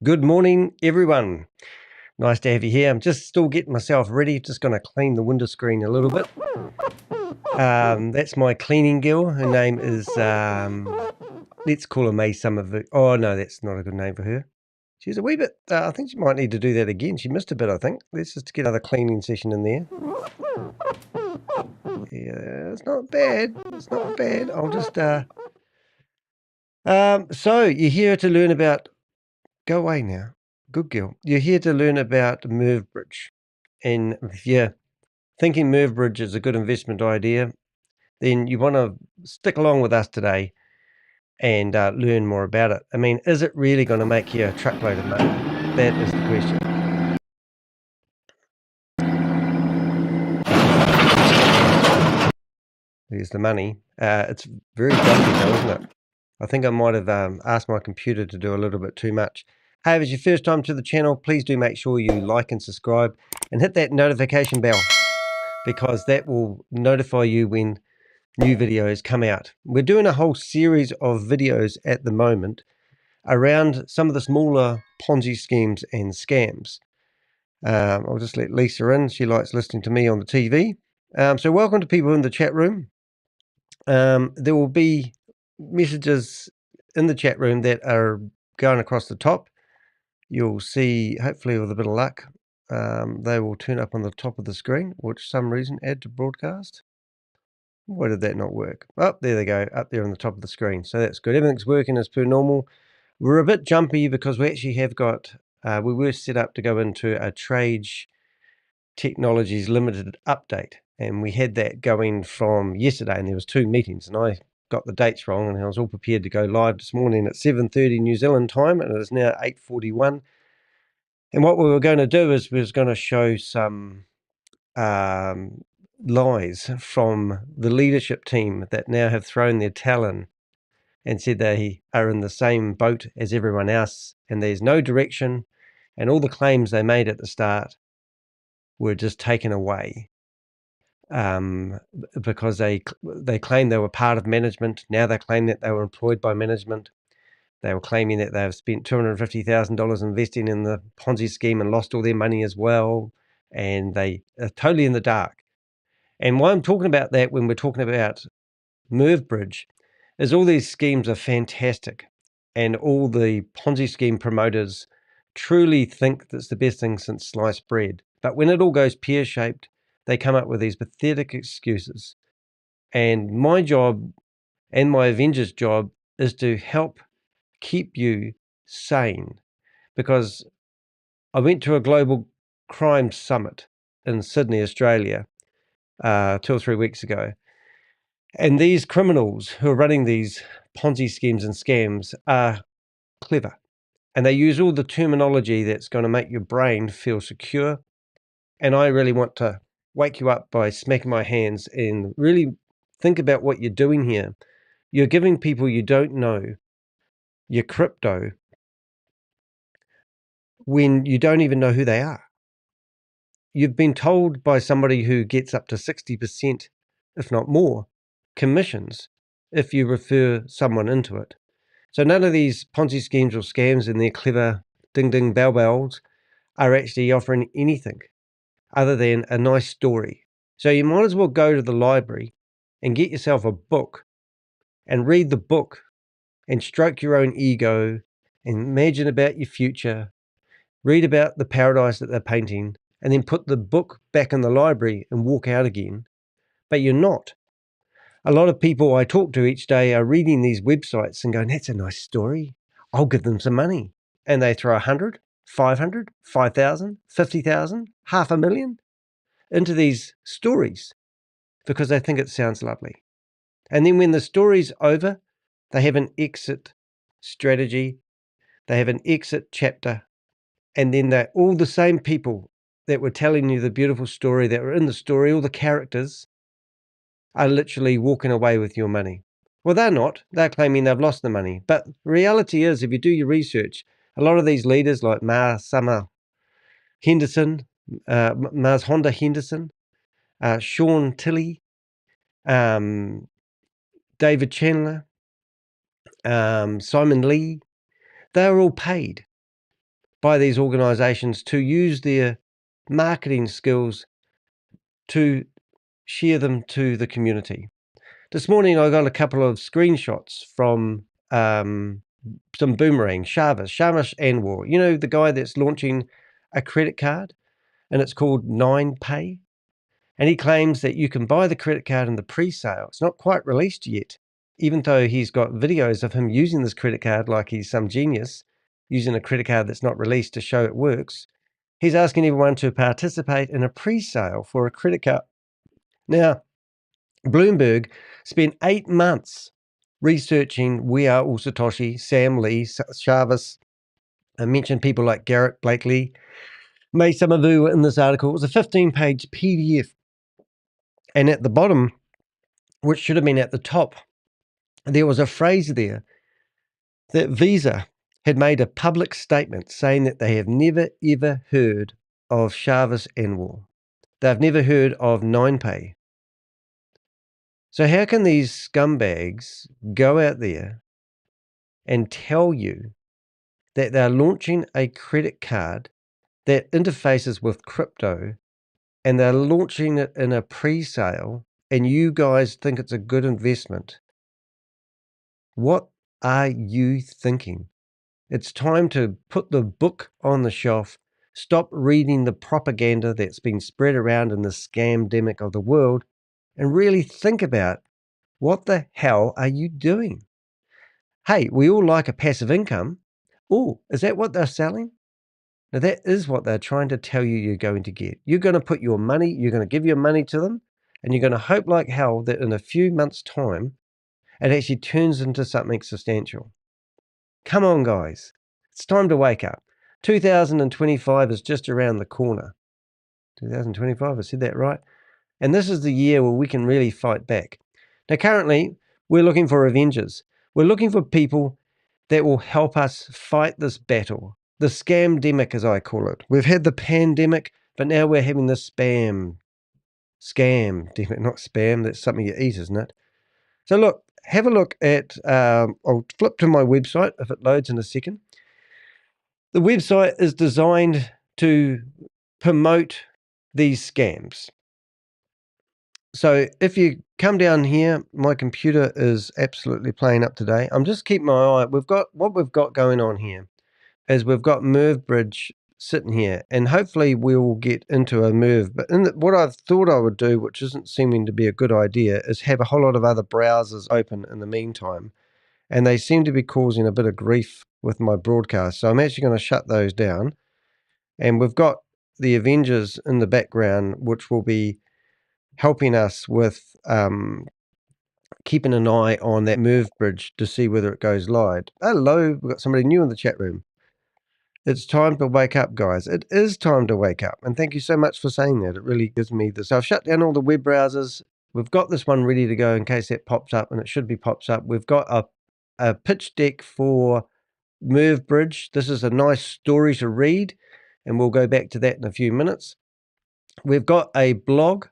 Good morning, everyone. Nice to have you here. I'm just still getting myself ready. Just going to clean the window screen a little bit. That's my cleaning girl. Her name is, let's call her May Summerville. Oh, no, that's not a good name for her. She's a wee bit, I think she might need to do that again. She missed a bit, I think. Let's just get another cleaning session in there. Yeah, it's not bad. It's not bad. I'll just, so you're here to learn about, go away now. Good girl. You're here to learn about MevBridge. And if you're thinking MevBridge is a good investment idea, then you want to stick along with us today and learn more about it. I mean, is it really going to make you a truckload of money? That is the question. There's the money. It's very jumpy though, isn't it? I think I might have asked my computer to do a little bit too much. Hey, if it's your first time to the channel, please do make sure you like and subscribe and hit that notification bell, because that will notify you when new videos come out. We're doing a whole series of videos at the moment around some of the smaller Ponzi schemes and scams. I'll just let Lisa in. She likes listening to me on the TV. So welcome to people in the chat room. There will be messages in the chat room that are going across the top. You'll see, hopefully with a bit of luck, they will turn up on the top of the screen, which for some reason add to broadcast. Why did that not work? Oh, there they go, up there on the top of the screen. So that's good. Everything's working as per normal. We're a bit jumpy because we actually have got, we were set up to go into a Trade Technologies Limited update. And we had that going from yesterday, and there was 2 meetings, and I got the dates wrong, and I was all prepared to go live this morning at 7:30 New Zealand time, and it is now 8:41. And what we were going to do is we was going to show some lies from the leadership team that now have thrown their talon and said they are in the same boat as everyone else and there's no direction, and all the claims they made at the start were just taken away because they claimed they were part of management. Now they claim that they were employed by management. They were claiming that they've spent $250,000 investing in the Ponzi scheme and lost all their money as well, and they are totally in the dark. And why I'm talking about that when we're talking about MevBridge is all these schemes are fantastic, and all the Ponzi scheme promoters truly think that's the best thing since sliced bread. But when it all goes pear-shaped, they come up with these pathetic excuses. And my job and my Avenger's job is to help keep you sane, because I went to a global crime summit in Sydney, Australia, 2 or 3 weeks ago. And these criminals who are running these Ponzi schemes and scams are clever. And they use all the terminology that's going to make your brain feel secure. And I really want to wake you up by smacking my hands and really think about what you're doing here. You're giving people you don't know your crypto when you don't even know who they are. You've been told by somebody who gets up to 60%, if not more, commissions if you refer someone into it. So none of these Ponzi schemes or scams and their clever ding-ding bell-bells are actually offering anything other than a nice story. So you might as well go to the library and get yourself a book and read the book and stroke your own ego and imagine about your future, read about the paradise that they're painting, and then put the book back in the library and walk out again. But you're not. A lot of people I talk to each day are reading these websites and going, that's a nice story. I'll give them some money. And they throw 100, 500, 5,000, 50,000, $500,000 into these stories because they think it sounds lovely. And then when the story's over, they have an exit strategy. They have an exit chapter. And then they're all the same people that were telling you the beautiful story, that were in the story, all the characters, are literally walking away with your money. Well, they're not. They're claiming they've lost the money. But reality is, if you do your research, a lot of these leaders like Mars Henderson, Sean Tilley, David Chandler, Simon Lee, they're all paid. by these organizations to use their marketing skills to share them to the community. This morning, I got a couple of screenshots from some boomerang, Shavish Anwar. You know, the guy that's launching a credit card, and it's called 9Pay. And he claims that you can buy the credit card in the pre-sale. It's not quite released yet, even though he's got videos of him using this credit card like he's some genius, using a credit card that's not released to show it works. He's asking everyone to participate in a pre-sale for a credit card. Now, Bloomberg spent 8 months researching We Are All Satoshi, Sam Lee, Shavis. I mentioned people like Garrett Blakely, May Samavu in this article. It was a 15-page PDF. And at the bottom, which should have been at the top, there was a phrase there that Visa had made a public statement saying that they have never, ever heard of Shavis Anwar. They've never heard of 9Pay. So how can these scumbags go out there and tell you that they're launching a credit card that interfaces with crypto, and they're launching it in a pre-sale, and you guys think it's a good investment? What are you thinking? It's time to put the book on the shelf, stop reading the propaganda that's been spread around in the scamdemic of the world, and really think about what the hell are you doing? Hey, we all like a passive income. Oh, is that what they're selling? Now, that is what they're trying to tell you you're going to get. You're going to put your money, you're going to give your money to them, and you're going to hope like hell that in a few months' time, it actually turns into something substantial. Come on, guys. It's time to wake up. 2025 is just around the corner. 2025, I said that right? And this is the year where we can really fight back. Now, currently, we're looking for Avengers. We're looking for people that will help us fight this battle, the scamdemic, as I call it. We've had the pandemic, but now we're having the scamdemic, not spam. That's something you eat, isn't it? So look, have a look at, I'll flip to my website if it loads in a second. The website is designed to promote these scams. So if you come down here, my computer is absolutely playing up today. I'm just keeping my eye. What we've got going on here is we've got MevBridge sitting here, and hopefully we will get into a Merv. But what I thought I would do, which isn't seeming to be a good idea, is have a whole lot of other browsers open in the meantime, and they seem to be causing a bit of grief with my broadcast. So I'm actually going to shut those down, and we've got the Avengers in the background, which will be helping us with keeping an eye on that MevBridge to see whether it goes live. Hello, we've got somebody new in the chat room. It's time to wake up, guys. It is time to wake up. And thank you so much for saying that. It really gives me this. So I've shut down all the web browsers. We've got this one ready to go in case that pops up, and it should be pops up. We've got a pitch deck for MevBridge. This is a nice story to read, and we'll go back to that in a few minutes. We've got a blog,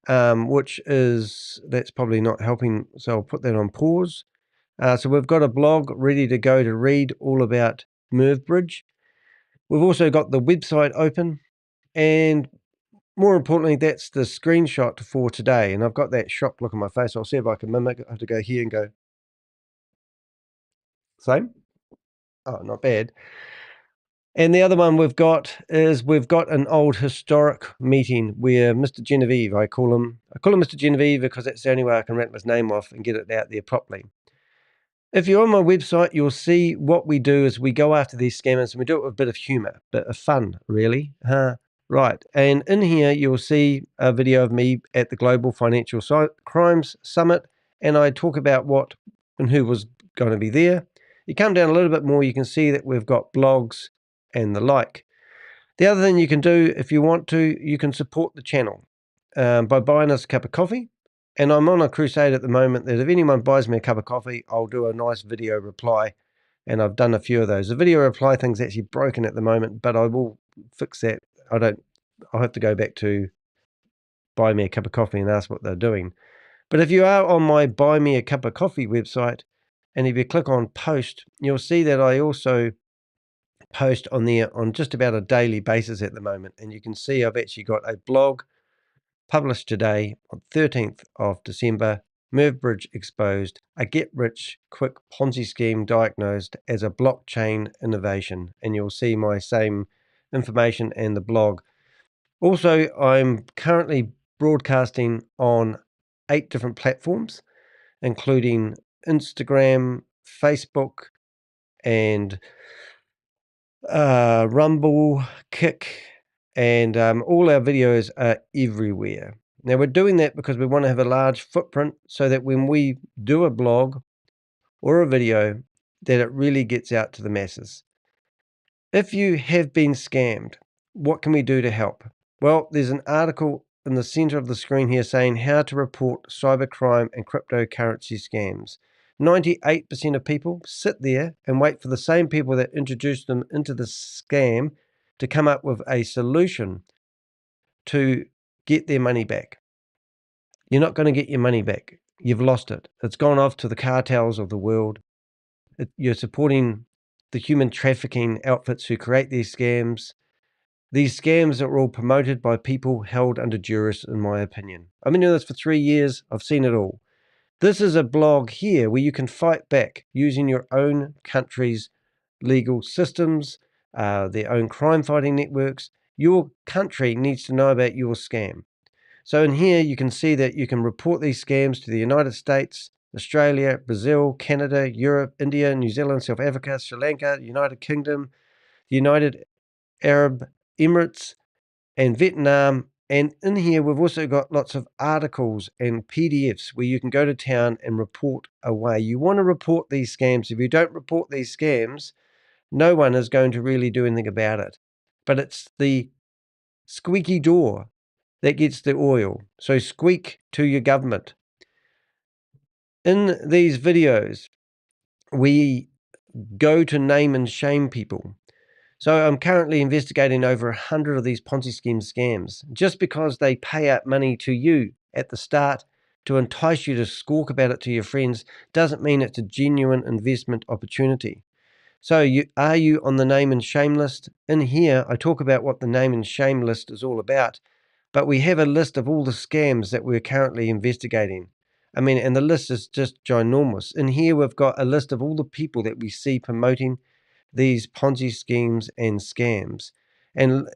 that's probably not helping, so I'll put that on pause. So we've got a blog ready to go to read all about MevBridge. We've also got the website open, and more importantly, that's the screenshot for today. And I've got that shocked look on my face. I'll see if I can mimic it. I have to go here and go, same? Oh, not bad. And the other one we've got an old historic meeting where Mr. Genevieve, I call him Mr. Genevieve because that's the only way I can rattle his name off and get it out there properly. If you're on my website, you'll see what we do is we go after these scammers, and we do it with a bit of humor, a bit of fun, really. Right. And in here, you'll see a video of me at the Global Financial Crimes Summit, and I talk about what and who was going to be there. You come down a little bit more, you can see that we've got blogs and the like. The other thing you can do, if you want to, you can support the channel by buying us a cup of coffee. And I'm on a crusade at the moment that if anyone buys me a cup of coffee, I'll do a nice video reply. And I've done a few of those. The video reply thing's actually broken at the moment, but I will fix that. I'll have to go back to buy me a cup of coffee and ask what they're doing. But if you are on my buy me a cup of coffee website, and if you click on post, you'll see that I also post on there on just about a daily basis at the moment. And you can see I've actually got a blog published today on 13th of December, MevBridge exposed, a get-rich-quick Ponzi scheme diagnosed as a blockchain innovation. And you'll see my same information and the blog. Also, I'm currently broadcasting on 8 different platforms, including Instagram, Facebook, and Rumble, Kick, and all our videos are everywhere. Now, we're doing that because we want to have a large footprint so that when we do a blog or a video, that it really gets out to the masses. If you have been scammed, what can we do to help? Well, there's an article in the center of the screen here saying how to report cybercrime and cryptocurrency scams. 98% of people sit there and wait for the same people that introduced them into the scam to come up with a solution to get their money back. You're not going to get your money back. You've lost it. It's gone off to the cartels of the world. You're supporting the human trafficking outfits who create these scams. These scams are all promoted by people held under duress, in my opinion. I've been doing this for 3 years. I've seen it all. This is a blog here where you can fight back using your own country's legal systems, their own crime-fighting networks. Your country needs to know about your scam. So in here, you can see that you can report these scams to the United States, Australia, Brazil, Canada, Europe, India, New Zealand, South Africa, Sri Lanka, United Kingdom, the United Arab Emirates, and Vietnam. And in here, we've also got lots of articles and PDFs where you can go to town and report away. You want to report these scams. If you don't report these scams, no one is going to really do anything about it. But it's the squeaky door that gets the oil. So squeak to your government. In these videos, we go to name and shame people. So I'm currently investigating over 100 of these Ponzi scheme scams. Just because they pay out money to you at the start to entice you to squawk about it to your friends doesn't mean it's a genuine investment opportunity. So are you on the name and shame list? In here, I talk about what the name and shame list is all about, but we have a list of all the scams that we're currently investigating. I mean, and the list is just ginormous. In here, we've got a list of all the people that we see promoting these Ponzi schemes and scams. And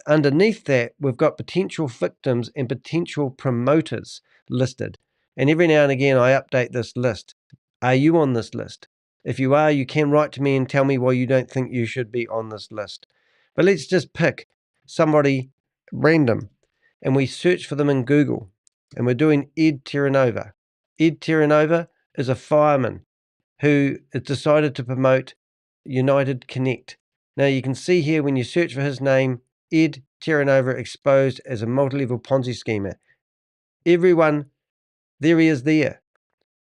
underneath that, we've got potential victims and potential promoters listed. And every now and again, I update this list. Are you on this list? If you are, you can write to me and tell me why you don't think you should be on this list. But let's just pick somebody random and we search for them in Google. And we're doing Ed Terranova. Ed Terranova is a fireman who has decided to promote United Connect. Now you can see here when you search for his name, Ed Terranova exposed as a multi-level Ponzi schemer. Everyone, there he is there.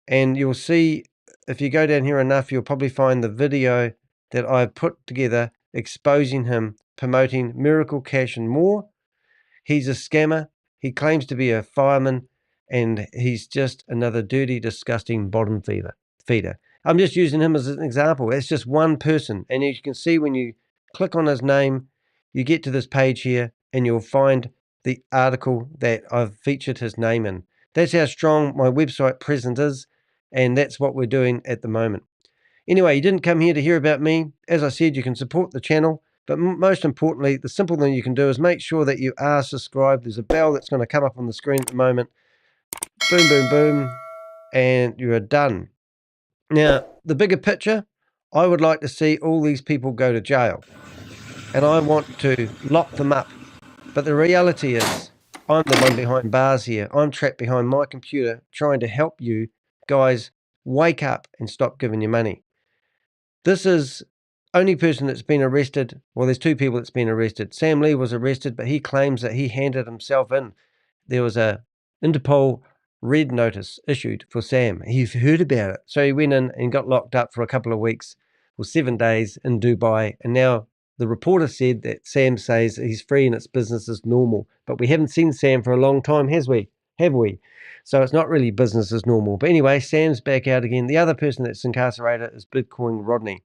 And you'll see, if you go down here enough, you'll probably find the video that I've put together exposing him, promoting Miracle Cash and more. He's a scammer. He claims to be a fireman, and he's just another dirty, disgusting bottom feeder. I'm just using him as an example. It's just one person. And as you can see, when you click on his name, you get to this page here, and you'll find the article that I've featured his name in. That's how strong my website presence is, and that's what we're doing at the moment. Anyway, you didn't come here to hear about me. As I said, you can support the channel. But most importantly, the simple thing you can do is make sure that you are subscribed. There's a bell that's going to come up on the screen at the moment. Boom, boom, boom. And you are done. Now, the bigger picture, I would like to see all these people go to jail. And I want to lock them up. But the reality is, I'm the one behind bars here. I'm trapped behind my computer trying to help you guys wake up and stop giving your money. This is only person that's been arrested. Well, there's 2 people that's been arrested. Sam Lee was arrested, but he claims that he handed himself in. There was a Interpol red notice issued for Sam. He heard about it. So he went in and got locked up for a couple of weeks or 7 days in Dubai. And now the reporter said that Sam says he's free and it's business as normal. But we haven't seen Sam for a long time, have we? So it's not really business as normal. But anyway, Sam's back out again. The other person that's incarcerated is Bitcoin Rodney.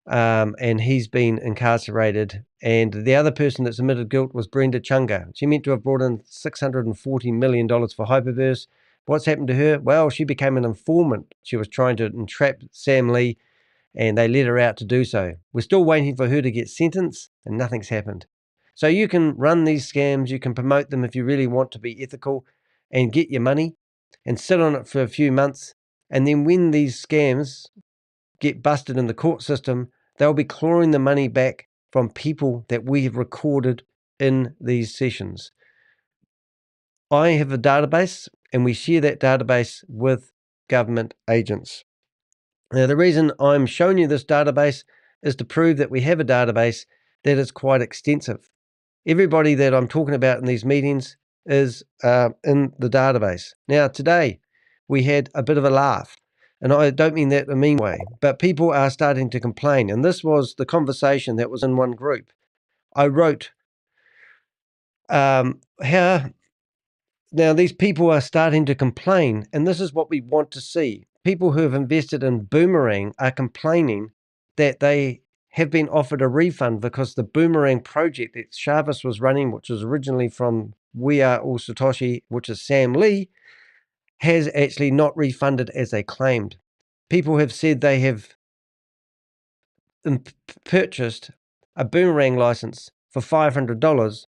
and he's been incarcerated. And the other person that's admitted guilt was Brenda Chunga. She meant to have brought in $640 million for Hyperverse. What's happened to her? Well, she became an informant. She was trying to entrap Sam Lee, and they let her out to do so. We're still waiting for her to get sentenced, and nothing's happened. So you can run these scams, you can promote them if you really want to be ethical and get your money and sit on it for a few months. And then when these scams get busted in the court system, they'll be clawing the money back from people that we have recorded in these sessions. I have a database, and we share that database with government agents. Now, the reason I'm showing you this database is to prove that we have a database that is quite extensive. Everybody that I'm talking about in these meetings is in the database. Now, today we had a bit of a laugh, and I don't mean that in a mean way, but people are starting to complain. And this was the conversation that was in one group. I wrote, now these people are starting to complain, and this is what we want to see. People who have invested in Boomerang are complaining that they have been offered a refund because the Boomerang project that Shavis was running, which was originally from We Are All Satoshi, which is Sam Lee, has actually not refunded as they claimed. People have said they have purchased a Boomerang license for $500,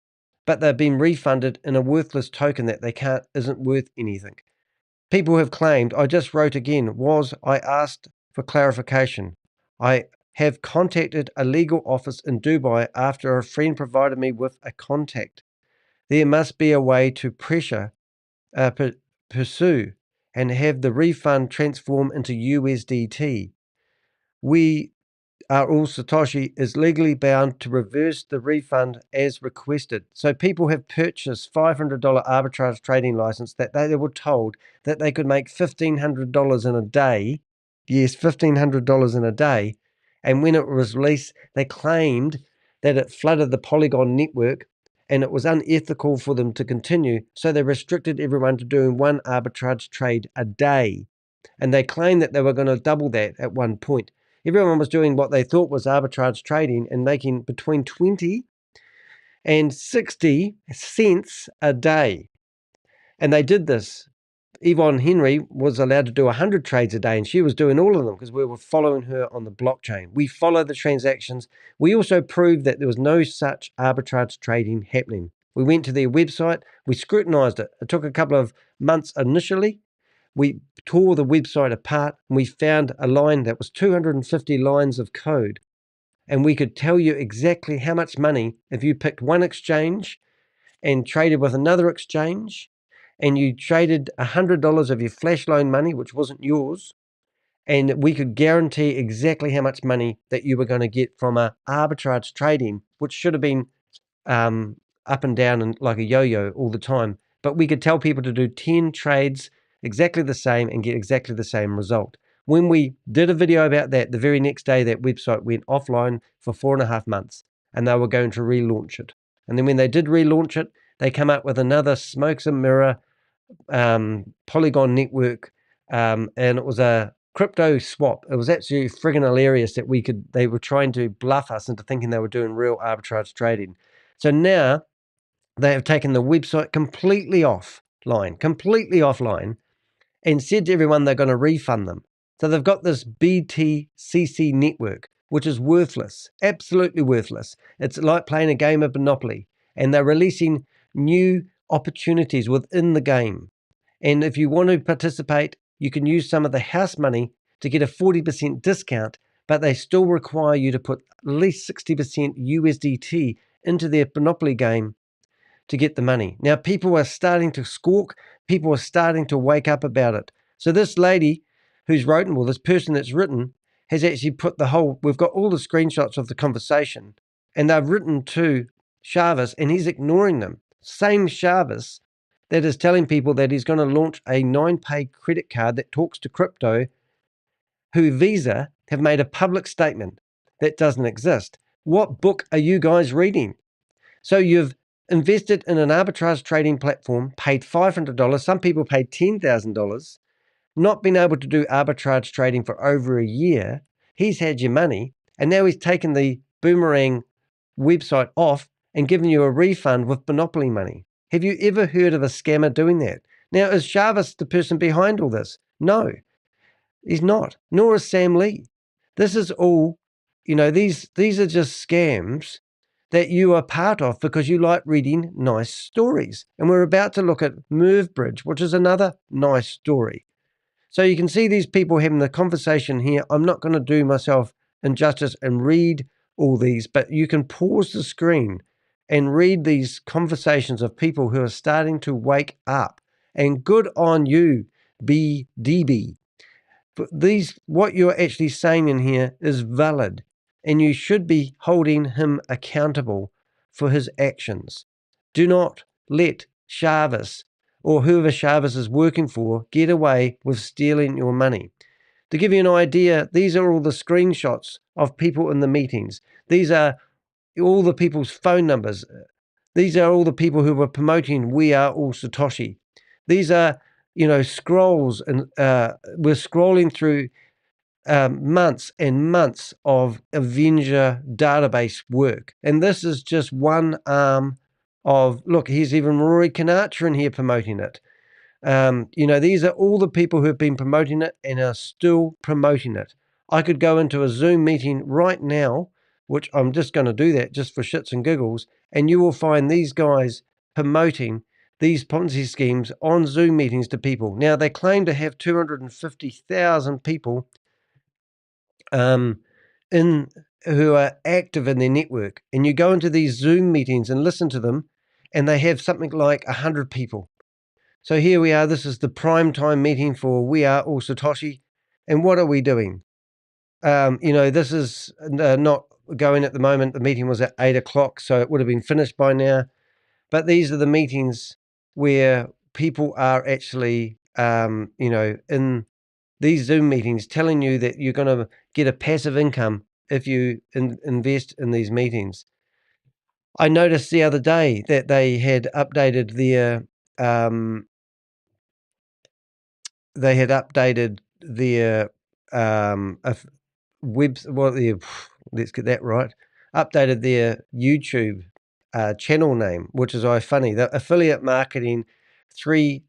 but they've been refunded in a worthless token that isn't worth anything. People have claimed, I just wrote again, I asked for clarification. I have contacted a legal office in Dubai after a friend provided me with a contact. There must be a way to pursue and have the refund transform into USDT. We Are All Satoshi is legally bound to reverse the refund as requested. So people have purchased $500 arbitrage trading license that they were told that they could make $1,500 in a day. Yes, $1,500 in a day. And when it was released, they claimed that it flooded the Polygon network and it was unethical for them to continue. So they restricted everyone to doing one arbitrage trade a day. And they claimed that they were going to double that at one point. Everyone was doing what they thought was arbitrage trading and making between 20 and 60 cents a day. And they did this. Yvonne Henry was allowed to do 100 trades a day, and she was doing all of them because we were following her on the blockchain. We follow the transactions. We also proved that there was no such arbitrage trading happening. We went to their website. We scrutinized it. It took a couple of months initially. We tore the website apart, and we found a line that was 250 lines of code. And we could tell you exactly how much money, if you picked one exchange and traded with another exchange, and you traded $100 of your flash loan money, which wasn't yours, and we could guarantee exactly how much money that you were going to get from a arbitrage trading, which should have been up and down and like a yo-yo all the time. But we could tell people to do 10 trades exactly the same and get exactly the same result. When we did a video about that, the very next day that website went offline for 4.5 months, and they were going to relaunch it. And then when they did relaunch it, they come up with another smokes and mirror Polygon network, and it was a crypto swap. It was absolutely friggin' hilarious that they were trying to bluff us into thinking they were doing real arbitrage trading. So now they have taken the website completely offline, and said to everyone they're going to refund them. So they've got this BTCC network, which is worthless, absolutely worthless. It's like playing a game of Monopoly, and they're releasing new opportunities within the game. And if you want to participate, you can use some of the house money to get a 40% discount, but they still require you to put at least 60% USDT into their Monopoly game to get the money. Now, people are starting to squawk. People are starting to wake up about it. So this lady who's written, well, this person that's written has actually put we've got all the screenshots of the conversation, and they've written to Shavis, and he's ignoring them. Same Shavis that is telling people that he's going to launch a 9-pay credit card that talks to crypto, who Visa have made a public statement that doesn't exist. What book are you guys reading? So you've invested in an arbitrage trading platform, paid $500, some people paid $10,000, not been able to do arbitrage trading for over a year. He's had your money, And now he's taken the Boomerang website off and given you a refund with Monopoly money. Have you ever heard of a scammer doing that? Now, is Jarvis the person behind all this? No, he's not. Nor is Sam Lee. This is all, these are just scams that you are part of because you like reading nice stories. And we're about to look at MevBridge, which is another nice story. So you can see these people having the conversation here. I'm not going to do myself injustice and read all these, but you can pause the screen and read these conversations of people who are starting to wake up. And good on you, BDB. But what you're actually saying in here is valid, and you should be holding him accountable for his actions. Do not let Jarvis or whoever Jarvis is working for get away with stealing your money. To give you an idea, these are all the screenshots of people in the meetings. These are all the people's phone numbers. These are all the people who were promoting We Are All Satoshi. These are, scrolls, and we're scrolling through months and months of Avenger database work. And this is just one arm of, look, here's even Rory Kanatra in here promoting it. These are all the people who have been promoting it and are still promoting it. I could go into a Zoom meeting right now, which I'm just going to do that just for shits and giggles, and you will find these guys promoting these Ponzi schemes on Zoom meetings to people. Now, they claim to have 250,000 people who are active in their network. And you go into these Zoom meetings and listen to them, and they have something like 100 people. So here we are. This is the prime time meeting for We Are All Satoshi. And what are we doing? This is not going at the moment. The meeting was at 8 o'clock, so it would have been finished by now. But these are the meetings where people are actually, in these Zoom meetings telling you that you're going to get a passive income if you invest in these meetings. I noticed the other day that they had updated their let's get that right. Updated their YouTube channel name, which is funny. The affiliate marketing 3.0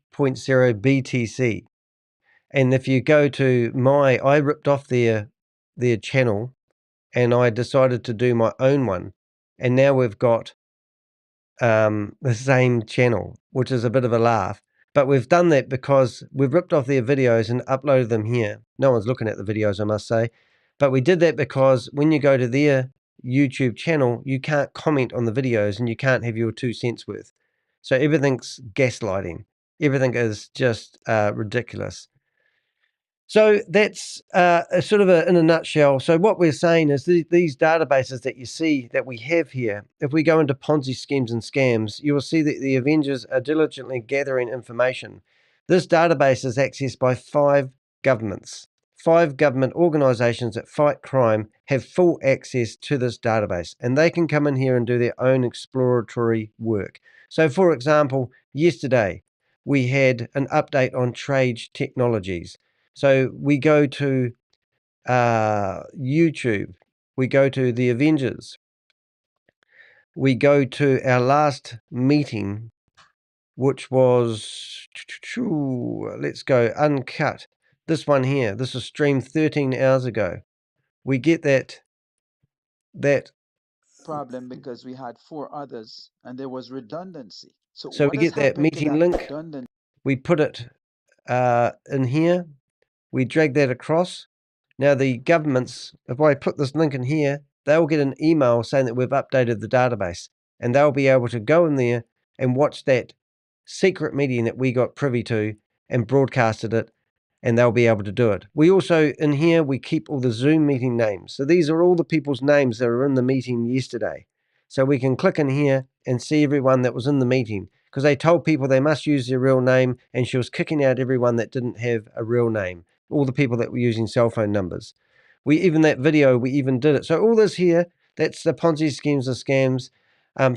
BTC. And if you go to I ripped off their channel and I decided to do my own one. And now we've got the same channel, which is a bit of a laugh. But we've done that because we've ripped off their videos and uploaded them here. No one's looking at the videos, I must say. But we did that because when you go to their YouTube channel, you can't comment on the videos and you can't have your 2 cents worth. So everything's gaslighting. Everything is just ridiculous. So that's sort of in a nutshell. So what we're saying is these databases that you see that we have here, if we go into Ponzi schemes and scams, you will see that the Avengers are diligently gathering information. This database is accessed by 5 governments. 5 government organizations that fight crime have full access to this database, and they can come in here and do their own exploratory work. So, for example, yesterday we had an update on trade technologies. So we go to YouTube, we go to the Avengers, we go to our last meeting, which was, let's go uncut. This one here, this was streamed 13 hours ago. We get that problem because we had 4 others and there was redundancy. So so what we has get that happened to meeting that link, redundancy? we put it in here, we drag that across. Now the governments, if I put this link in here, they'll get an email saying that we've updated the database, and they'll be able to go in there and watch that secret meeting that we got privy to and broadcasted it, and they'll be able to do it. We also, in here, we keep all the Zoom meeting names. So these are all the people's names that were in the meeting yesterday. So we can click in here and see everyone that was in the meeting, because they told people they must use their real name, and she was kicking out everyone that didn't have a real name, all the people that were using cell phone numbers. We even did it. So all this here, that's the Ponzi schemes and scams.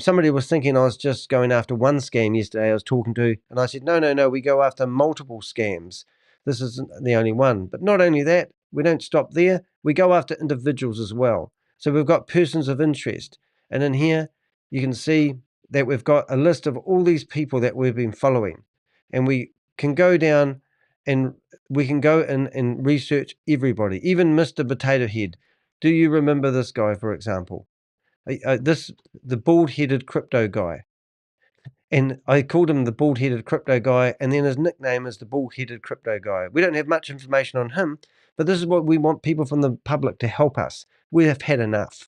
Somebody was thinking I was just going after one scam yesterday I was talking to, and I said, no, we go after multiple scams. This isn't the only one. But not only that, we don't stop there. We go after individuals as well. So we've got persons of interest. And in here, you can see that we've got a list of all these people that we've been following. And we can go down and we can go in and research everybody, even Mr. Potato Head. Do you remember this guy, for example? The bald-headed crypto guy. And I called him the bald-headed crypto guy, and then his nickname is the bald-headed crypto guy. We don't have much information on him, but this is what we want people from the public to help us. We have had enough.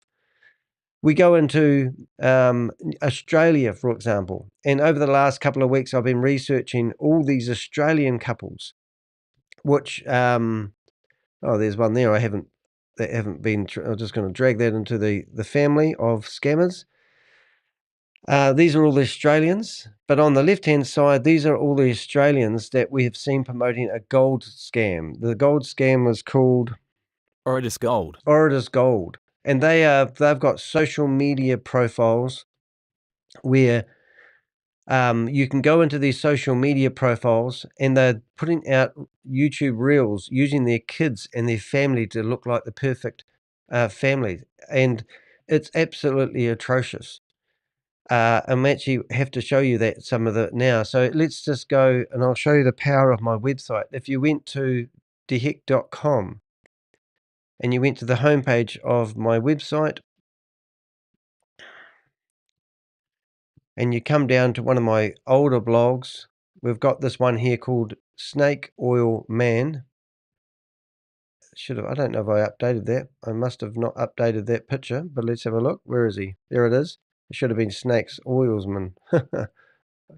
We go into Australia, for example, and over the last couple of weeks, I've been researching all these Australian couples, which, there's one there I haven't been, I'm just going to drag that into the family of scammers. These are all the Australians, but on the left-hand side, these are all the Australians that we have seen promoting a gold scam. The gold scam was called Oritus Gold. Oritus Gold, and they've got social media profiles where you can go into these social media profiles, and they're putting out YouTube reels using their kids and their family to look like the perfect family, and it's absolutely atrocious. I'm actually have to show you that some of it now. So let's just go and I'll show you the power of my website. If you went to deheck.com and you went to the homepage of my website and you come down to one of my older blogs, we've got this one here called Snake Oil Man. I don't know if I updated that. I must have not updated that picture, but let's have a look. Where is he? There it is. It should have been Snake's Oilsman. I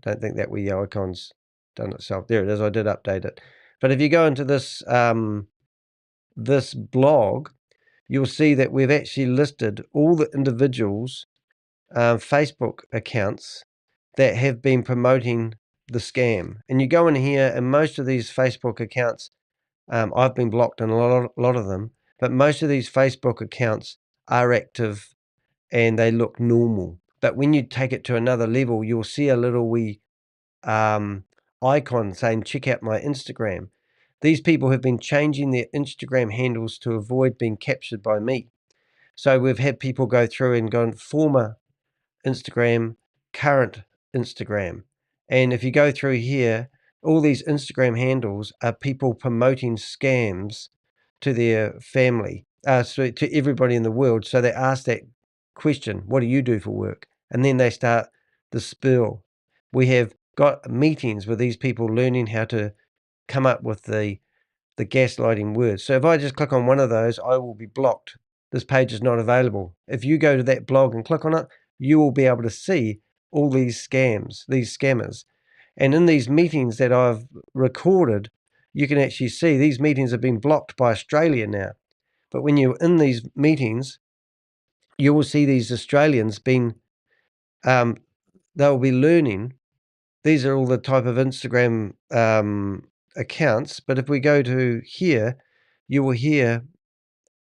don't think that wee icon's done itself. There it is. I did update it. But if you go into this this blog, you'll see that we've actually listed all the individuals' Facebook accounts that have been promoting the scam. And you go in here, and most of these Facebook accounts, I've been blocked on a lot of them, but most of these Facebook accounts are active and they look normal. But when you take it to another level, you'll see a little wee icon saying, check out my Instagram. These people have been changing their Instagram handles to avoid being captured by me. So we've had people go through and go on former Instagram, current Instagram. And if you go through here, all these Instagram handles are people promoting scams to their family, so to everybody in the world. So they ask that question, what do you do for work? And then they start the spill. We have got meetings with these people learning how to come up with the gaslighting words. So if I just click on one of those, I will be blocked. This page is not available. If you go to that blog and click on it, you will be able to see all these scams, these scammers. And in these meetings that I've recorded, you can actually see these meetings have been blocked by Australia now. But when you're in these meetings, you will see these Australians being, they'll be learning. These are all the type of Instagram accounts. But if we go to here, you will hear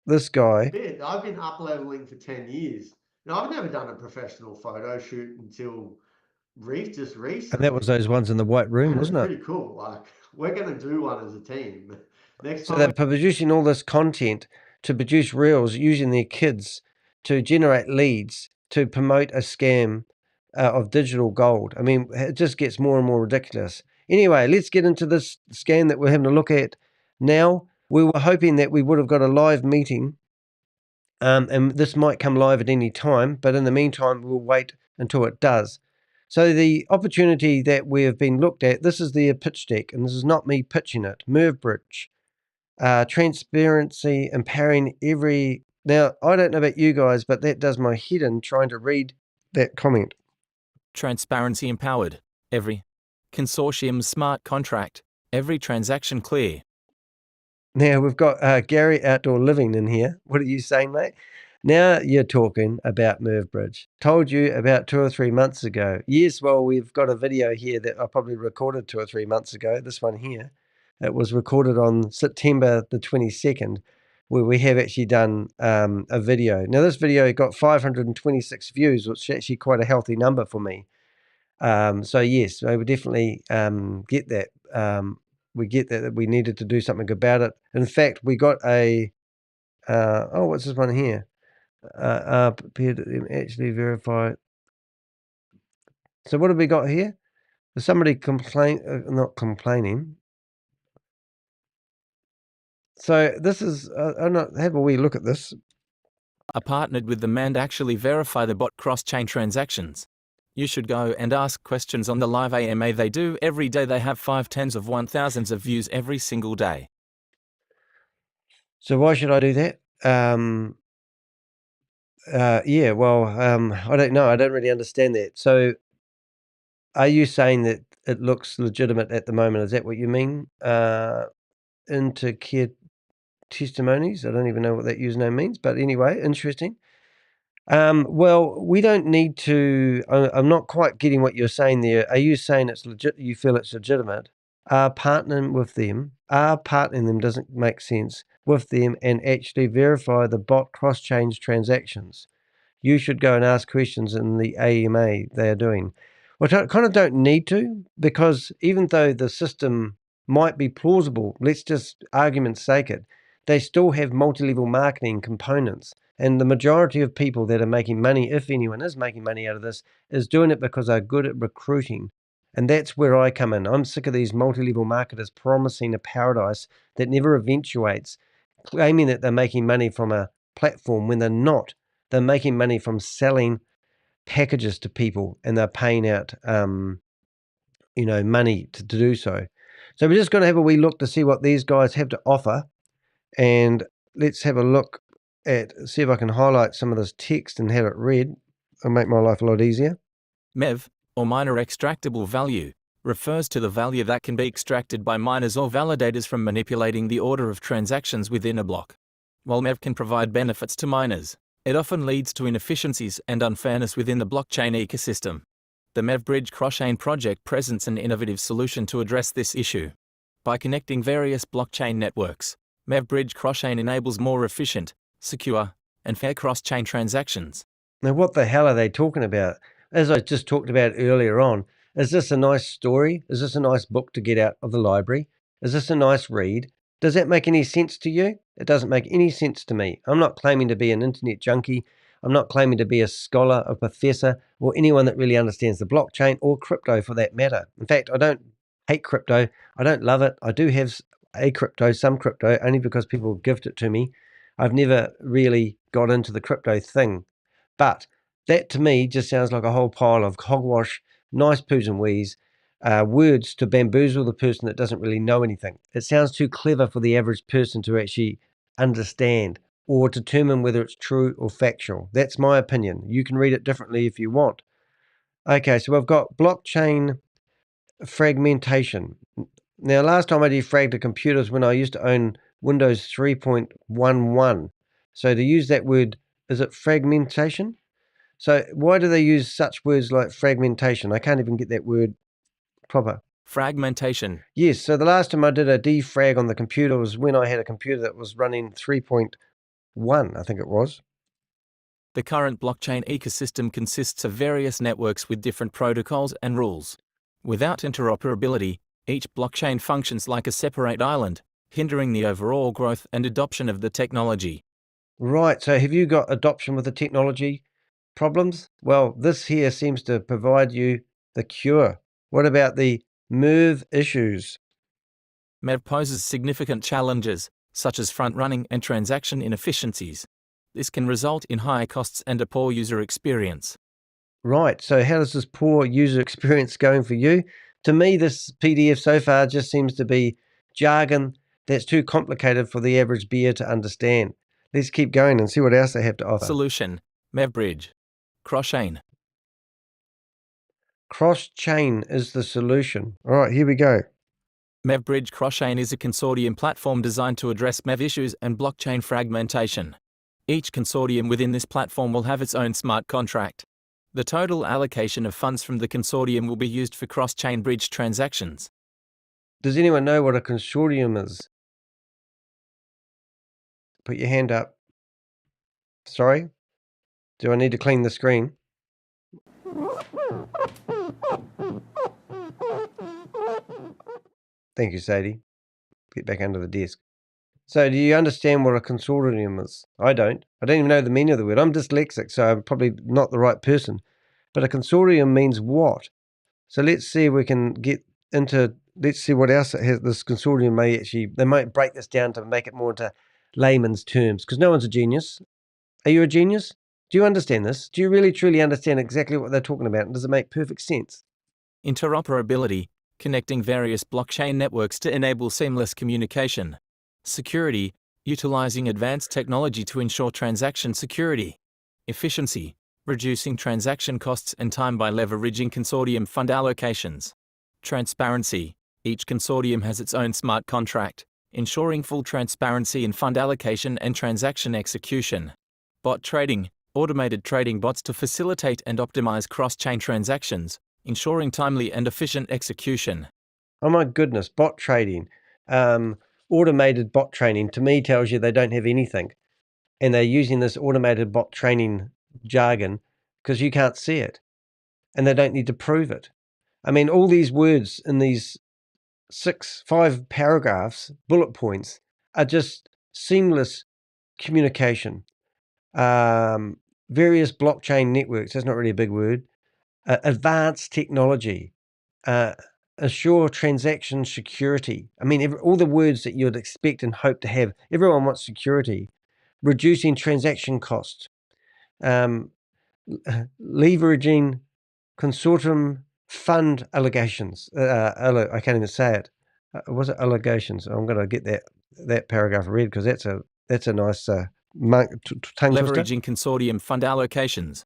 this guy. I've been up-leveling for 10 years. Now, I've never done a professional photo shoot until just recently. And that was those ones in the white room, and wasn't it's it? pretty cool. Like, we're going to do one as a team. Next So time. they're producing all this content to produce reels using their kids to generate leads to promote a scam of digital gold. I mean, it just gets more and more ridiculous. Anyway, let's get into this scam that we're having a look at now. We were hoping that we would have got a live meeting, and this might come live at any time, but in the meantime, we'll wait until it does. So the opportunity that we have been looked at, this is their pitch deck, and this is not me pitching it. MevBridge. Transparency, empowering every... Now, I don't know about you guys, but that does my head in trying to read that comment. Transparency empowered. Every consortium smart contract. Every transaction clear. Now, we've got Gary Outdoor Living in here. What are you saying, mate? Now you're talking about MevBridge. Told you about 2 or 3 months ago. Yes, well, we've got a video here that I probably recorded 2 or 3 months ago. This one here. It was recorded on September the 22nd, where we have actually done a video. Now, this video got 526 views, which is actually quite a healthy number for me. So, yes, I would definitely get that. We get that we needed to do something about it. In fact, we got a... what's this one here? are prepared to actually verify. So what have we got here? There's somebody not complaining. So this is, have a wee look at this. Are partnered with the man to actually verify the bot cross-chain transactions. You should go and ask questions on the live AMA they do every day. They have 5 tens of 1,000s of views every single day. So why should I do that? Yeah, well, I don't know. I don't really understand that. So are you saying that it looks legitimate at the moment? Is that what you mean? Into care testimonies? I don't even know what that username means, but anyway, interesting. Well, we don't need to. I'm not quite getting what you're saying there. Are you saying it's legit? You feel it's legitimate? Partnering them doesn't make sense with them and actually verify the bot cross-chain transactions. You should go and ask questions in the AMA they are doing. Which I kind of don't need to, because even though the system might be plausible, let's just argument's sake it, they still have multi-level marketing components. And the majority of people that are making money, if anyone is making money out of this, is doing it because they're good at recruiting. And that's where I come in. I'm sick of these multi-level marketers promising a paradise that never eventuates, claiming that they're making money from a platform when they're not. They're making money from selling packages to people, and they're paying out, money to do so. So we're just going to have a wee look to see what these guys have to offer, and let's have a look see if I can highlight some of this text and have it read. It'll make my life a lot easier. MEV, or miner extractable value, refers to the value that can be extracted by miners or validators from manipulating the order of transactions within a block. While MEV can provide benefits to miners, it often leads to inefficiencies and unfairness within the blockchain ecosystem. The MevBridge cross-chain project presents an innovative solution to address this issue. By connecting various blockchain networks, MevBridge cross-chain enables more efficient, secure, and fair cross-chain transactions. Now, what the hell are they talking about? As I just talked about earlier on, is this a nice story? Is this a nice book to get out of the library? Is this a nice read? Does that make any sense to you? It doesn't make any sense to me. I'm not claiming to be an internet junkie. I'm not claiming to be a scholar, a professor, or anyone that really understands the blockchain or crypto for that matter. In fact, I don't hate crypto. I don't love it. I do have some crypto, only because people gift it to me. I've never really got into the crypto thing. But that to me just sounds like a whole pile of hogwash, nice poos and wees, words to bamboozle the person that doesn't really know anything. It sounds too clever for the average person to actually understand or determine whether it's true or factual. That's my opinion. You can read it differently if you want. Okay, so we've got blockchain fragmentation. Now, last time I defragged a computer was when I used to own Windows 3.11. So to use that word, is it fragmentation? So why do they use such words like fragmentation? I can't even get that word proper. Fragmentation. Yes, so the last time I did a defrag on the computer was when I had a computer that was running 3.1, I think it was. The current blockchain ecosystem consists of various networks with different protocols and rules. Without interoperability, each blockchain functions like a separate island, hindering the overall growth and adoption of the technology. Right, so have you got adoption with the technology problems? Well, this here seems to provide you the cure. What about the MEV issues? MEV poses significant challenges, such as front-running and transaction inefficiencies. This can result in higher costs and a poor user experience. Right, so how does this poor user experience going for you? To me, this PDF so far just seems to be jargon that's too complicated for the average bear to understand. Let's keep going and see what else they have to offer. Solution: MevBridge. Cross-chain. Cross-chain is the solution. All right, here we go. MevBridge Cross-chain is a consortium platform designed to address MEV issues and blockchain fragmentation. Each consortium within this platform will have its own smart contract. The total allocation of funds from the consortium will be used for cross-chain bridge transactions. Does anyone know what a consortium is? Put your hand up. Sorry? Do I need to clean the screen? Thank you, Sadie. Get back under the desk. So do you understand what a consortium is? I don't. I don't even know the meaning of the word. I'm dyslexic, so I'm probably not the right person. But a consortium means what? So let's see if we can get into, let's see what else it has. This consortium may actually, they might break this down to make it more into layman's terms, because no one's a genius. Are you a genius? Do you understand this? Do you really truly understand exactly what they're talking about? And does it make perfect sense? Interoperability, connecting various blockchain networks to enable seamless communication. Security, utilizing advanced technology to ensure transaction security. Efficiency, reducing transaction costs and time by leveraging consortium fund allocations. Transparency, each consortium has its own smart contract, ensuring full transparency in fund allocation and transaction execution. Bot trading, automated trading bots to facilitate and optimize cross-chain transactions, ensuring timely and efficient execution. Oh my goodness, bot trading. Automated bot training to me tells you they don't have anything. And they're using this automated bot training jargon because you can't see it. And they don't need to prove it. I mean, all these words in these 5 paragraphs, bullet points, are just seamless communication. Various blockchain networks, that's not really a big word. Advanced technology. Assure transaction security. I mean, all the words that you'd expect and hope to have. Everyone wants security. Reducing transaction costs. Leveraging consortium fund allegations. I can't even say it. Was it allegations? I'm going to get that paragraph read because that's a nice tongue twister. Leveraging consortium fund allocations.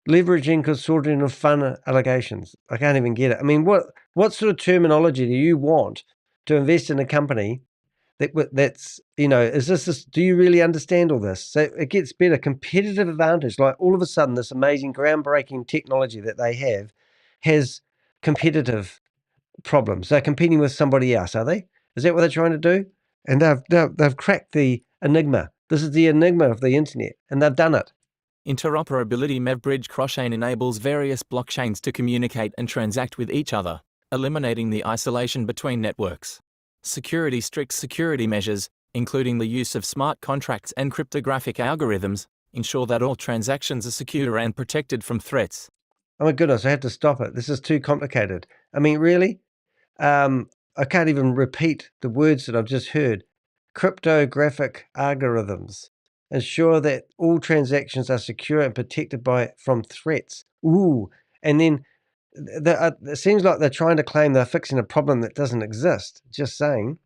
Leveraging consortium of fund allegations. I can't even get it. I mean, what sort of terminology do you want to invest in a company that's, is this, do you really understand all this? So it gets better. Competitive advantage. Like all of a sudden, this amazing groundbreaking technology that they have has competitive problems. They're competing with somebody else, are they? Is that what they're trying to do? And they've cracked the enigma. This is the enigma of the internet, and they've done it. Interoperability. MevBridge cross-chain enables various blockchains to communicate and transact with each other, eliminating the isolation between networks. Security. Strict security measures, including the use of smart contracts and cryptographic algorithms, ensure that all transactions are secure and protected from threats. Oh my goodness, I have to stop it. This is too complicated. I mean, really? I can't even repeat the words that I've just heard. Cryptographic algorithms ensure that all transactions are secure and protected from threats. Ooh, and then it seems like they're trying to claim they're fixing a problem that doesn't exist. Just saying.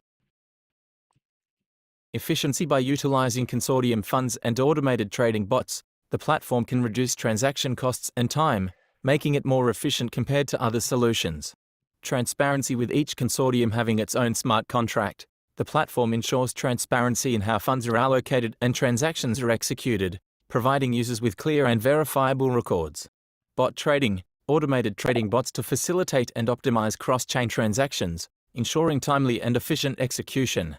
Efficiency. By utilizing consortium funds and automated trading bots, the platform can reduce transaction costs and time, making it more efficient compared to other solutions. Transparency. With each consortium having its own smart contract, the platform ensures transparency in how funds are allocated and transactions are executed, providing users with clear and verifiable records. Bot trading. Automated trading bots to facilitate and optimize cross-chain transactions, ensuring timely and efficient execution.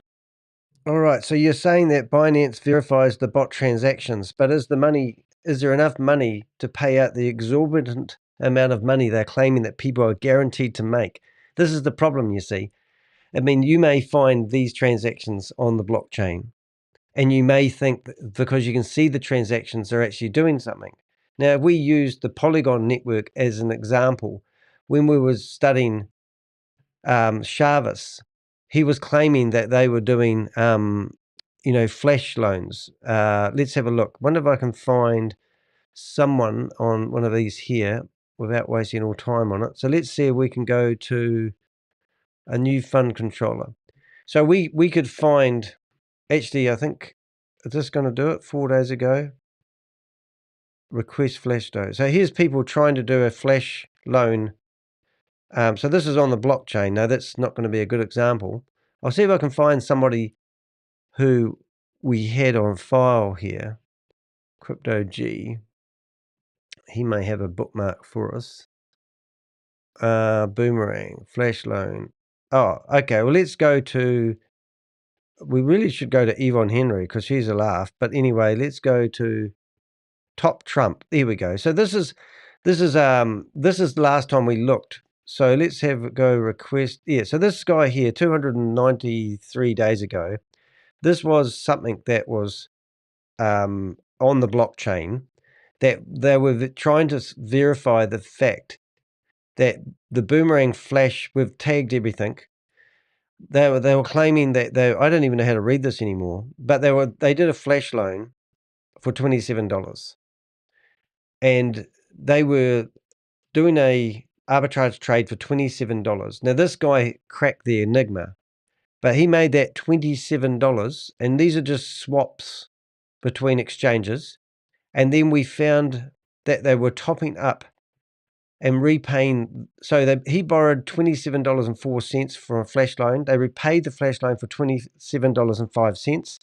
All right, so you're saying that Binance verifies the bot transactions, but is there enough money to pay out the exorbitant amount of money they're claiming that people are guaranteed to make? This is the problem, you see. I mean, you may find these transactions on the blockchain, and you may think that because you can see the transactions, they're actually doing something. Now, if we used the Polygon network as an example, when we were studying Chavis, he was claiming that they were doing, flash loans. Let's have a look. Wonder if I can find someone on one of these here without wasting all time on it. So let's see if we can go to a new fund controller. So we could find, actually, I think, is this going to do it? 4 days ago. Request flash loan. So here's people trying to do a flash loan. So this is on the blockchain. Now that's not going to be a good example. I'll see if I can find somebody who we had on file here. Crypto G. He may have a bookmark for us. Boomerang, flash loan. Oh, okay. Well, let's go to. We really should go to Yvonne Henry because she's a laugh. But anyway, let's go to Top Trump. There we go. So this is the last time we looked. So let's have go request. Yeah. So this guy here, 293 days ago, this was something that was on the blockchain, that they were trying to verify the fact that the boomerang flash, we've tagged everything. They were claiming that I don't even know how to read this anymore, but they did a flash loan for $27, and they were doing a arbitrage trade for $27. Now this guy cracked the enigma, but he made that $27, and these are just swaps between exchanges. And then we found that they were topping up and repaying. So he borrowed $27.04 for a flash loan. They repaid the flash loan for $27.05.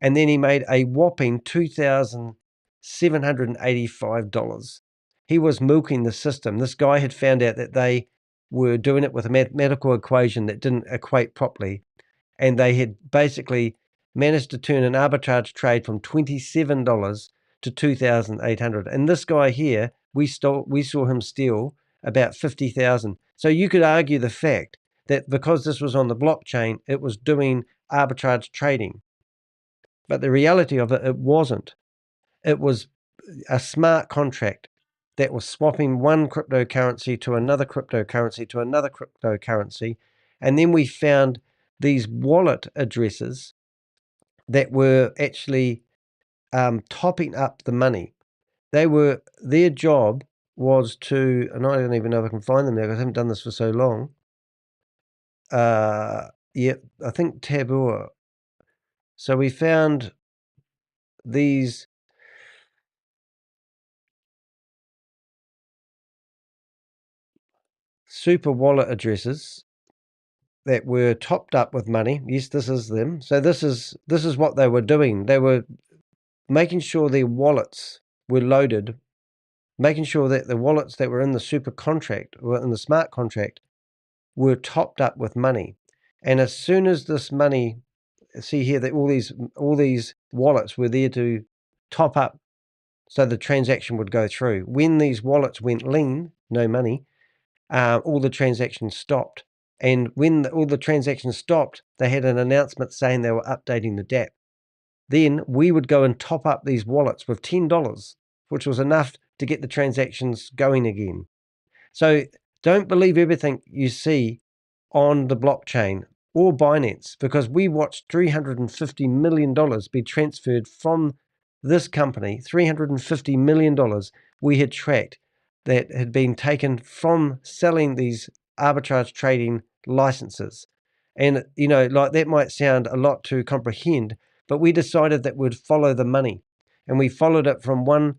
And then he made a whopping $2,785. He was milking the system. This guy had found out that they were doing it with a mathematical equation that didn't equate properly. And they had basically managed to turn an arbitrage trade from $27 to $2,800. And this guy here, we saw him steal about $50,000. So you could argue the fact that because this was on the blockchain, it was doing arbitrage trading. But the reality of it, it wasn't. It was a smart contract that was swapping one cryptocurrency to another cryptocurrency to another cryptocurrency. And then we found these wallet addresses that were actually topping up the money. Their job was to, and I don't even know if I can find them now because I haven't done this for so long. Yep, I think Taboo. So we found these super wallet addresses that were topped up with money. Yes, this is them. So this is what they were doing. They were making sure their wallets were loaded, making sure that the wallets that were in the super contract or in the smart contract were topped up with money. And as soon as this money, see here that all these wallets were there to top up so the transaction would go through. When these wallets went lean, no money, all the transactions stopped. And when all the transactions stopped, they had an announcement saying they were updating the DApp. Then we would go and top up these wallets with $10, which was enough to get the transactions going again. So don't believe everything you see on the blockchain or Binance, because we watched $350 million be transferred from this company, $350 million we had tracked that had been taken from selling these arbitrage trading licenses. And, like that might sound a lot to comprehend, but we decided that we'd follow the money, and we followed it from one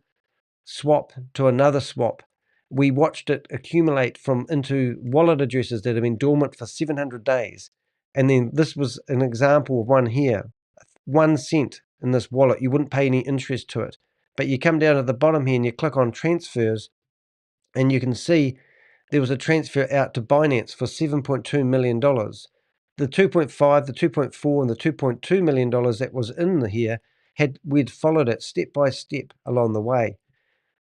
swap to another swap. We watched it accumulate into wallet addresses that have been dormant for 700 days. And then this was an example of one here. 1 cent in this wallet. You wouldn't pay any interest to it. But you come down to the bottom here and you click on transfers, and you can see there was a transfer out to Binance for $7.2 million. The 2.5, the 2.4, and the $2.2 million that was in here, we'd followed it step by step along the way.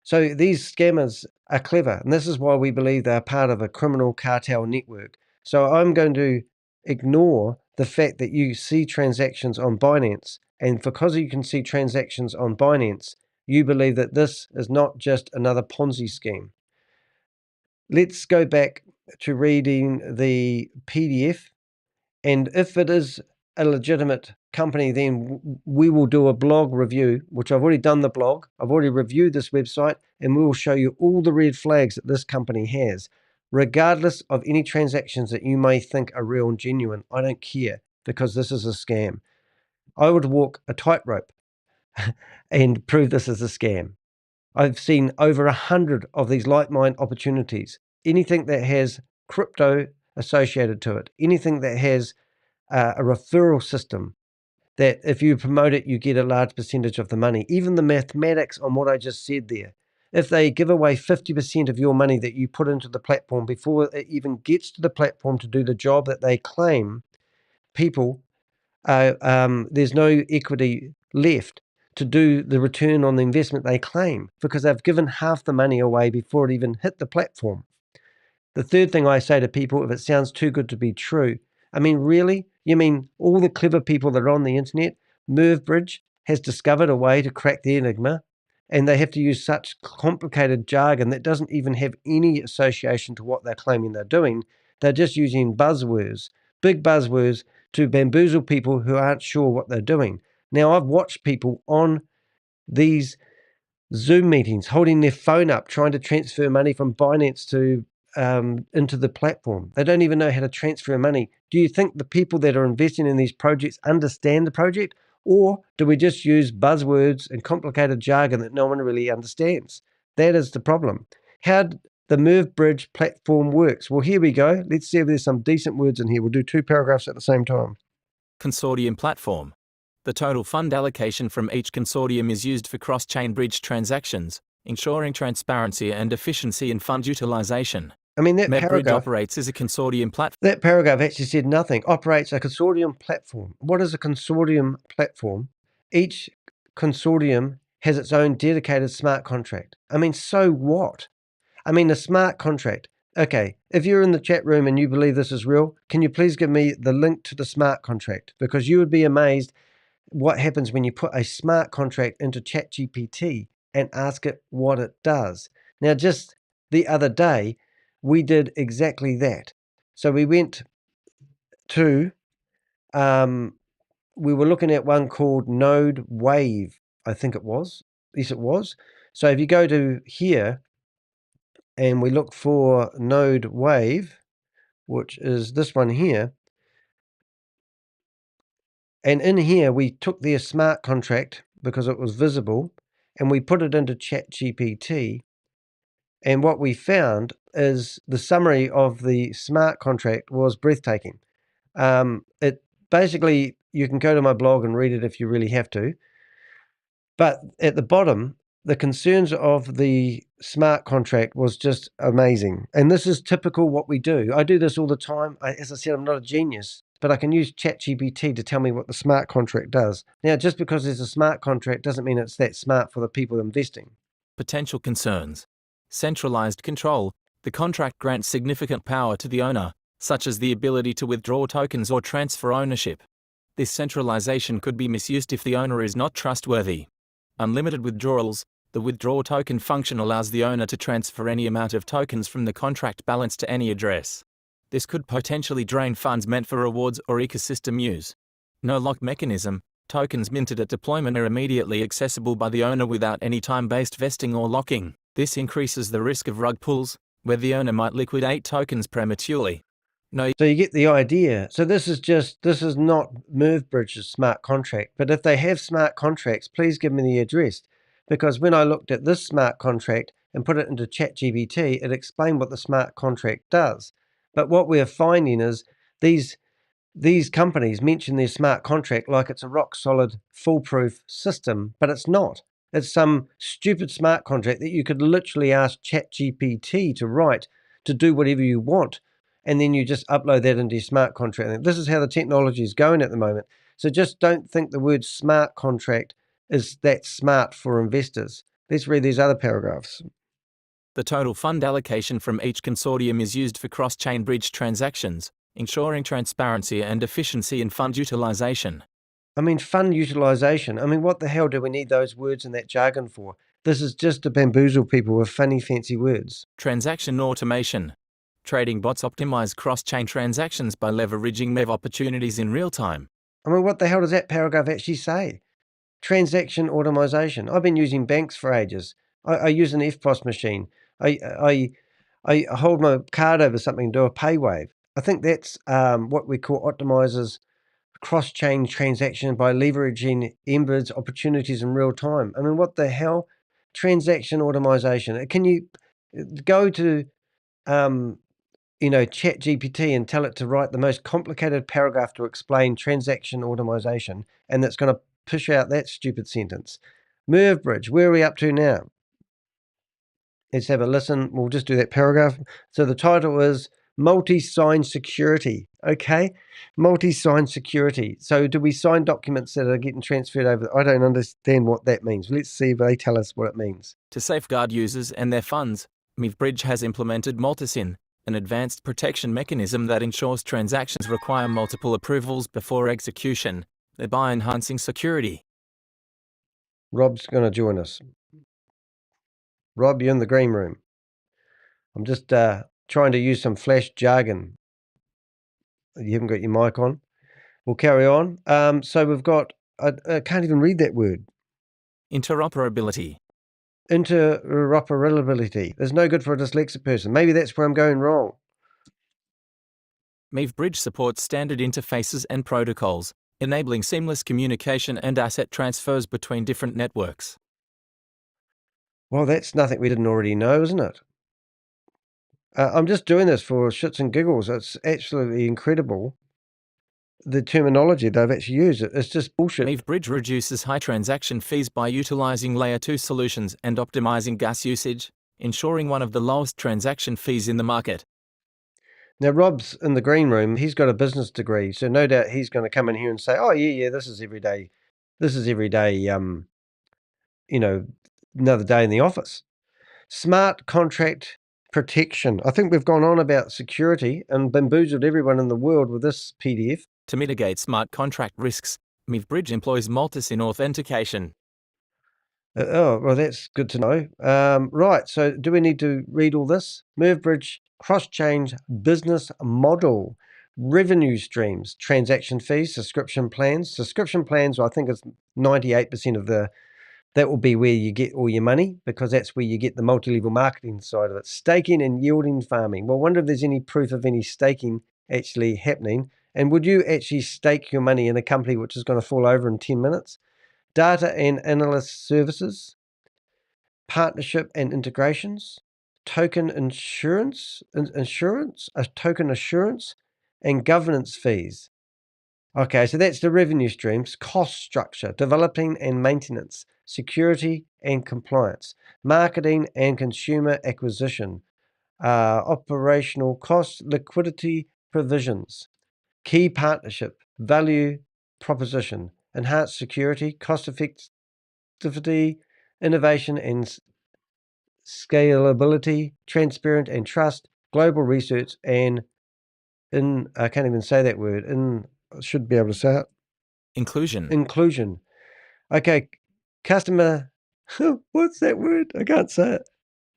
So these scammers are clever, and this is why we believe they're part of a criminal cartel network. So I'm going to ignore the fact that you see transactions on Binance, and because you can see transactions on Binance, you believe that this is not just another Ponzi scheme. Let's go back to reading the PDF, and if it is a legitimate company, then we will do a blog review, which I've already done the blog. I've already reviewed this website, and we will show you all the red flags that this company has, regardless of any transactions that you may think are real and genuine. I don't care, because this is a scam. I would walk a tightrope and prove this is a scam. I've seen over 100 of these like-mind opportunities. Anything that has crypto associated to it, anything that has a referral system, that if you promote it, you get a large percentage of the money. Even the mathematics on what I just said there. If they give away 50% of your money that you put into the platform before it even gets to the platform to do the job that they claim, there's no equity left to do the return on the investment they claim, because they've given half the money away before it even hit the platform. The third thing I say to people, if it sounds too good to be true, I mean, really, You mean all the clever people that are on the internet, MevBridge has discovered a way to crack the enigma, and they have to use such complicated jargon that doesn't even have any association to what they're claiming they're doing. They're just using buzzwords, big buzzwords, to bamboozle people who aren't sure what they're doing. Now, I've watched people on these Zoom meetings holding their phone up, trying to transfer money from Binance to into the platform. They don't even know how to transfer money. Do you think the people that are investing in these projects understand the project? Or do we just use buzzwords and complicated jargon that no one really understands? That is the problem. How the MevBridge platform works. Well, here we go. Let's see if there's some decent words in here. We'll do 2 paragraphs at the same time. Consortium platform. The total fund allocation from each consortium is used for cross-chain bridge transactions, ensuring transparency and efficiency in fund utilization. I mean, that MevBridge paragraph operates as a consortium platform. That paragraph actually said nothing. Operates a consortium platform. What is a consortium platform? Each consortium has its own dedicated smart contract. I mean, so what? I mean, a smart contract. Okay, if you're in the chat room and you believe this is real, can you please give me the link to the smart contract? Because you would be amazed what happens when you put a smart contract into ChatGPT and ask it what it does. Now, just the other day, we did exactly that. So we went to, we were looking at one called Node Wave, I think it was. Yes, it was. So if you go to here and we look for Node Wave, which is this one here, and in here we took their smart contract because it was visible and we put it into ChatGPT. And what we found is the summary of the smart contract was breathtaking. It basically, you can go to my blog and read it if you really have to. But at the bottom, the concerns of the smart contract was just amazing. And this is typical what we do. I do this all the time. As I said, I'm not a genius, but I can use ChatGPT to tell me what the smart contract does. Now, just because there's a smart contract doesn't mean it's that smart for the people investing. Potential concerns. Centralized control. The contract grants significant power to the owner, such as the ability to withdraw tokens or transfer ownership. This centralization could be misused if the owner is not trustworthy. Unlimited withdrawals. The withdraw token function allows the owner to transfer any amount of tokens from the contract balance to any address. This could potentially drain funds meant for rewards or ecosystem use. No lock mechanism. Tokens minted at deployment are immediately accessible by the owner without any time-based vesting or locking. This increases the risk of rug pulls, where the owner might liquidate tokens prematurely. So you get the idea. So this is not MevBridge's smart contract. But if they have smart contracts, please give me the address. Because when I looked at this smart contract and put it into ChatGPT, it explained what the smart contract does. But what we're finding is these companies mention their smart contract like it's a rock solid, foolproof system, but it's not. It's some stupid smart contract that you could literally ask ChatGPT to write to do whatever you want. And then you just upload that into your smart contract. And this is how the technology is going at the moment. So just don't think the word smart contract is that smart for investors. Let's read these other paragraphs. The total fund allocation from each consortium is used for cross-chain bridge transactions, ensuring transparency and efficiency in fund utilization. I mean, fund utilization. I mean, what the hell do we need those words and that jargon for? This is just to bamboozle people with funny, fancy words. Transaction automation. Trading bots optimize cross-chain transactions by leveraging MEV opportunities in real time. I mean, what the hell does that paragraph actually say? Transaction automation. I've been using banks for ages. I use an FPOS machine. I hold my card over something and do a pay wave. I think that's what we call optimizers cross-chain transaction by leveraging MevBridge opportunities in real time. I mean, what the hell? Transaction automation. Can you go to ChatGPT and tell it to write the most complicated paragraph to explain transaction automation, and it's going to push out that stupid sentence. MevBridge, where are we up to now? Let's have a listen. We'll just do that paragraph. So the title is multi-sign security. Okay, multi-sign security. So do we sign documents that are getting transferred over? I don't understand what that means. Let's see if they tell us what it means. To safeguard users and their funds, MevBridge has implemented multi-sign, an advanced protection mechanism that ensures transactions require multiple approvals before execution, thereby enhancing security. Rob's going to join us. Rob, you're in the green room. I'm just trying to use some flash jargon. You haven't got your mic on. We'll carry on. So we've got, I can't even read that word. Interoperability. Interoperability. It's no good for a dyslexic person. Maybe that's where I'm going wrong. MevBridge supports standard interfaces and protocols, enabling seamless communication and asset transfers between different networks. Well, that's nothing we didn't already know, isn't it? I'm just doing this for shits and giggles. It's absolutely incredible, the terminology they've actually used. It's just bullshit. MevBridge reduces high transaction fees by utilizing Layer 2 solutions and optimizing gas usage, ensuring one of the lowest transaction fees in the market. Now, Rob's in the green room. He's got a business degree, so no doubt he's going to come in here and say, oh, yeah, this is every day. This is every day, another day in the office. Smart contract protection. I think we've gone on about security and bamboozled everyone in the world with this PDF. To mitigate smart contract risks, MevBridge employs multi-sign authentication. Well, that's good to know. Right, so do we need to read all this? MevBridge cross-chain business model, revenue streams, transaction fees, subscription plans. Subscription plans, I think it's 98% of that will be where you get all your money, because that's where you get the multi-level marketing side of it. Staking and yielding farming. Well, I wonder if there's any proof of any staking actually happening. And would you actually stake your money in a company which is going to fall over in 10 minutes? Data and analyst services, partnership and integrations, token insurance, token assurance, and governance fees. Okay, so that's the revenue streams, cost structure, developing and maintenance, security and compliance, marketing and consumer acquisition, operational costs, liquidity provisions, key partnership, value proposition, enhanced security, cost effectivity, innovation and scalability, transparent and trust, global research, and I can't even say that word, I should be able to say it. Inclusion. Okay, customer, what's that word? I can't say it.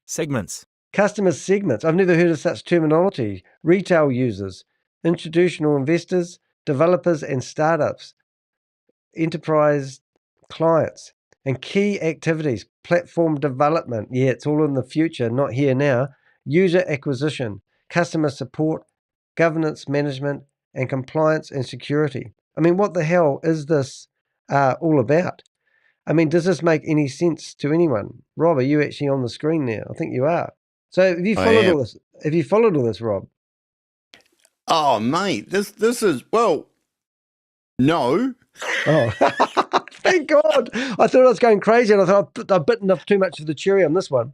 Segments. Customer segments. I've never heard of such terminology. Retail users, institutional investors, developers and startups, enterprise clients, and key activities, platform development. Yeah, it's all in the future, not here now. User acquisition, customer support, governance management, and compliance and security. I mean, what the hell is this all about? I mean, does this make any sense to anyone? Rob, are you actually on the screen now? I think you are. So have you followed all this? Have you followed all this, Rob? Oh, mate, this is, well, no. Oh, thank God. I thought I was going crazy, and I thought I've bitten off too much of the cherry on this one.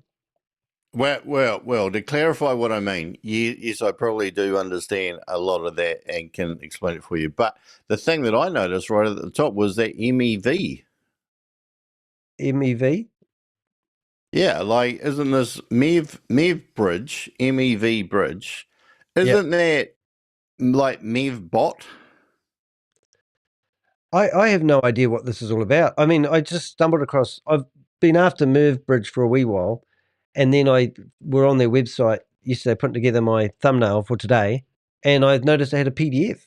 Well, to clarify what I mean, yes, I probably do understand a lot of that and can explain it for you. But the thing that I noticed right at the top was that MEV. MEV? Yeah, like, isn't this MevBridge, MEV bridge, isn't that like MevBot? I have no idea what this is all about. I mean, I just stumbled across, I've been after MevBridge for a wee while, and then we're on their website yesterday putting together my thumbnail for today, and I noticed they had a PDF.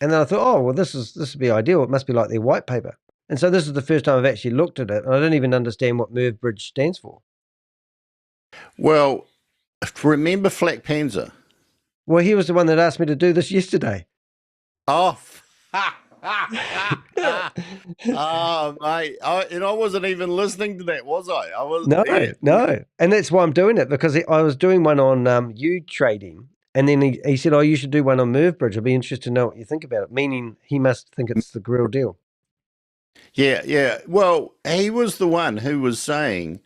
And then I thought, oh, well, this would be ideal. It must be like their white paper. And so this is the first time I've actually looked at it, and I don't even understand what MevBridge stands for. Well, remember Flack Panzer? Well, he was the one that asked me to do this yesterday. Oh, oh, mate. And I wasn't even listening to that, was I? I was. No. And that's why I'm doing it, because I was doing one on U trading, and then he said, oh, you should do one on MevBridge. I'd be interested to know what you think about it, meaning he must think it's the real deal. Yeah. Well, he was the one who was saying,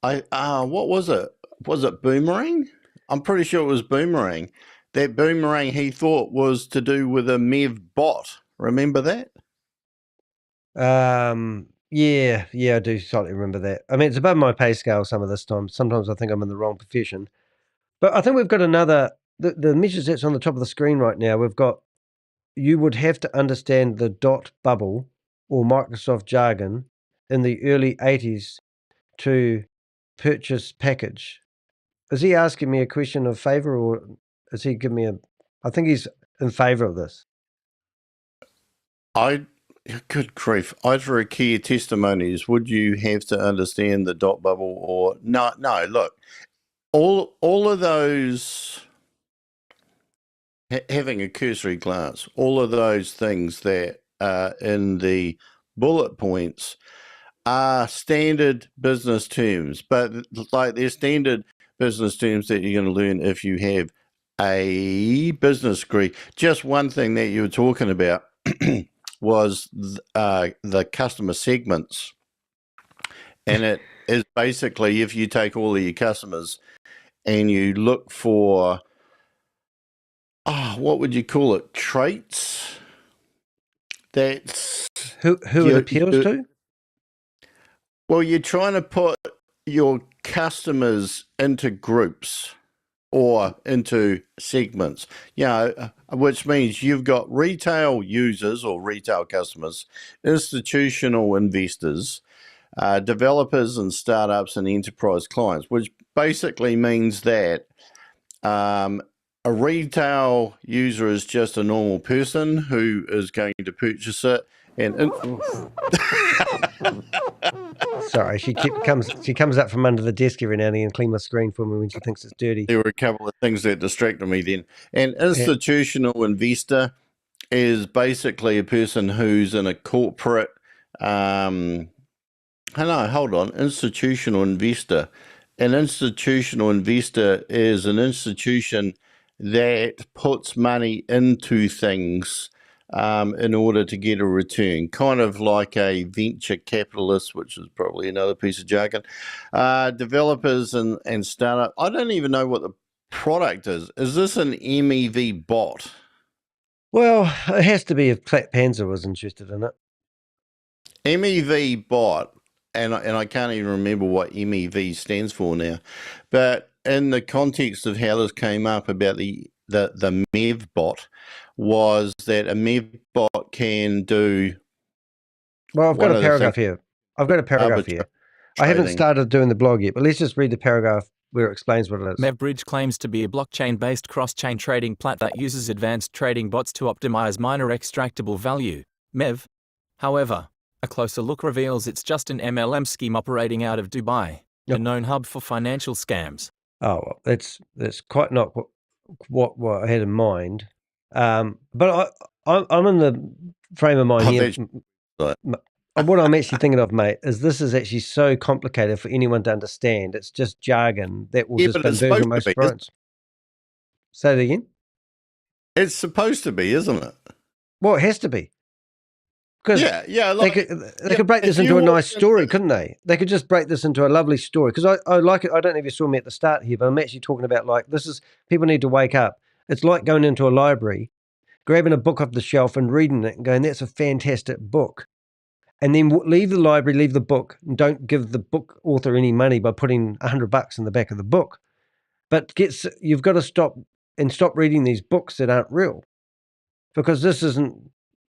what was it? Was it Boomerang? I'm pretty sure it was Boomerang. That Boomerang he thought was to do with a MevBot. Remember that? Yeah, I do slightly remember that. I mean, it's above my pay scale some of this time. Sometimes I think I'm in the wrong profession. But I think we've got another the measures that's on the top of the screen right now, we've got, you would have to understand the dot bubble or Microsoft jargon in the early 80s to purchase package. Is he asking me a question of favor, or is he giving me I think he's in favor of this. Good grief. Either a key testimonies, would you have to understand the dot bubble or no, look, all of those, having a cursory glance, all of those things that are in the bullet points are standard business terms, but like they're standard business terms that you're going to learn if you have a business degree. Just one thing that you were talking about was the customer segments. And it is basically, if you take all of your customers and you look for, what would you call it? Traits? That's who it appeals to? Well, you're trying to put your customers into groups or into segments, which means you've got retail users or retail customers, institutional investors, developers and startups, and enterprise clients, which basically means that a retail user is just a normal person who is going to purchase it. And Sorry, she comes up from under the desk every now and then and clean my screen for me when she thinks it's dirty. There were a couple of things that distracted me then. An institutional investor is basically a person who's in a corporate, hold on, institutional investor. An institutional investor is an institution that puts money into things in order to get a return, kind of like a venture capitalist, which is probably another piece of jargon. Developers and startup. I don't even know what the product is. Is this an MEV bot? Well, it has to be if Clap Panzer was interested in it. MEV bot, and I can't even remember what MEV stands for now, but in the context of how this came up about the MEV bot, was that a MEV bot can do. Well, I've got a paragraph here. I haven't started doing the blog yet, but let's just read the paragraph where it explains what it is. MevBridge claims to be a blockchain-based cross-chain trading platform that uses advanced trading bots to optimize miner extractable value. Mev. However, a closer look reveals it's just an MLM scheme operating out of Dubai, a known hub for financial scams. Oh, well, that's quite not what I had in mind. But I'm in the frame of mind here. What I'm actually thinking of, mate, is this is actually so complicated for anyone to understand. It's just jargon that will just convert most brains. Say it again? It's supposed to be, isn't it? Well, it has to be. Because like, they could break this into a nice story, couldn't they? They could just break this into a lovely story. Because I like it. I don't know if you saw me at the start here, but I'm actually talking about like people need to wake up. It's like going into a library, grabbing a book off the shelf and reading it and going, that's a fantastic book. And then leave the library, leave the book, and don't give the book author any money by putting $100 in the back of the book. But you've got to stop reading these books that aren't real, because this isn't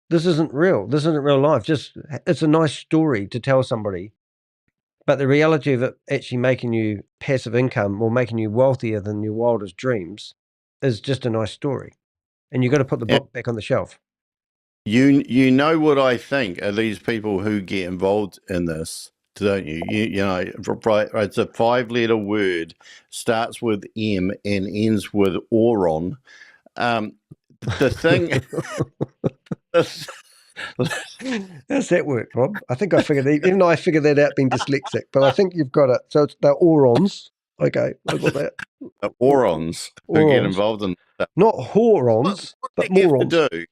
real. This isn't real life. It's a nice story to tell somebody, but the reality of it actually making you passive income or making you wealthier than your wildest dreams is just a nice story. And you've got to put the book back on the shelf. You know what I think are these people who get involved in this, don't you? You know, right? It's a 5-letter word, starts with M and ends with oron. The thing. How's that work, Rob? I think I figured that out being dyslexic, but I think you've got it. So it's the orons. Okay, I got that. The orons who get involved in that. Not horons, but morons. What they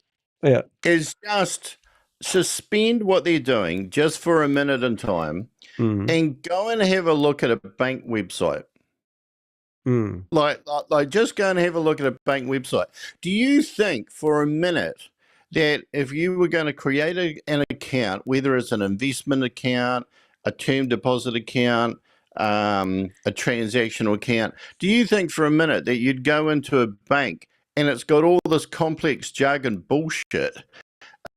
have to do is just suspend what they're doing just for a minute in time and go and have a look at a bank website. Like just go and have a look at a bank website. Do you think for a minute that if you were going to create an account, whether it's an investment account, a term deposit account, a transactional account. Do you think for a minute that you'd go into a bank and it's got all this complex jargon bullshit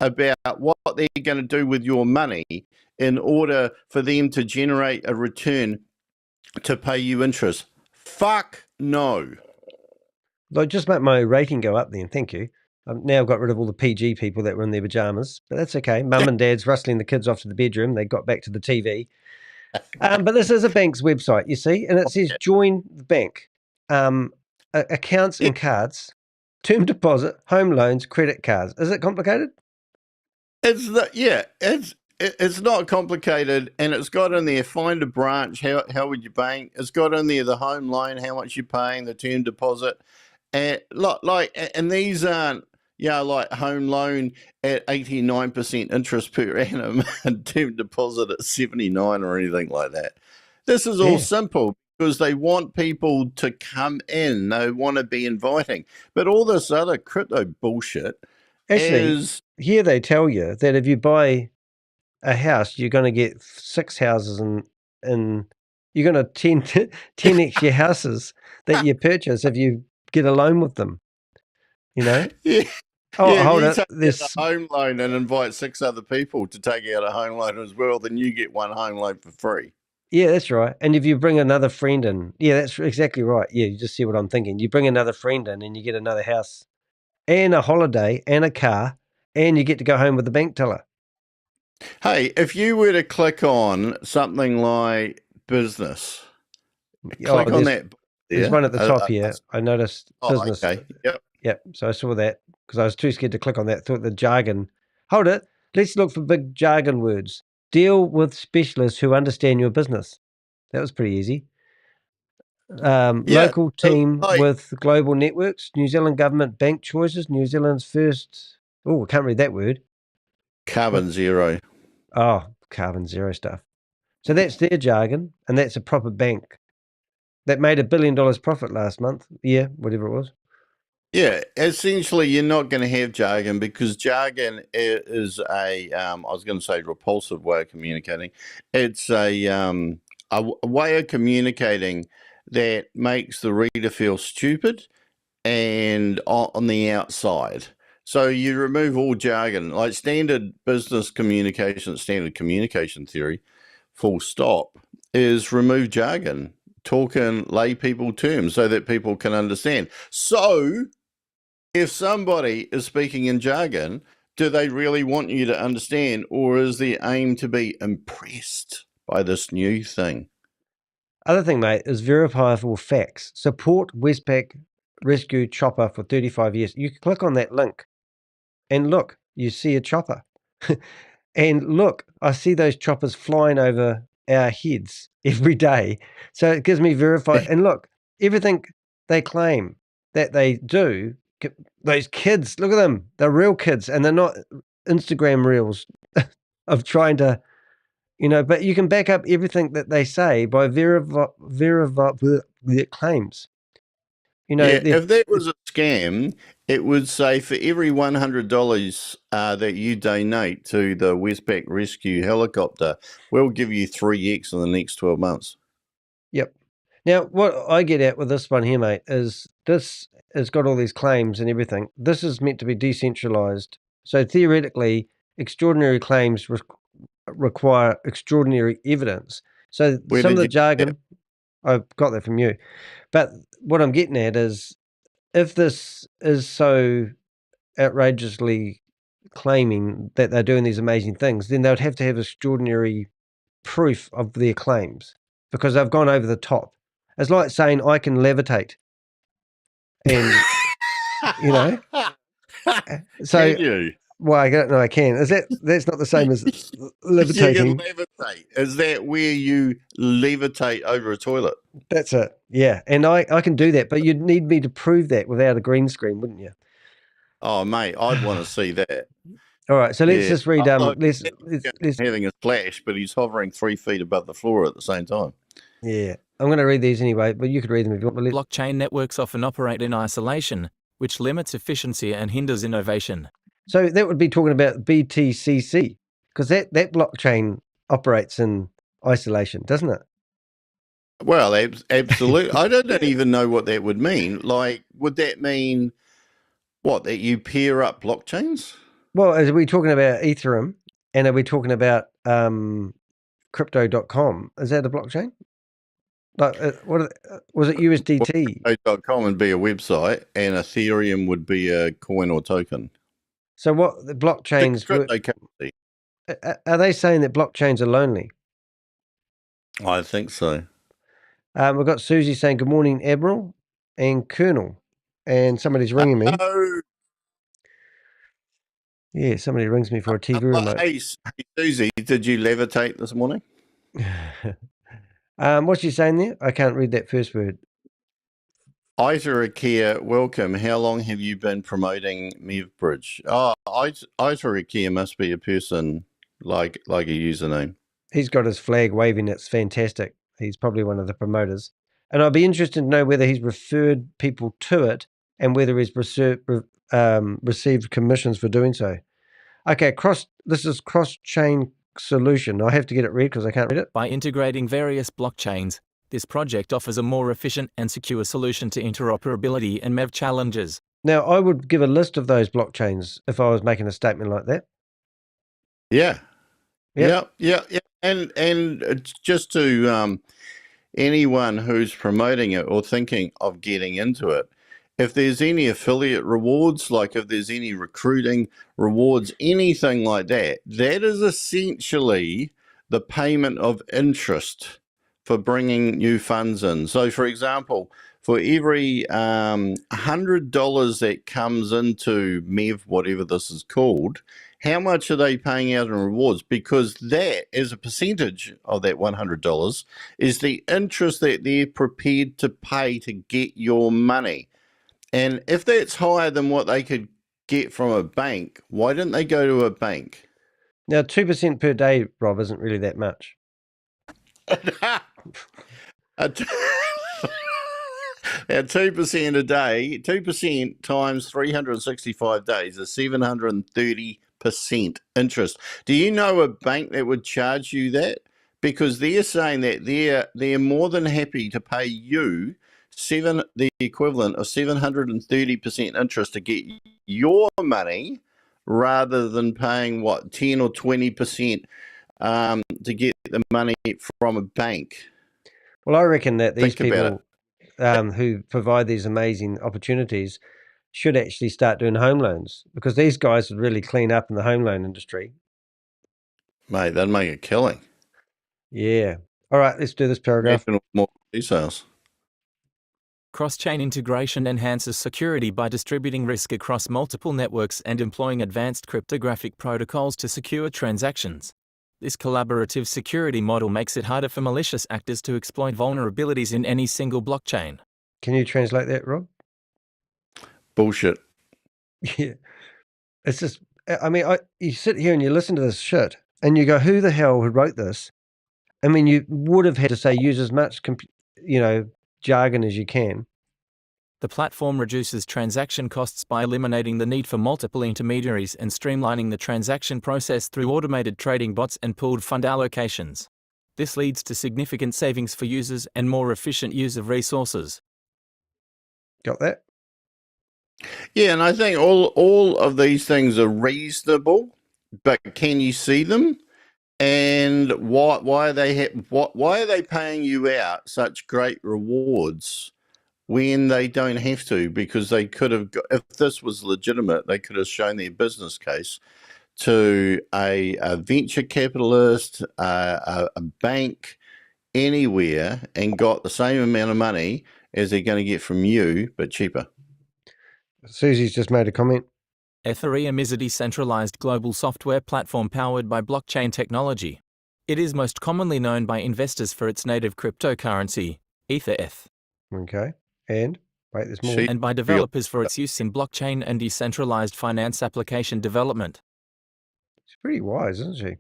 about what they're going to do with your money in order for them to generate a return to pay you interest? Fuck no. Like, just make my rating go up then. Thank you. I've now got rid of all the PG people that were in their pajamas, but that's okay. Mum and dad's rustling the kids off to the bedroom. They got back to the TV. But this is a bank's website, you see, and it says join the bank. Accounts and cards, term deposit, home loans, credit cards. Is it complicated? It's not complicated, and it's got in there find a branch, how would you bank? It's got in there the home loan, how much you're paying, the term deposit, and and these aren't like home loan at 89% interest per annum and term deposit at 79 or anything like that. This is all simple because they want people to come in. They want to be inviting, but all this other crypto bullshit. Actually, here they tell you that if you buy a house, you're going to get 6 houses and you're going to 10x your houses that you purchase if you get a loan with them. Yeah. Oh, yeah, hold you it. take There's out a home loan and invite 6 other people to take out a home loan as well, then you get one home loan for free. Yeah, that's right. And if you bring another friend in, that's exactly right. Yeah, you just see what I'm thinking. You bring another friend in and you get another house and a holiday and a car and you get to go home with the bank teller. Hey, if you were to click on something like business, click on that. There's one at the top here. I noticed business. Okay. Yep. So I saw that because I was too scared to click on that. Thought the jargon. Hold it. Let's look for big jargon words. Deal with specialists who understand your business. That was pretty easy. Local team with global networks, New Zealand government bank choices, New Zealand's first. Oh, I can't read that word. Carbon zero. Oh, carbon zero stuff. So that's their jargon, and that's a proper bank that made $1 billion profit last month. Yeah, whatever it was. Yeah, essentially, you're not going to have jargon because jargon is I was going to say repulsive way of communicating. It's a way of communicating that makes the reader feel stupid and on the outside. So you remove all jargon, like standard business communication, standard communication theory, full stop, is remove jargon. Talk in lay people terms so that people can understand. So if somebody is speaking in jargon, do they really want you to understand, or is their aim to be impressed by this new thing? Other thing, mate, is verifiable facts. Support Westpac Rescue Chopper for 35 years. You click on that link and look, you see a chopper. And look, I see those choppers flying over our heads every day. So it gives me verified. And look, everything they claim that they do, those kids, look at them. They're real kids and they're not Instagram reels of trying to, but you can back up everything that they say by verify their claims. If that was a scam, it would say for every $100 that you donate to the Westpac Rescue helicopter, we'll give you 3x in the next 12 months. Yep. Now, what I get at with this one here, mate, is this has got all these claims and everything. This is meant to be decentralized. So theoretically, extraordinary claims require extraordinary evidence. So some of the jargon, I got that from you. But what I'm getting at is if this is so outrageously claiming that they're doing these amazing things, then they would have to have extraordinary proof of their claims because they've gone over the top. It's like saying I can levitate. And, so. Can you? Well, I don't know. I can. That's not the same as levitating? You can levitate. Is that where you levitate over a toilet? That's it. Yeah, and I can do that, but you'd need me to prove that without a green screen, wouldn't you? Oh, mate, I'd want to see that. All right, so let's just read. Let's having a flash, but he's hovering 3 feet above the floor at the same time. Yeah, I'm going to read these anyway, but you could read them if you want. Blockchain networks often operate in isolation, which limits efficiency and hinders innovation. So that would be talking about BTCC, because that blockchain operates in isolation, doesn't it? Well, absolutely. I don't even know what that would mean. Like, would that mean what, that you pair up blockchains? Well, are we talking about Ethereum and are we talking about crypto.com? Is that a blockchain? Like, was it USDT? Crypto.com would be a website, and Ethereum would be a coin or token. So what the blockchains Cryptocurrency. are they saying that blockchains are lonely? I think so. We've got Susie saying, good morning, Admiral and Colonel. And somebody's ringing me. Oh, Yeah, somebody rings me for a TV remote. hey, Susie, did you levitate this morning? What's she saying there? I can't read that first word. Ita welcome. How long have you been promoting MevBridge? Oh, Ita must be a person like a username. He's got his flag waving. It's fantastic. He's probably one of the promoters. And I'd be interested to know whether he's referred people to it and whether he's received commissions for doing so. Okay, this is cross-chain solution. I have to get it read because I can't read it. By integrating various blockchains, this project offers a more efficient and secure solution to interoperability and MEV challenges. Now, I would give a list of those blockchains if I was making a statement like that. Yeah. Yep. Yeah. And just to anyone who's promoting it or thinking of getting into it, if there's any affiliate rewards, like if there's any recruiting rewards, anything like that, that is essentially the payment of interest for bringing new funds in. So, for example, for every $100 that comes into MEV, whatever this is called, how much are they paying out in rewards? Because that, as a percentage of that $100, is the interest that they're prepared to pay to get your money. And if that's higher than what they could get from a bank, why didn't they go to a bank? Now, 2% per day, Rob, isn't really that much. At 2% a day, 2% times 365 days is 730% interest. Do you know a bank that would charge you that? Because they're saying that they're more than happy to pay you the equivalent of 730% interest to get your money, rather than paying 10 or 20% to get the money from a bank. Well, I reckon that these Think about people who provide these amazing opportunities should actually start doing home loans, because these guys would really clean up in the home loan industry. Mate, that'd make a killing. Yeah. All right, let's do this paragraph. More details. Cross-chain integration enhances security by distributing risk across multiple networks and employing advanced cryptographic protocols to secure transactions. This collaborative security model makes it harder for malicious actors to exploit vulnerabilities in any single blockchain. Can you translate that, Rob? Bullshit. Yeah. It's just, I mean, you sit here and you listen to this shit and you go, who the hell who wrote this? I mean, you would have had to say use as much, jargon as you can. The platform reduces transaction costs by eliminating the need for multiple intermediaries and streamlining the transaction process through automated trading bots and pooled fund allocations. This leads to significant savings for users and more efficient use of resources. Got that? Yeah, and I think all of these things are reasonable, but can you see them? And why are they paying you out such great rewards when they don't have to? Because they could have, if this was legitimate, they could have shown their business case to a venture capitalist, a bank, anywhere, and got the same amount of money as they're going to get from you, but cheaper. Susie's just made a comment. Ethereum is a decentralized global software platform powered by blockchain technology. It is most commonly known by investors for its native cryptocurrency, ETH. Okay. And wait, there's more. And by developers for its use in blockchain and decentralized finance application development. She's pretty wise, isn't she?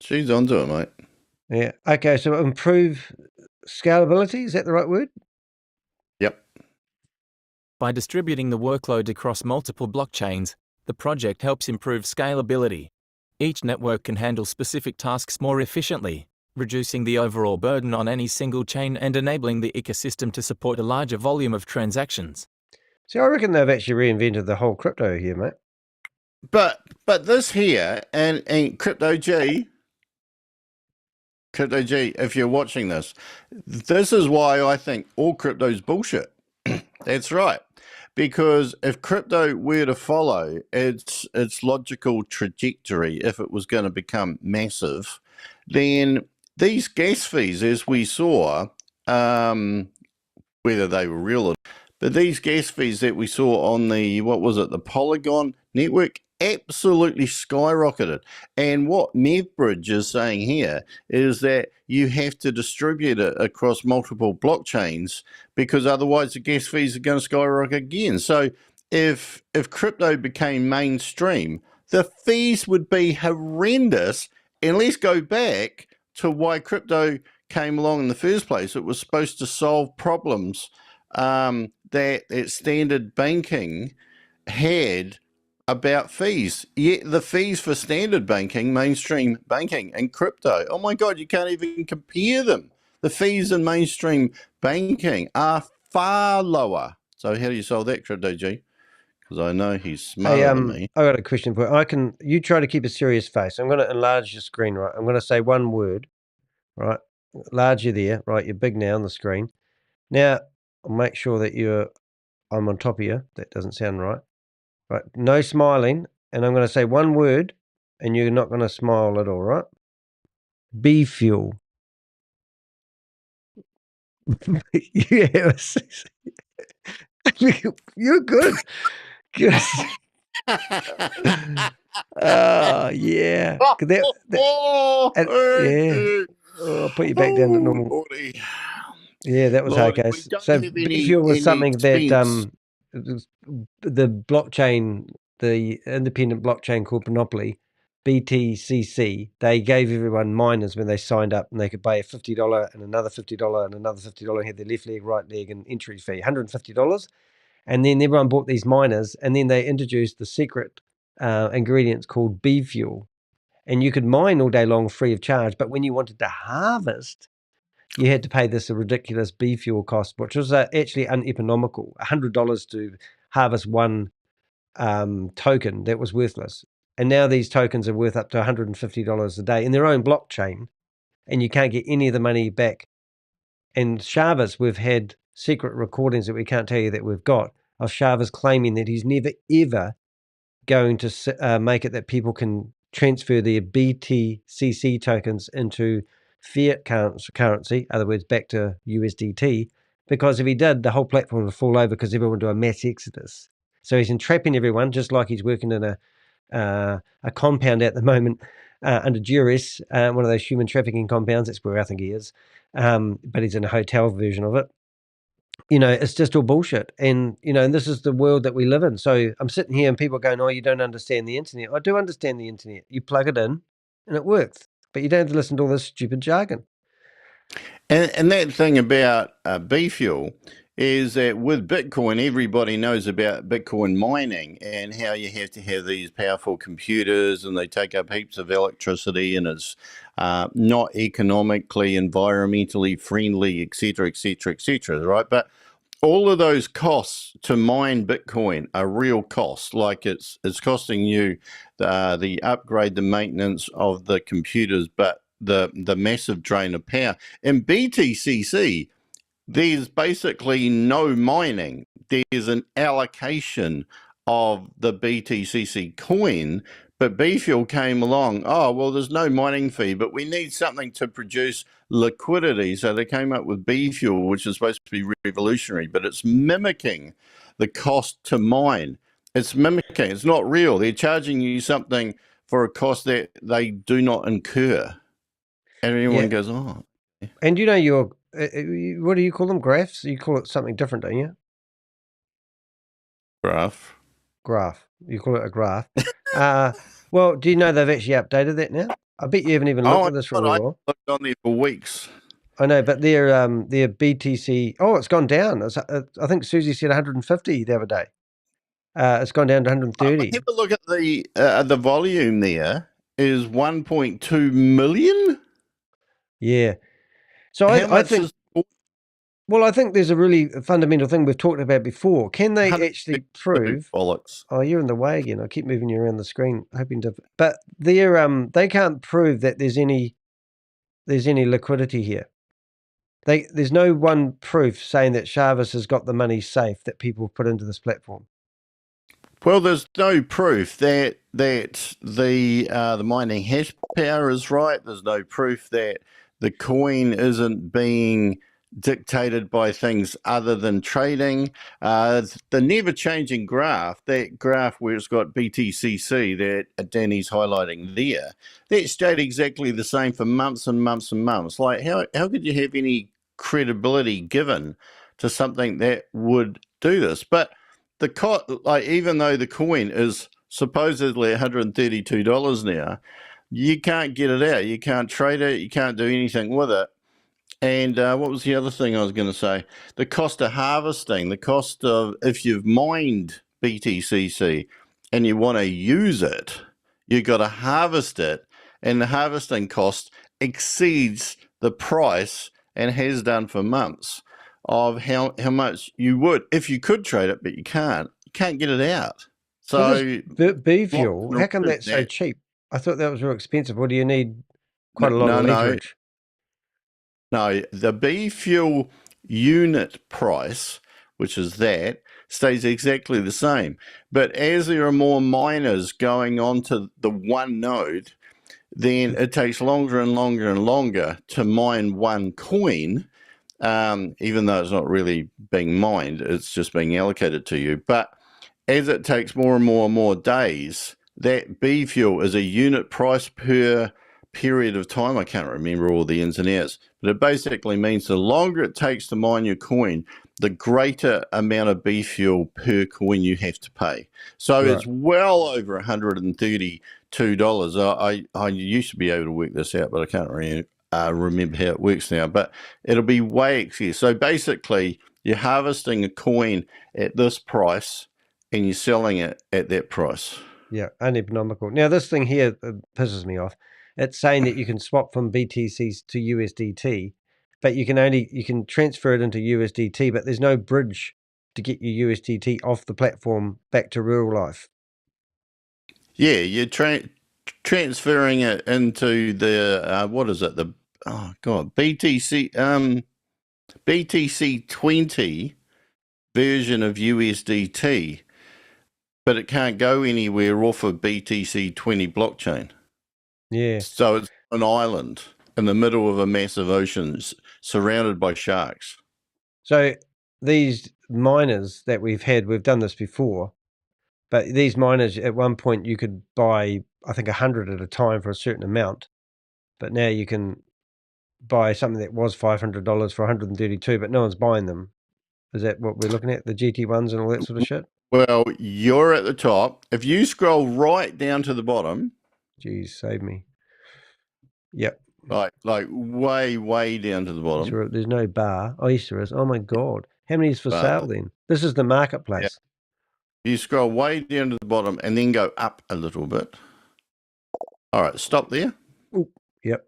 She's onto it, mate. Yeah. Okay, so improve scalability, is that the right word? Yep. By distributing the workload across multiple blockchains, the project helps improve scalability. Each network can handle specific tasks more efficiently, reducing the overall burden on any single chain and enabling the ecosystem to support a larger volume of transactions. See, I reckon they've actually reinvented the whole crypto here, mate. But this here and Crypto G, if you're watching this, this is why I think all crypto's bullshit. That's right. Because if crypto were to follow its logical trajectory, if it was going to become massive, then these gas fees, as we saw, whether they were real or not, but these gas fees that we saw on the, what was it, the Polygon network, absolutely skyrocketed. And what MevBridge is saying here is that you have to distribute it across multiple blockchains, because otherwise the gas fees are going to skyrocket again. So if crypto became mainstream, the fees would be horrendous. And let's go back to why crypto came along in the first place. It was supposed to solve problems that standard banking had about fees. Yet the fees for standard banking, mainstream banking, and crypto, oh my God, you can't even compare them. The fees in mainstream banking are far lower. So how do you solve that, Crypto G? Because I know he's smarter than me. I got a question for you. You try to keep a serious face. I'm going to enlarge your screen, right? I'm going to say one word, right? Large you there, right? You're big now on the screen. Now, I'll make sure that I'm on top of you. That doesn't sound right. Right, no smiling, and I'm going to say one word, and you're not going to smile at all, right? B fuel. Yes. You're good. Good. Oh, yeah. Yeah. I'll put you back down to normal. Yeah, that was hard, guys. So B fuel was something that the blockchain, the independent blockchain called Monopoly, BTCC, they gave everyone miners when they signed up, and they could pay a $50 and another $50 and another $50, had their left leg, right leg, and entry fee, $150. And then everyone bought these miners, and then they introduced the secret ingredients called B fuel. And you could mine all day long free of charge, but when you wanted to harvest, you had to pay this ridiculous B fuel cost, which was actually uneconomical. $100 to harvest one token that was worthless. And now these tokens are worth up to $150 a day in their own blockchain, and you can't get any of the money back. And Chavez, we've had secret recordings that we can't tell you that we've got of Chavez claiming that he's never, ever going to make it that people can transfer their BTCC tokens into fiat currency, in other words, back to USDT, because if he did, the whole platform would fall over because everyone would do a mass exodus. So he's entrapping everyone, just like he's working in a compound at the moment under duress, one of those human trafficking compounds. That's where I think he is, but he's in a hotel version of it. It's just all bullshit. And, and this is the world that we live in. So I'm sitting here and people are going, oh, you don't understand the internet. I do understand the internet. You plug it in and it works, but you don't have to listen to all this stupid jargon. And that thing about B fuel is that with Bitcoin, everybody knows about Bitcoin mining and how you have to have these powerful computers and they take up heaps of electricity and it's not economically, environmentally friendly, et cetera, right? But all of those costs to mine Bitcoin are real costs. Like it's costing you the upgrade, the maintenance of the computers, but the massive drain of power. In BTCC, there's basically no mining. There's an allocation of the BTCC coin, but B-Fuel came along. Oh, well, there's no mining fee, but we need something to produce liquidity. So they came up with B-Fuel, which is supposed to be revolutionary, but it's mimicking the cost to mine. It's mimicking. It's not real. They're charging you something for a cost that they do not incur. And everyone goes, oh. And your, what do you call them? Graphs? You call it something different, don't you? Graph. You call it a graph. Well, do you know they've actually updated that now? I bet you haven't even looked at this for a while. I've looked on there for weeks. I know, but their BTC, it's gone down. I think Susie said 150 the other day. It's gone down to 130. Have a look at the volume there is 1.2 million. Yeah. So How I much think, is well, I think there's a really fundamental thing we've talked about before. Can they actually 152 prove? bollocks? Oh, you're in the way again. I keep moving you around the screen, hoping to. But they can't prove that there's any liquidity here. There's no one proof saying that Chavis has got the money safe that people put into this platform. Well, there's no proof that the mining hash power is right. There's no proof that the coin isn't being dictated by things other than trading. The never changing graph, that graph where it's got BTCC that Danny's highlighting there, that stayed exactly the same for months and months and months. Like how could you have any credibility given to something that would do this? But even though the coin is supposedly $132 now, you can't get it out. You can't trade it. You can't do anything with it. And what was the other thing I was going to say? The cost of harvesting, the cost of if you've mined BTCC and you want to use it, you've got to harvest it, and the harvesting cost exceeds the price and has done for months of how much you would if you could trade it, but you can't. You can't get it out. So B fuel, how come that's so cheap? I thought that was real expensive. Or do you need quite a lot of leverage? No, the B fuel unit price, which is that, stays exactly the same. But as there are more miners going on to the one node, then it takes longer and longer and longer to mine one coin, even though it's not really being mined, it's just being allocated to you. But as it takes more and more and more days, that B fuel is a unit price per period of time. I can't remember all the ins and outs, but it basically means the longer it takes to mine your coin, the greater amount of B fuel per coin you have to pay. So It's well over $132. I used to be able to work this out, but I can't remember how it works now. But it'll be way excess. So basically, you're harvesting a coin at this price and you're selling it at that price. Yeah, uneconomical. Now, this thing here pisses me off. It's saying that you can swap from BTCs to USDT, but you can transfer it into USDT, but there's no bridge to get your USDT off the platform back to real life. Yeah, you're transferring it into the what is it? BTC 20 version of USDT, but it can't go anywhere off of BTC 20 blockchain. Yeah. So it's an island in the middle of a massive ocean surrounded by sharks. So these miners that we've done this before, but these miners, at one point you could buy, I think, 100 at a time for a certain amount, but now you can buy something that was $500 for 132, but no one's buying them. Is that what we're looking at? The GT1s and all that sort of shit? Well, you're at the top. If you scroll right down to the bottom. Geez, save me. Yep. Like way down to the bottom. Sure, there's no bar. Oh, yes, there is. Oh, my God. How many is for sale then? This is the marketplace. Yeah. You scroll way down to the bottom and then go up a little bit. All right, stop there. Ooh, yep.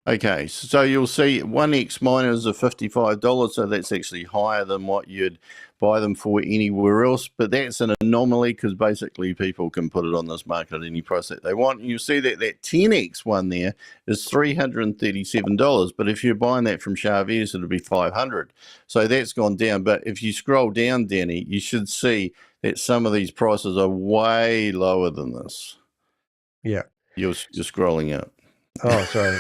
Okay, so you'll see 1x miners are $55, so that's actually higher than what you'd buy them for anywhere else, but that's an anomaly because basically people can put it on this market at any price that they want. And you'll see that 10x one there is $337, but if you're buying that from Chavez, it'll be $500. So that's gone down, but if you scroll down, Danny, you should see that some of these prices are way lower than this. Yeah. You're scrolling up. Oh, sorry.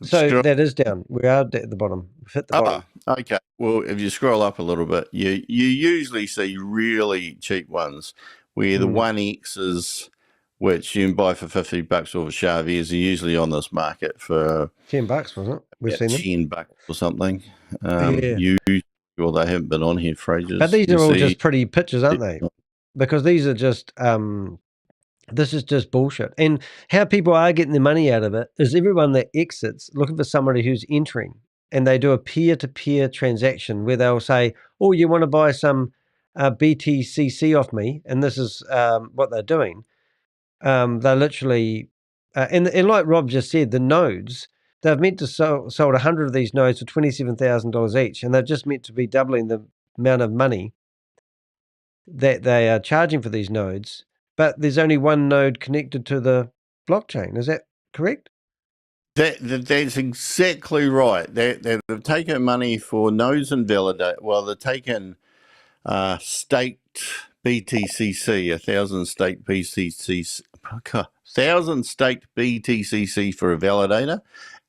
So that is down. We are at the bottom. We've hit the bottom. Okay. Well, if you scroll up a little bit, you usually see really cheap ones where the 1Xs, which you can buy for $50 off of Chavez, are usually on this market for $10, wasn't it? We've seen them. $10 or something. Well, they haven't been on here for ages. But these are all just pretty pictures, aren't they? Because these are just this is just bullshit. And how people are getting their money out of it is everyone that exits looking for somebody who's entering, and they do a peer-to-peer transaction where they'll say, oh, you want to buy some BTCC off me? And this is what they're doing. They're literally, and like Rob just said, the nodes, they've meant to sold 100 of these nodes for $27,000 each, and they're just meant to be doubling the amount of money that they are charging for these nodes. But there's only one node connected to the blockchain. Is that correct? That's exactly right. They've taken money for nodes and validate. Well, they've taken staked BTCC, 1,000 staked BTCC, 1,000 staked BTCC for a validator,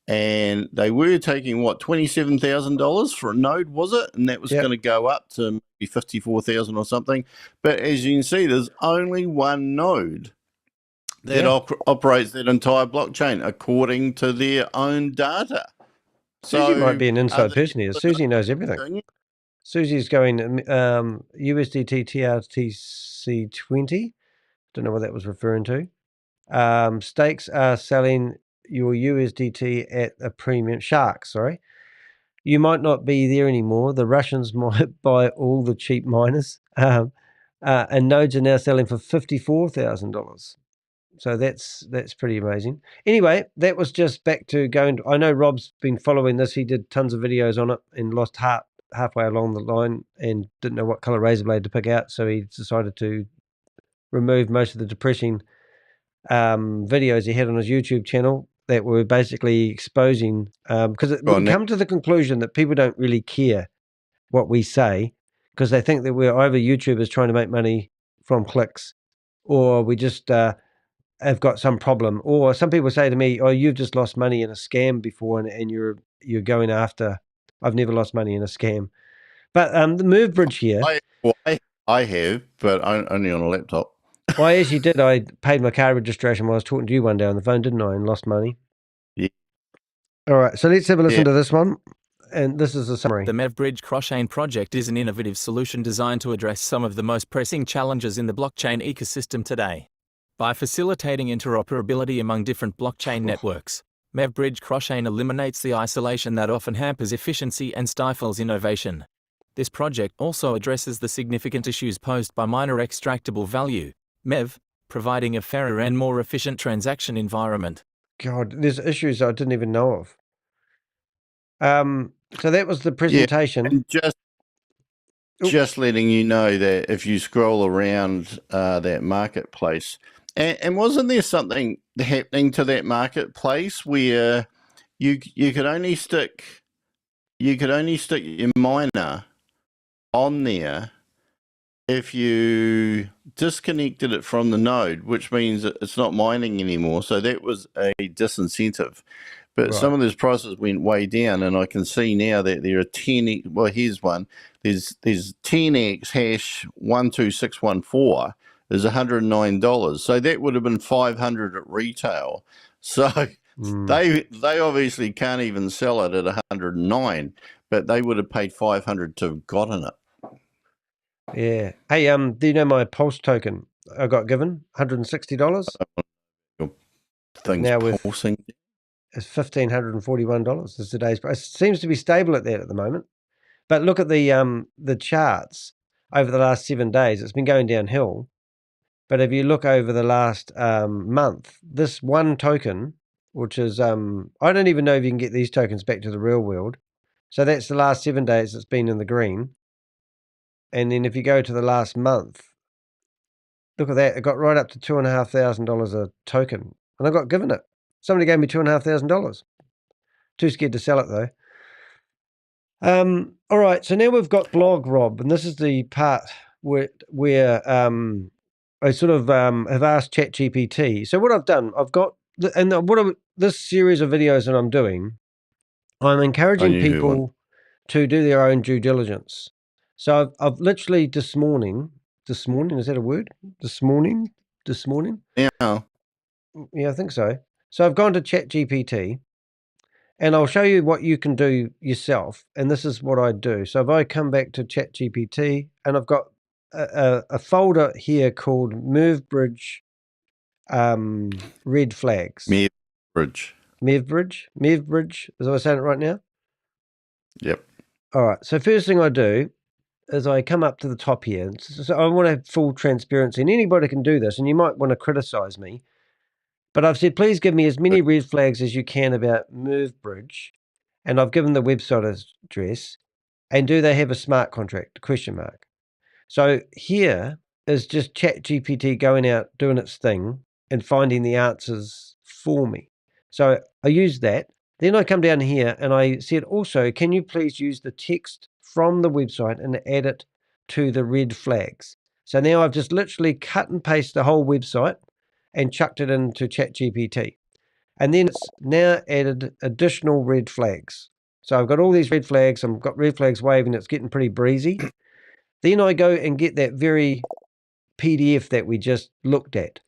and they were taking what, $27,000 for a node, was it? And that was Yep. going to go up to maybe 54,000 or something. But as you can see, there's only one node that operates that entire blockchain according to their own data. Susie might be an are inside they person here. Susie knows everything. doing it? Susie's going USDT TRTC20. Don't know what that was referring to. Stakes are selling your USDT at a premium. Sharks, sorry. You might not be there anymore. The Russians might buy all the cheap miners. And nodes are now selling for $54,000. So that's pretty amazing. Anyway, that was just back to going. I know Rob's been following this. He did tons of videos on it and lost heart halfway along the line and didn't know what color razor blade to pick out. So he decided to remove most of the depressing videos he had on his YouTube channel that were basically exposing, because we come to the conclusion that people don't really care what we say because they think that we're either YouTubers trying to make money from clicks, or we just have got some problem. Or some people say to me, "Oh, you've just lost money in a scam before, and you're going after." I've never lost money in a scam, but the MevBridge here. I have, but only on a laptop. Well, I actually did. I paid my car registration while I was talking to you one day on the phone, didn't I? And lost money. Yeah. All right, so let's have a listen to this one. And this is a summary. The MevBridge cross-chain project is an innovative solution designed to address some of the most pressing challenges in the blockchain ecosystem today. By facilitating interoperability among different blockchain networks, MevBridge cross-chain eliminates the isolation that often hampers efficiency and stifles innovation. This project also addresses the significant issues posed by miner extractable value, MEV, providing a fairer and more efficient transaction environment. God, there's issues I didn't even know of. So that was the presentation. Yeah, and just letting you know that if you scroll around that marketplace, and wasn't there something happening to that marketplace where you could only stick your miner on there if you disconnected it from the node, which means it's not mining anymore. So that was a disincentive. But some of those prices went way down, and I can see now that there are 10. Well, here's one. There's 10x hash 12614 is $109. So that would have been $500 at retail. So they obviously can't even sell it at $109, but they would have paid $500 to have gotten it. Yeah. Hey, do you know my Pulse token I got given? $160. Things now pulsing. It's $1,541 is today's price. It seems to be stable at that at the moment. But look at the charts over the last 7 days. It's been going downhill. But if you look over the last month, this one token, which is I don't even know if you can get these tokens back to the real world. So that's the last 7 days it's been in the green. And then if you go to the last month, look at that. It got right up to $2,500 a token. And I got given it. Somebody gave me $2,500. Too scared to sell it, though. All right. So now we've got blog, Rob. And this is the part where I sort of have asked ChatGPT. So what I've done, I've got... this series of videos that I'm doing, I'm encouraging people to do their own due diligence. So I've literally this morning, is that a word? This morning? Yeah. Yeah, I think so. So I've gone to ChatGPT and I'll show you what you can do yourself. And this is what I do. So if I come back to ChatGPT and I've got a folder here called MevBridge red flags. MevBridge. Is I saying it right now? Yep. All right. So first thing I do is I come up to the top here. So I want to have full transparency, and anybody can do this, and you might want to criticize me. But I've said, please give me as many red flags as you can about MevBridge, and I've given the website address, and do they have a smart contract, ? So here is just ChatGPT going out, doing its thing, and finding the answers for me. So I use that. Then I come down here and I said, also, can you please use the text from the website and add it to the red flags? So now I've just literally cut and pasted the whole website and chucked it into ChatGPT. And then it's now added additional red flags. So I've got all these red flags. I've got red flags waving. It's getting pretty breezy. Then I go and get that very PDF that we just looked at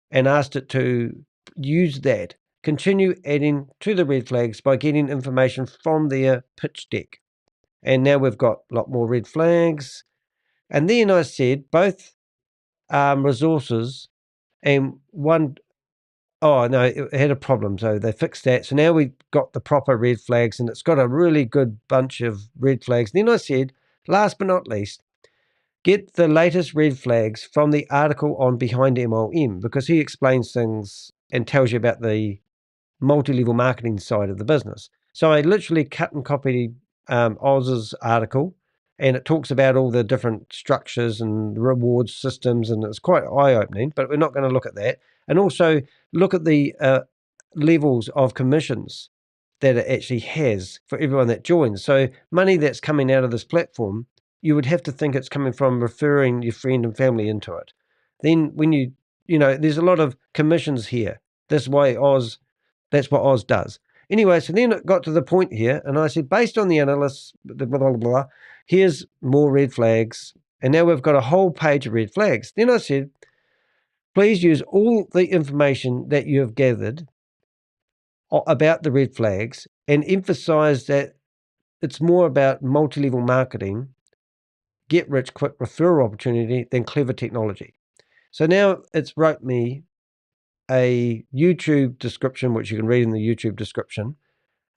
and asked it to use that, continue adding to the red flags by getting information from their pitch deck. And now we've got a lot more red flags. And then I said both resources and one, oh no, it had a problem. So they fixed that. So now we've got the proper red flags and it's got a really good bunch of red flags. Then I said, last but not least, get the latest red flags from the article on Behind MLM, because he explains things and tells you about the multi-level marketing side of the business. So I literally cut and copied Oz's article, and it talks about all the different structures and reward systems, and it's quite eye-opening, but we're not going to look at that. And also look at the levels of commissions that it actually has for everyone that joins. So money that's coming out of this platform, you would have to think it's coming from referring your friend and family into it. Then when you know, there's a lot of commissions here. That's what Oz does. Anyway, so then it got to the point here, and I said, based on the analysis, blah, blah, blah, here's more red flags. And now we've got a whole page of red flags. Then I said, please use all the information that you have gathered about the red flags and emphasize that it's more about multi-level marketing, get rich quick referral opportunity than clever technology. So now it's wrote me a YouTube description, which you can read in the YouTube description.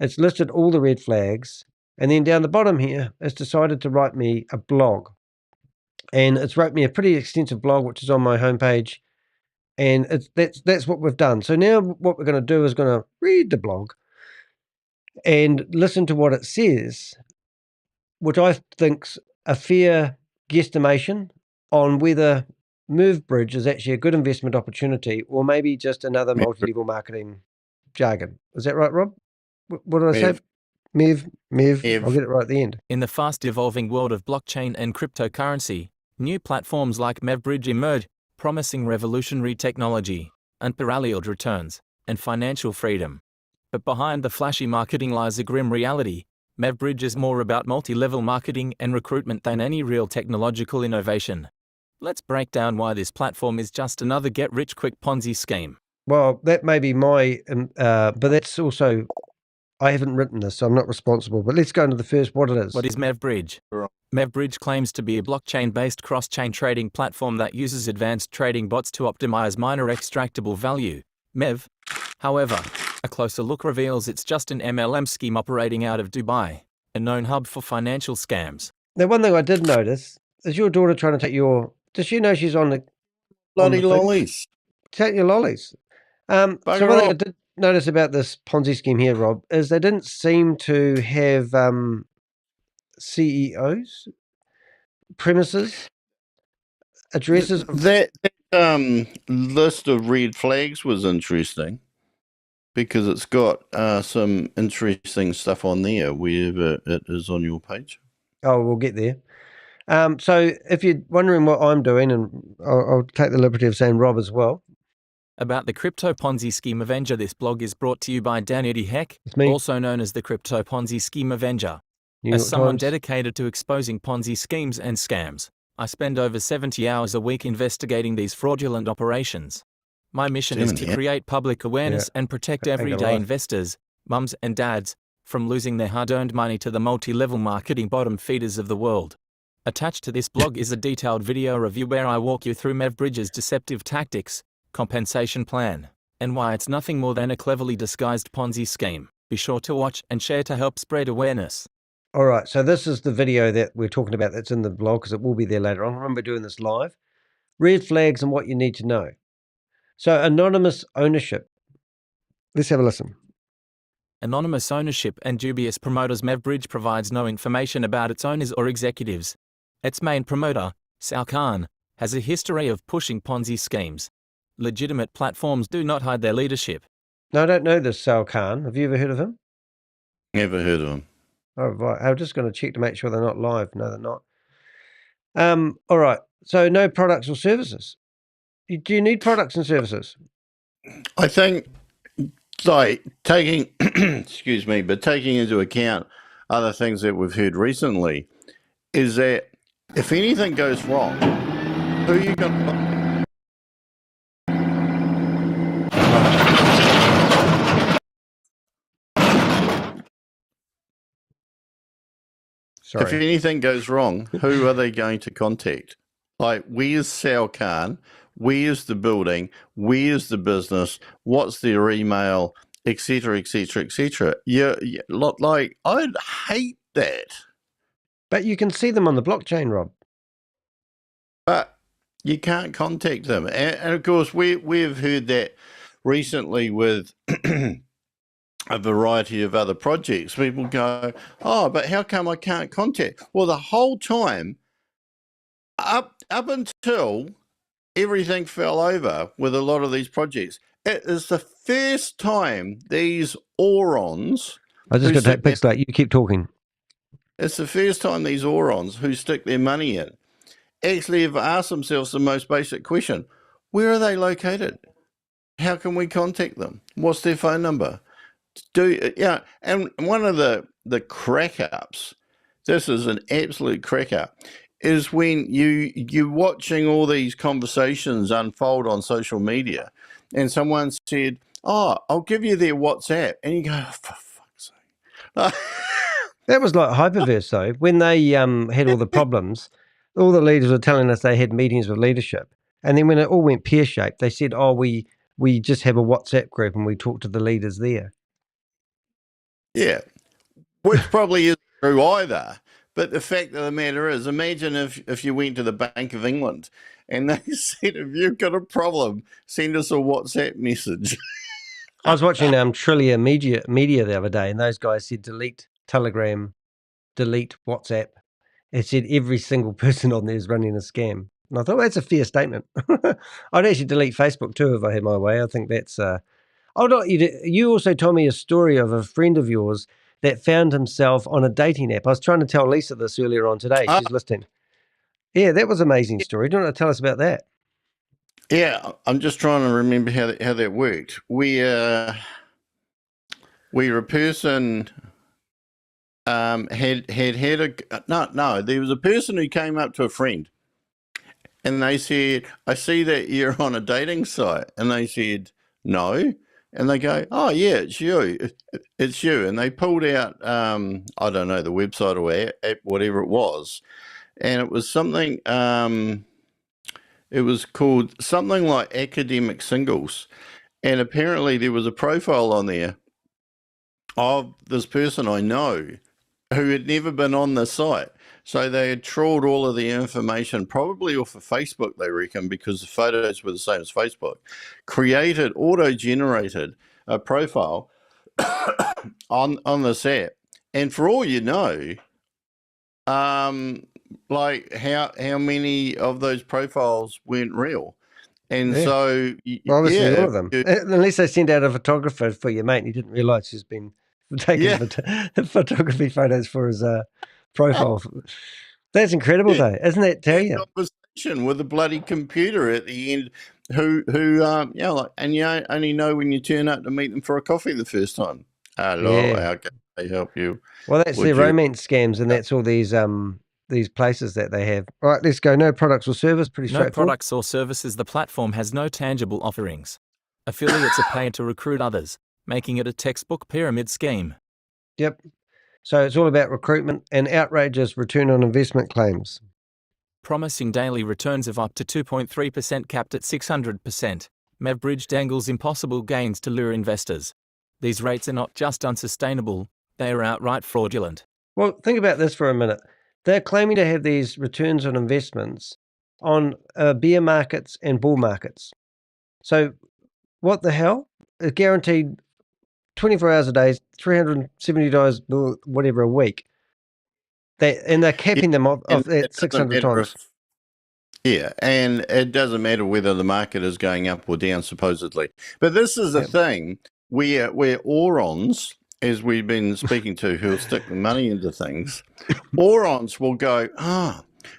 It's listed all the red flags. And then down the bottom here, it's decided to write me a blog. And it's wrote me a pretty extensive blog, which is on my homepage. And that's what we've done. So now what we're going to do is going to read the blog and listen to what it says, which I think's a fair guesstimation on whether MevBridge is actually a good investment opportunity or maybe just another multi-level marketing jargon. Is that right, Rob? What did I say? Mev. I'll get it right at the end. In the fast-evolving world of blockchain and cryptocurrency, new platforms like MevBridge emerge, promising revolutionary technology, unparalleled returns, and financial freedom. But behind the flashy marketing lies a grim reality. MevBridge is more about multi-level marketing and recruitment than any real technological innovation. Let's break down why this platform is just another get-rich-quick Ponzi scheme. Well, that may be my, but that's also, I haven't written this, so I'm not responsible. But let's go into the first, what it is. What is MevBridge? MevBridge claims to be a blockchain-based cross-chain trading platform that uses advanced trading bots to optimize miner extractable value, MEV. However, a closer look reveals it's just an MLM scheme operating out of Dubai, a known hub for financial scams. Now, one thing I did notice is your daughter trying to take your, does she know she's on the Bloody lollies. Take your lollies. So one thing I did notice about this Ponzi scheme here, Rob, is they didn't seem to have CEOs, premises, addresses. That list of red flags was interesting because it's got some interesting stuff on there wherever it is on your page. Oh, we'll get there. So if you're wondering what I'm doing, and I'll take the liberty of saying Rob as well. About the Crypto Ponzi Scheme Avenger, this blog is brought to you by Dan Eddie Heck, also known as the Crypto Ponzi Scheme Avenger. As someone dedicated to exposing Ponzi schemes and scams, I spend over 70 hours a week investigating these fraudulent operations. My mission is to create public awareness and protect everyday investors, mums and dads, from losing their hard-earned money to the multi-level marketing bottom feeders of the world. Attached to this blog is a detailed video review where I walk you through MevBridge's deceptive tactics, compensation plan, and why it's nothing more than a cleverly disguised Ponzi scheme. Be sure to watch and share to help spread awareness. All right, so this is the video that we're talking about that's in the blog, because it will be there later on. Remember doing this live. Red flags and what you need to know. So anonymous ownership. Let's have a listen. Anonymous ownership and dubious promoters. MevBridge provides no information about its owners or executives. Its main promoter, Sal Khan, has a history of pushing Ponzi schemes. Legitimate platforms do not hide their leadership. Now, I don't know this Sal Khan. Have you ever heard of him? Never heard of him. Oh, right. I'm just going to check to make sure they're not live. No, they're not. All right. So no products or services. Do you need products and services? I think, like, taking, excuse me, but taking into account other things that we've heard recently, is that if anything goes wrong, who are you going to... Sorry. If anything goes wrong, who are they going to contact? Like, where's Sal Khan? Where's the building? Where's the business? What's their email? Etc. Etc. Etc. Yeah, like, I'd hate that. But you can see them on the blockchain, Rob. But you can't contact them. And of course, we've heard that recently with a variety of other projects. People go, oh, but how come I can't contact? Well, the whole time, up until everything fell over with a lot of these projects, it is the first time these orons... I just got to take pixelate. You keep talking. It's the first time these orons who stick their money in actually have asked themselves the most basic question: where are they located? How can we contact them? What's their phone number? And one of the crack ups, this is an absolute crack up, is when you're watching all these conversations unfold on social media, and someone said, "Oh, I'll give you their WhatsApp," and you go, oh, "For fuck's sake." That was like Hyperverse, though. When they had all the problems, all the leaders were telling us they had meetings with leadership. And then when it all went pear-shaped, they said, oh, we just have a WhatsApp group and we talk to the leaders there. Yeah, which probably isn't true either. But the fact of the matter is, imagine if you went to the Bank of England and they said, if you've got a problem, send us a WhatsApp message. I was watching Trillia Media the other day, and those guys said delete Telegram, delete WhatsApp. It said every single person on there is running a scam. And I thought, well, that's a fair statement. I'd actually delete Facebook too if I had my way. I think that's... you also told me a story of a friend of yours that found himself on a dating app. I was trying to tell Lisa this earlier on today. She's listening. Yeah, that was an amazing story. Do you want to tell us about that? Yeah, I'm just trying to remember how that worked. We were a person had there was a person who came up to a friend and they said, I see that you're on a dating site. And they said, no. And they go, oh, yeah, it's you. It's you. And they pulled out, I don't know, the website or app, whatever it was. And it was something, it was called something like Academic Singles. And apparently there was a profile on there of this person I know who had never been on the site. So they had trawled all of the information, probably off of Facebook, they reckon, because the photos were the same as Facebook, auto-generated a profile on this app. And for all you know, like how many of those profiles weren't real? And so... obviously all of them. Unless they send out a photographer for your mate and you didn't realise he's been taking photography photos for his profile. That's incredible, though. Isn't that tell you? Conversation with a bloody computer at the end who and you only know when you turn up to meet them for a coffee the first time. Hello, how can I help you? Well, that's their romance scams, and that's all these places that they have. All right, let's go. No products or service, pretty straightforward. No products or services. The platform has no tangible offerings. Affiliates are paid to recruit others, making it a textbook pyramid scheme. Yep. So it's all about recruitment and outrageous return on investment claims. Promising daily returns of up to 2.3% capped at 600%. MevBridge dangles impossible gains to lure investors. These rates are not just unsustainable, they are outright fraudulent. Well, think about this for a minute. They're claiming to have these returns on investments on bear markets and bull markets. So what the hell? A guaranteed 24 hours a day, $370, whatever a week. They're capping them off And at it doesn't 600 matter times. and it doesn't matter whether the market is going up or down, supposedly. But this is the Yep. thing, where orons, as we've been speaking to, who'll stick the money into things, orons will go,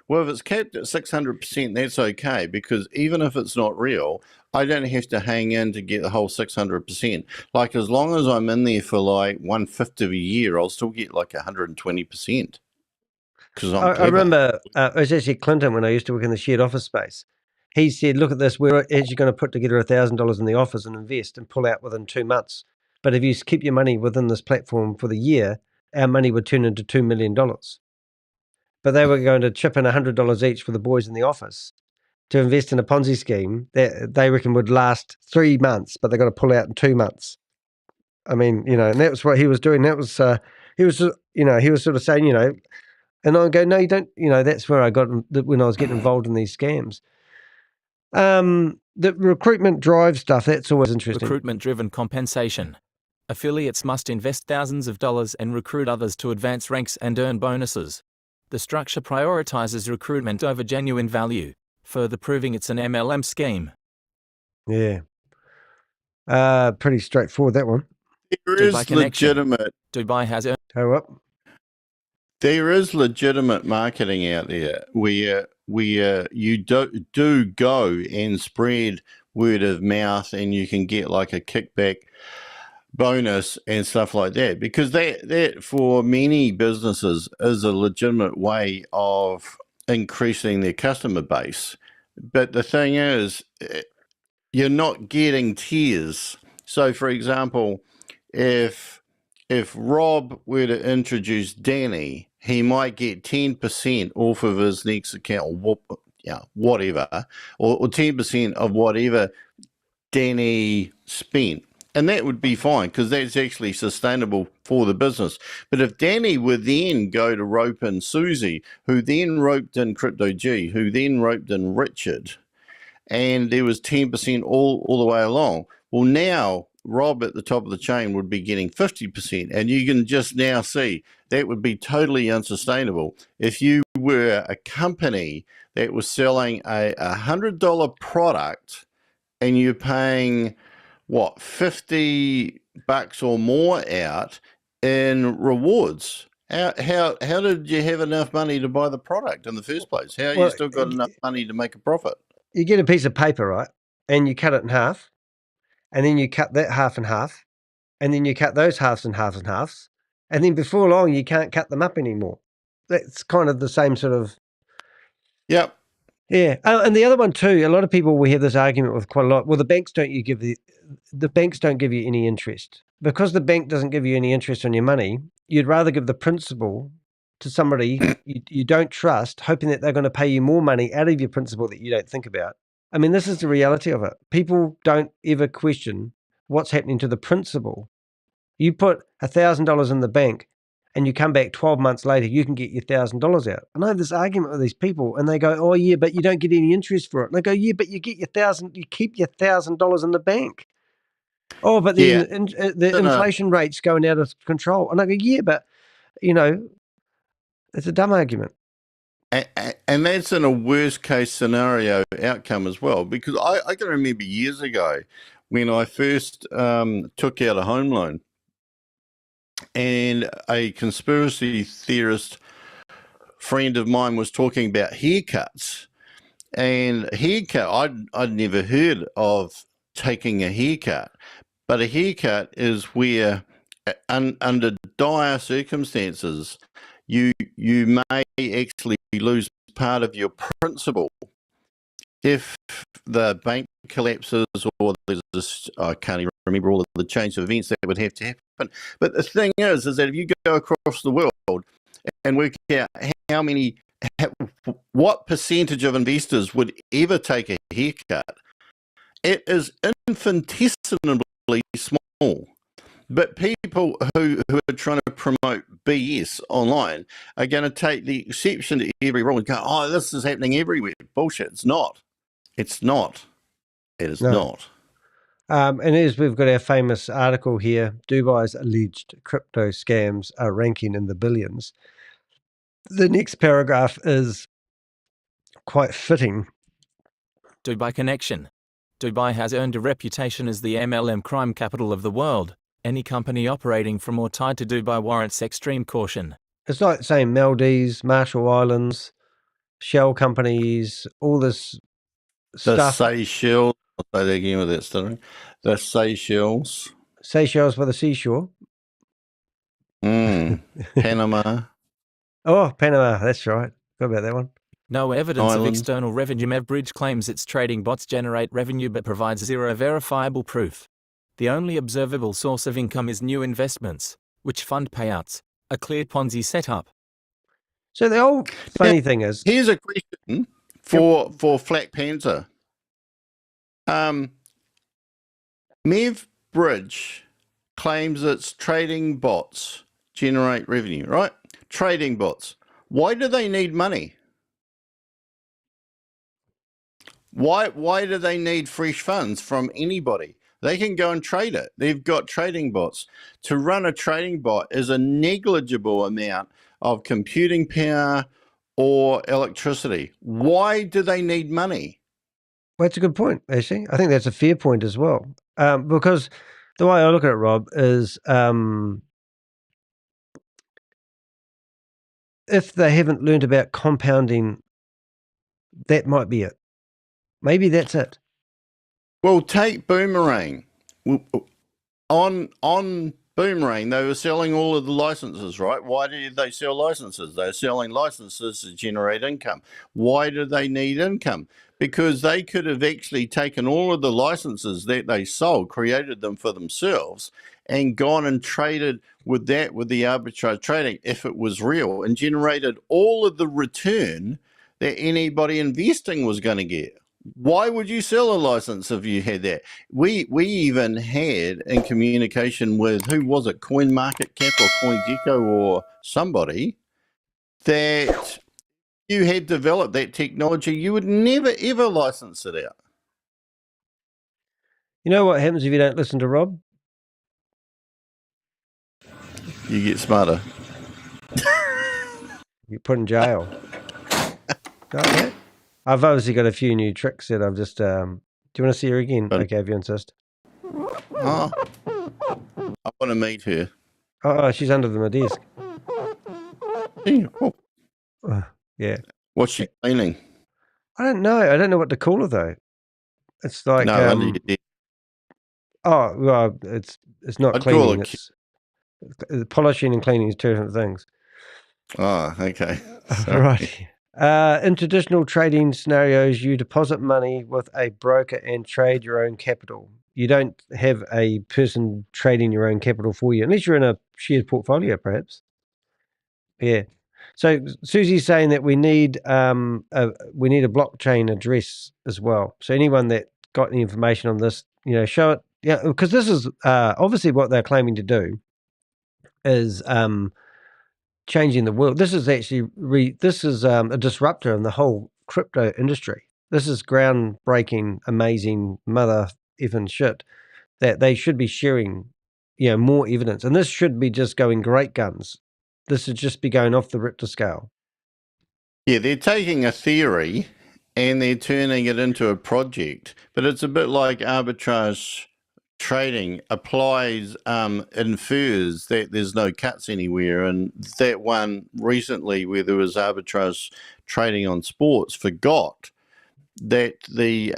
well, if it's capped at 600%, that's okay, because even if it's not real, I don't have to hang in to get the whole 600%. Like, as long as I'm in there for like 1/5 of a year, I'll still get like 120%. Because I'm I remember it was actually Clinton when I used to work in the shared office space. He said, look at this, we're actually going to put together $1,000 in the office and invest and pull out within 2 months. But if you keep your money within this platform for the year, our money would turn into $2 million. But they were going to chip in $100 each for the boys in the office to invest in a Ponzi scheme that they reckon would last 3 months, but they're going to pull out in 2 months. I mean, and that was what he was doing. That was, he was sort of saying, and I go, no, you don't. That's where I got when I was getting involved in these scams. The recruitment drive stuff, that's always interesting. Recruitment-driven compensation. Affiliates must invest thousands of dollars and recruit others to advance ranks and earn bonuses. The structure prioritizes recruitment over genuine value, further proving it's an MLM scheme. Yeah. Pretty straightforward, that one. there Dubai is connection. legitimate Dubai has earned Oh, what? There is legitimate marketing out there where you do go and spread word of mouth, and you can get like a kickback bonus and stuff like that, because that for many businesses is a legitimate way of increasing their customer base. But the thing is, you're not getting tiers. So, for example, if Rob were to introduce Danny, he might get 10% off of his next account, or whatever, or 10% of whatever Danny spent. And that would be fine, because that's actually sustainable for the business. But if Danny would then go to rope in Susie, who then roped in Crypto G, who then roped in Richard, and there was 10% all the way along. Well, now Rob at the top of the chain would be getting 50%, and you can just now see that would be totally unsustainable. If you were a company that was selling a $100 product and you're paying, what, $50 or more out in rewards, how did you have enough money to buy the product in the first place? How you still got enough money to make a profit? You get a piece of paper, right? And you cut it in half, and then you cut that half in half, and then you cut those halves in halves and halves, and then before long you can't cut them up anymore. That's kind of the same sort of. Yep. Yeah. Oh, and the other one too, a lot of people, we have this argument with quite a lot. Well, the banks don't give you any interest. Because the bank doesn't give you any interest on your money, you'd rather give the principal to somebody you don't trust, hoping that they're going to pay you more money out of your principal that you don't think about. I mean, this is the reality of it. People don't ever question what's happening to the principal. You put $1,000 in the bank and you come back 12 months later, you can get your $1,000 out. And I have this argument with these people, and they go, oh yeah, but you don't get any interest for it. And I go, yeah, but you get you keep your $1,000 in the bank. Oh, but then the inflation rate's going out of control. And I go, yeah, but it's a dumb argument. And that's in a worst case scenario outcome as well, because I can remember years ago when I first took out a home loan, and a conspiracy theorist friend of mine was talking about haircuts. And I'd never heard of taking a haircut, but a haircut is where under dire circumstances you may actually lose part of your principal if the bank collapses, or there's this, I can't even remember all of the change of events that would have to happen. But the thing is that if you go across the world and work out what percentage of investors would ever take a haircut, it is infinitesimally small. But people who are trying to promote BS online are going to take the exception to every rule and go, oh, this is happening everywhere. Bullshit. It's not. It's not. It is not. And as we've got our famous article here, Dubai's alleged crypto scams are ranking in the billions. The next paragraph is quite fitting. Dubai Connection. Dubai has earned a reputation as the MLM crime capital of the world. Any company operating from or tied to Dubai warrants extreme caution. It's like saying Maldives, Marshall Islands, shell companies, all this The stuff. Seychelles. I'll say that again with that stuttering. The Seychelles. Seychelles by the seashore. Panama. Oh, Panama, that's right. Forgot about that one. No evidence of Islands. external revenue. MevBridge claims its trading bots generate revenue but provides zero verifiable proof. The only observable source of income is new investments, which fund payouts, a clear Ponzi setup. So the whole funny thing is, Here's a question for Flat Panther. MevBridge claims its trading bots generate revenue, right? Trading bots. Why do they need money? Why do they need fresh funds from anybody? They can go and trade it. They've got trading bots. To run a trading bot is a negligible amount of computing power or electricity. Why do they need money? well, that's a good point, actually. I think that's a fair point as well. Because the way I look at it, Rob, is if they haven't learned about compounding, that might be it. Maybe that's it. Well, take Boomerang. On Boomerang, they were selling all of the licenses, right? Why did they sell licenses? They're selling licenses to generate income. Why do they need income? Because they could have actually taken all of the licenses that they sold, created them for themselves, and gone and traded with that, with the arbitrage trading, if it was real, and generated all of the return that anybody investing was going to get. Why would you sell a license if you had that? We even had in communication with, who was it, CoinMarketCap or CoinGecko or somebody, that you had developed that technology, you would never ever license it out. You know what happens if you don't listen to Rob? You get smarter. You put in jail. Got that? I've obviously got a few new tricks that I've just. Do you want to see her again? But- Okay, if you insist. Oh, I want to meet her. Oh, she's under my desk. Yeah. Oh, Yeah. what's she cleaning? I don't know. I don't know what to call her though. It's like No, under your desk. oh well, it's not I'd call cleaning. it It's polishing and cleaning is two different things. Oh, okay. Right. In traditional trading scenarios, you deposit money with a broker and trade your own capital. You don't have a person trading your own capital for you, unless you're in a shared portfolio, perhaps. Yeah. So Susie's saying that we need a blockchain address as well. So anyone that got any information on this, show it. Yeah, because this is obviously what they're claiming to do is changing the world. This is actually a disruptor in the whole crypto industry. This is groundbreaking, amazing mother effing shit that they should be sharing, more evidence. And this should be just going great guns. This should just be going off the Richter scale. Yeah, they're taking a theory and they're turning it into a project, but it's a bit like arbitrage trading applies, infers that there's no cuts anywhere. And that one recently where there was arbitrage trading on sports forgot that the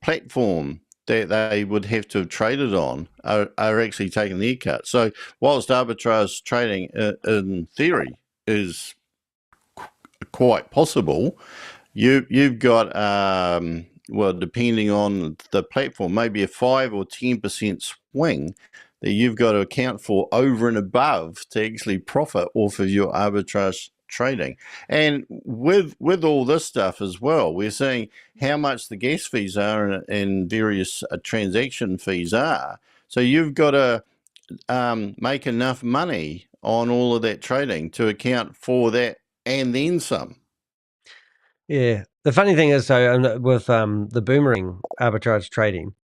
platform that they would have to have traded on are actually taking their cut. So whilst arbitrage trading in theory is quite possible, you've got well, depending on the platform, maybe a 5 or 10% swing that you've got to account for over and above to actually profit off of your arbitrage trading. And with all this stuff as well, we're seeing how much the gas fees are and various transaction fees are. So you've got to make enough money on all of that trading to account for that and then some. Yeah. The funny thing is, with the boomerang arbitrage trading,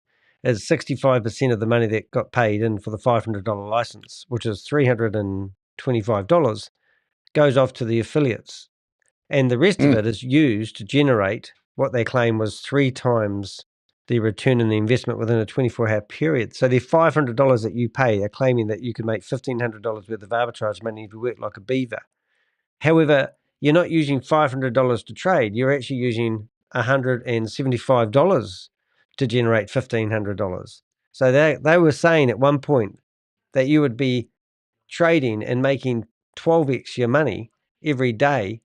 is 65% of the money that got paid in for the $500 license, which is $325, goes off to the affiliates. And the rest of it is used to generate what they claim was 3 times the return on the investment within a 24-hour period. So the $500 that you pay, they're claiming that you can make $1,500 worth of arbitrage money if you work like a beaver. However, you're not using $500 to trade. You're actually using $175 to generate $1,500. So they were saying at one point that you would be trading and making 12x your money every day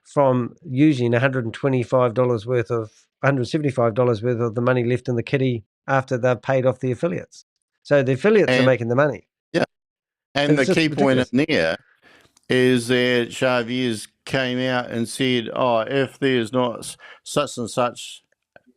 from using $175 worth of $175 worth of the money left in the kitty after they've paid off the affiliates. So the affiliates are making the money. Yeah. And the key ridiculous. point in there is that Xavier's came out and said, if there's not such and such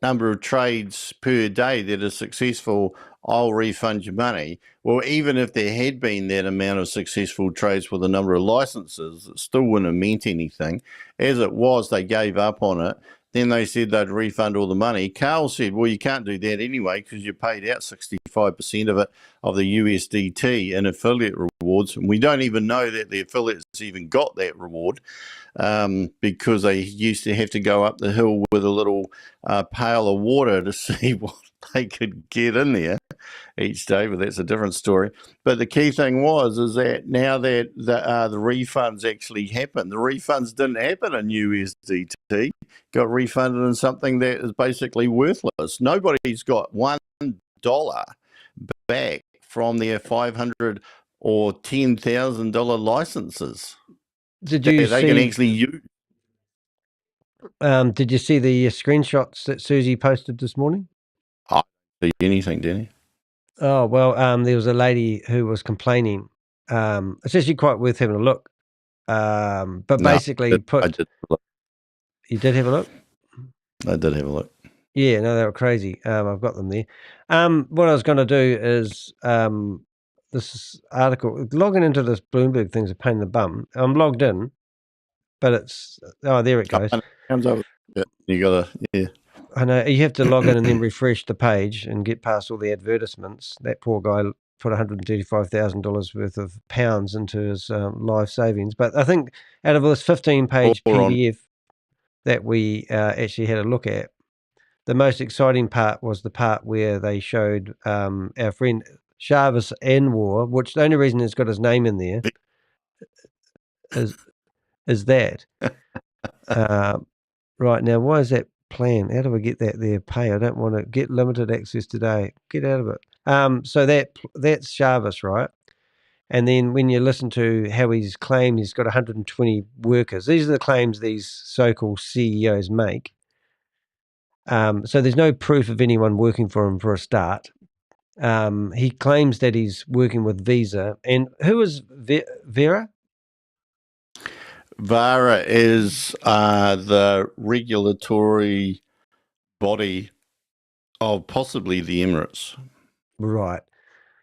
number of trades per day that are successful, I'll refund your money. Well, even if there had been that amount of successful trades with a number of licenses, it still wouldn't have meant anything. As it was, they gave up on it. Then they said they'd refund all the money. Carl said, well, you can't do that anyway because you paid out 65% of it, of the USDT in affiliate rewards. And we don't even know that the affiliates even got that reward because they used to have to go up the hill with a little pail of water to see what they could get in there each day, but that's a different story. But the key thing is that now that the refunds actually happen, the refunds didn't happen in USDT, got refunded in something that is basically worthless. Nobody's got $1 back from their $500 or $10,000 licenses. Did you they can actually use. Did you see the screenshots that Susie posted this morning? I didn't see anything, did he? Oh, well, there was a lady who was complaining. It's actually quite worth having a look. But basically, I did look. You did have a look? I did have a look. Yeah, no, they were crazy. I've got them there. What I was going to do is this article, logging into this Bloomberg thing's a pain in the bum. I'm logged in, but it's, there it goes. Comes over. Yeah, you got to, yeah. I know, you have to log in and then refresh the page and get past all the advertisements. That poor guy put $135,000 worth of pounds into his life savings. But I think out of this 15-page PDF that we actually had a look at, the most exciting part was the part where they showed our friend Jarvis Anwar, which the only reason it's got his name in there is that. Right, now, why is that plan? How do I get that there? Pay. I don't want to get limited access today. Get out of it. So that's Jarvis, right? And then when you listen to how he's claimed he's got 120 workers, these are the claims these so-called CEOs make. So there's no proof of anyone working for him for a start. He claims that he's working with Visa. And who is Vera? VARA is the regulatory body of possibly the Emirates. Right.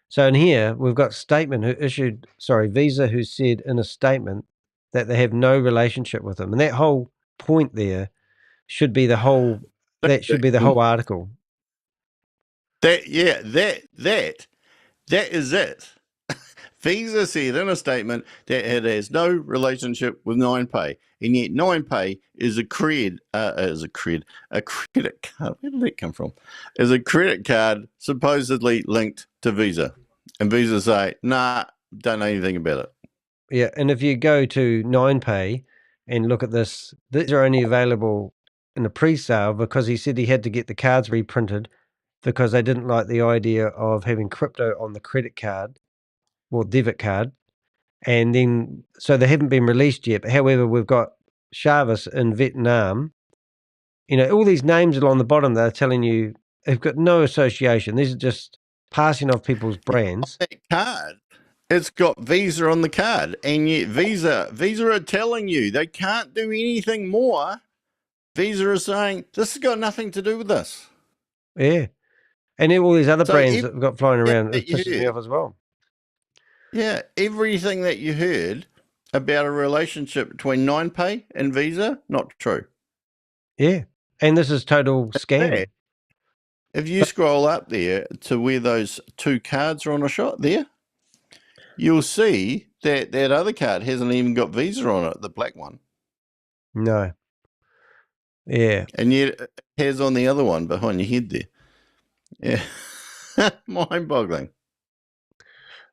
So in here, we've got Visa who said in a statement that they have no relationship with him. And that whole point there should be the whole article. That is it. Visa said in a statement that it has no relationship with 9Pay, and yet 9Pay is a credit card. Where did that come from? Is a credit card supposedly linked to Visa, and Visa say, "Nah, don't know anything about it." Yeah, and if you go to 9Pay and look at this, these are only available in a pre-sale because he said he had to get the cards reprinted because they didn't like the idea of having crypto on the credit card or debit card. And then, so they haven't been released yet. However, we've got Jarvis in Vietnam. You know, all these names along the bottom, they're telling you they've got no association. These are just passing off people's brands. That card, it's got Visa on the card, and yet Visa are telling you they can't do anything more. Visa is saying this has got nothing to do with this. Yeah, and then all these other brands that we've got flying around, it pisses me off as well. Yeah, everything that you heard about a relationship between 9Pay and Visa, not true. Yeah, and this is total scam. if you scroll up there to where those two cards are on a shot there, you'll see that that other card hasn't even got Visa on it, the black one. No. Yeah. And yet it has on the other one behind your head there. Yeah. Mind-boggling.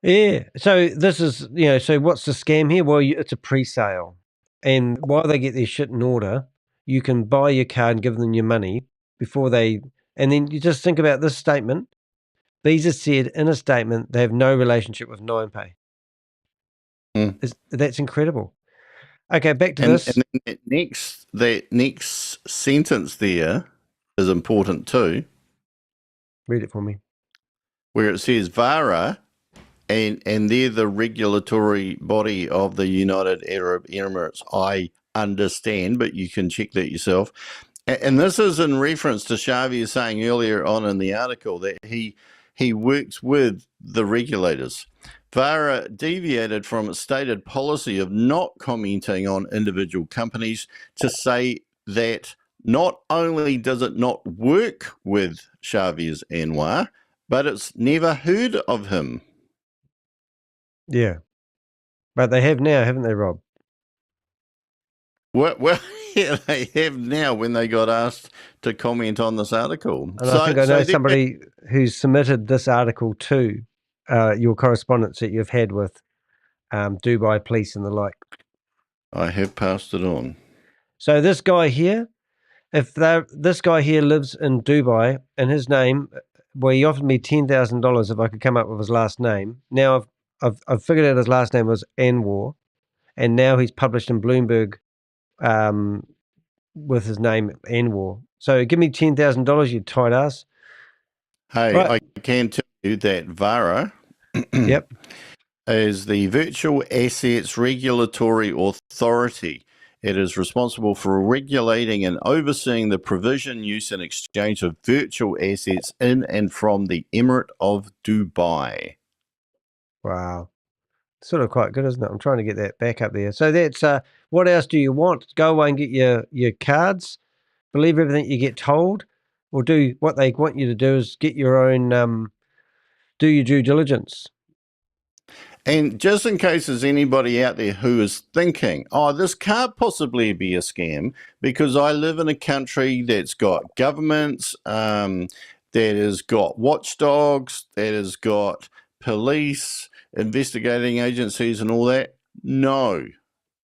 Yeah. So this is, so what's the scam here? Well, it's a pre-sale. And while they get their shit in order, you can buy your card and give them your money before they, and then you just think about this statement. Visa said in a statement they have no relationship with NinePay. That's incredible. Okay, back to this. And then that next sentence there is important too. Read it for me. Where it says VARA, and they're the regulatory body of the United Arab Emirates. I understand, but you can check that yourself. And this is in reference to Xavier saying earlier on in the article that he works with the regulators. VARA deviated from its stated policy of not commenting on individual companies to say that not only does it not work with Xavier's Anwar, but it's never heard of him. Yeah. But they have now, haven't they, Rob? Well, yeah, they have now when they got asked to comment on this article. And I think I know somebody who's submitted this article to your correspondence that you've had with Dubai police and the like. I have passed it on. So this guy here, this guy here lives in Dubai, and his name, well, he offered me $10,000 if I could come up with his last name. Now I've figured out his last name was Anwar, and now he's published in Bloomberg with his name Anwar. So give me $10,000, you tight ass. Hey, right. I can tell you that VARA yep. is the Virtual Assets Regulatory Authority. It is responsible for regulating and overseeing the provision, use, and exchange of virtual assets in and from the Emirate of Dubai. Wow. Sort of quite good, isn't it? I'm trying to get that back up there. So that's, what else do you want? Go away and get your cards, believe everything you get told, or do what they want you to do is get your own, do your due diligence. And just in case there's anybody out there who is thinking, oh, this can't possibly be a scam because I live in a country that's got governments, that has got watchdogs, that has got police, investigating agencies and all that. No,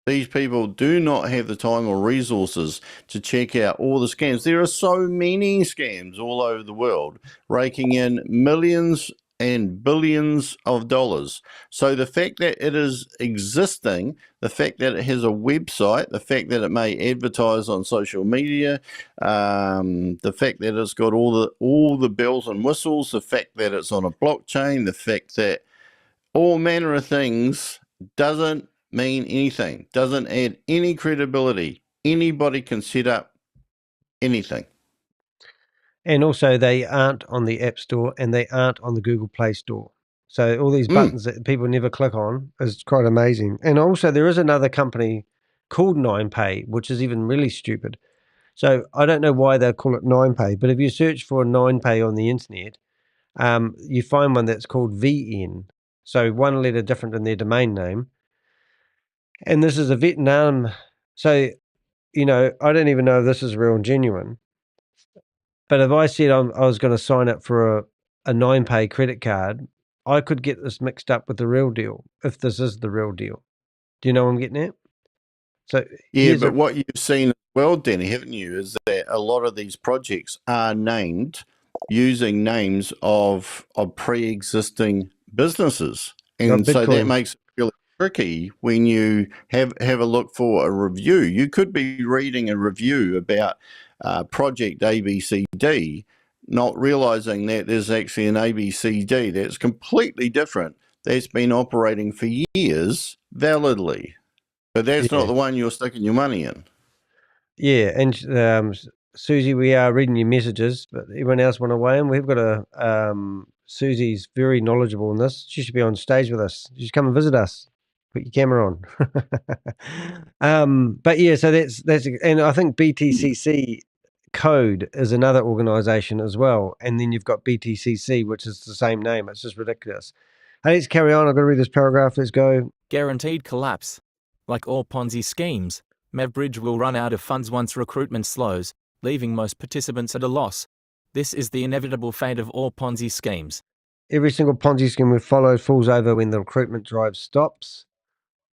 these people do not have the time or resources to check out all the scams. There are so many scams all over the world, raking in millions and billions of dollars. So the fact that it is existing, the fact that it has a website, the fact that it may advertise on social media, the fact that it's got all the bells and whistles, the fact that it's on a blockchain, the fact that all manner of things doesn't mean anything, doesn't add any credibility. Anybody can set up anything. And also they aren't on the App Store and they aren't on the Google Play Store. So all these buttons that people never click on is quite amazing. And also there is another company called NinePay, which is even really stupid. So I don't know why they call it NinePay, but if you search for NinePay on the internet, you find one that's called VN. So one letter different in their domain name. And this is a Vietnam. So, I don't even know if this is real and genuine. But if I said I was going to sign up for a NinePay credit card, I could get this mixed up with the real deal if this is the real deal. Do you know what I'm getting at? So yeah, but what you've seen as well, Danny, haven't you, is that a lot of these projects are named using names of pre-existing businesses. And so that makes it really tricky when you have a look for a review. You could be reading a review about Project ABCD, not realizing that there's actually an ABCD that's completely different, that's been operating for years validly. But that's not the one you're sticking your money in. Yeah, and Susie, we are reading your messages, but everyone else want to weigh in? We've got Susie's very knowledgeable in this. She should be on stage with us. She should come and visit us. Put your camera on. But yeah, so that's and I think BTCC Code is another organization as well. And then you've got BTCC, which is the same name. It's just ridiculous. Hey, let's carry on. I've got to read this paragraph. Let's go. Guaranteed collapse. Like all Ponzi schemes, MevBridge will run out of funds once recruitment slows, leaving most participants at a loss. This is the inevitable fate of all Ponzi schemes. Every single Ponzi scheme we follow falls over when the recruitment drive stops.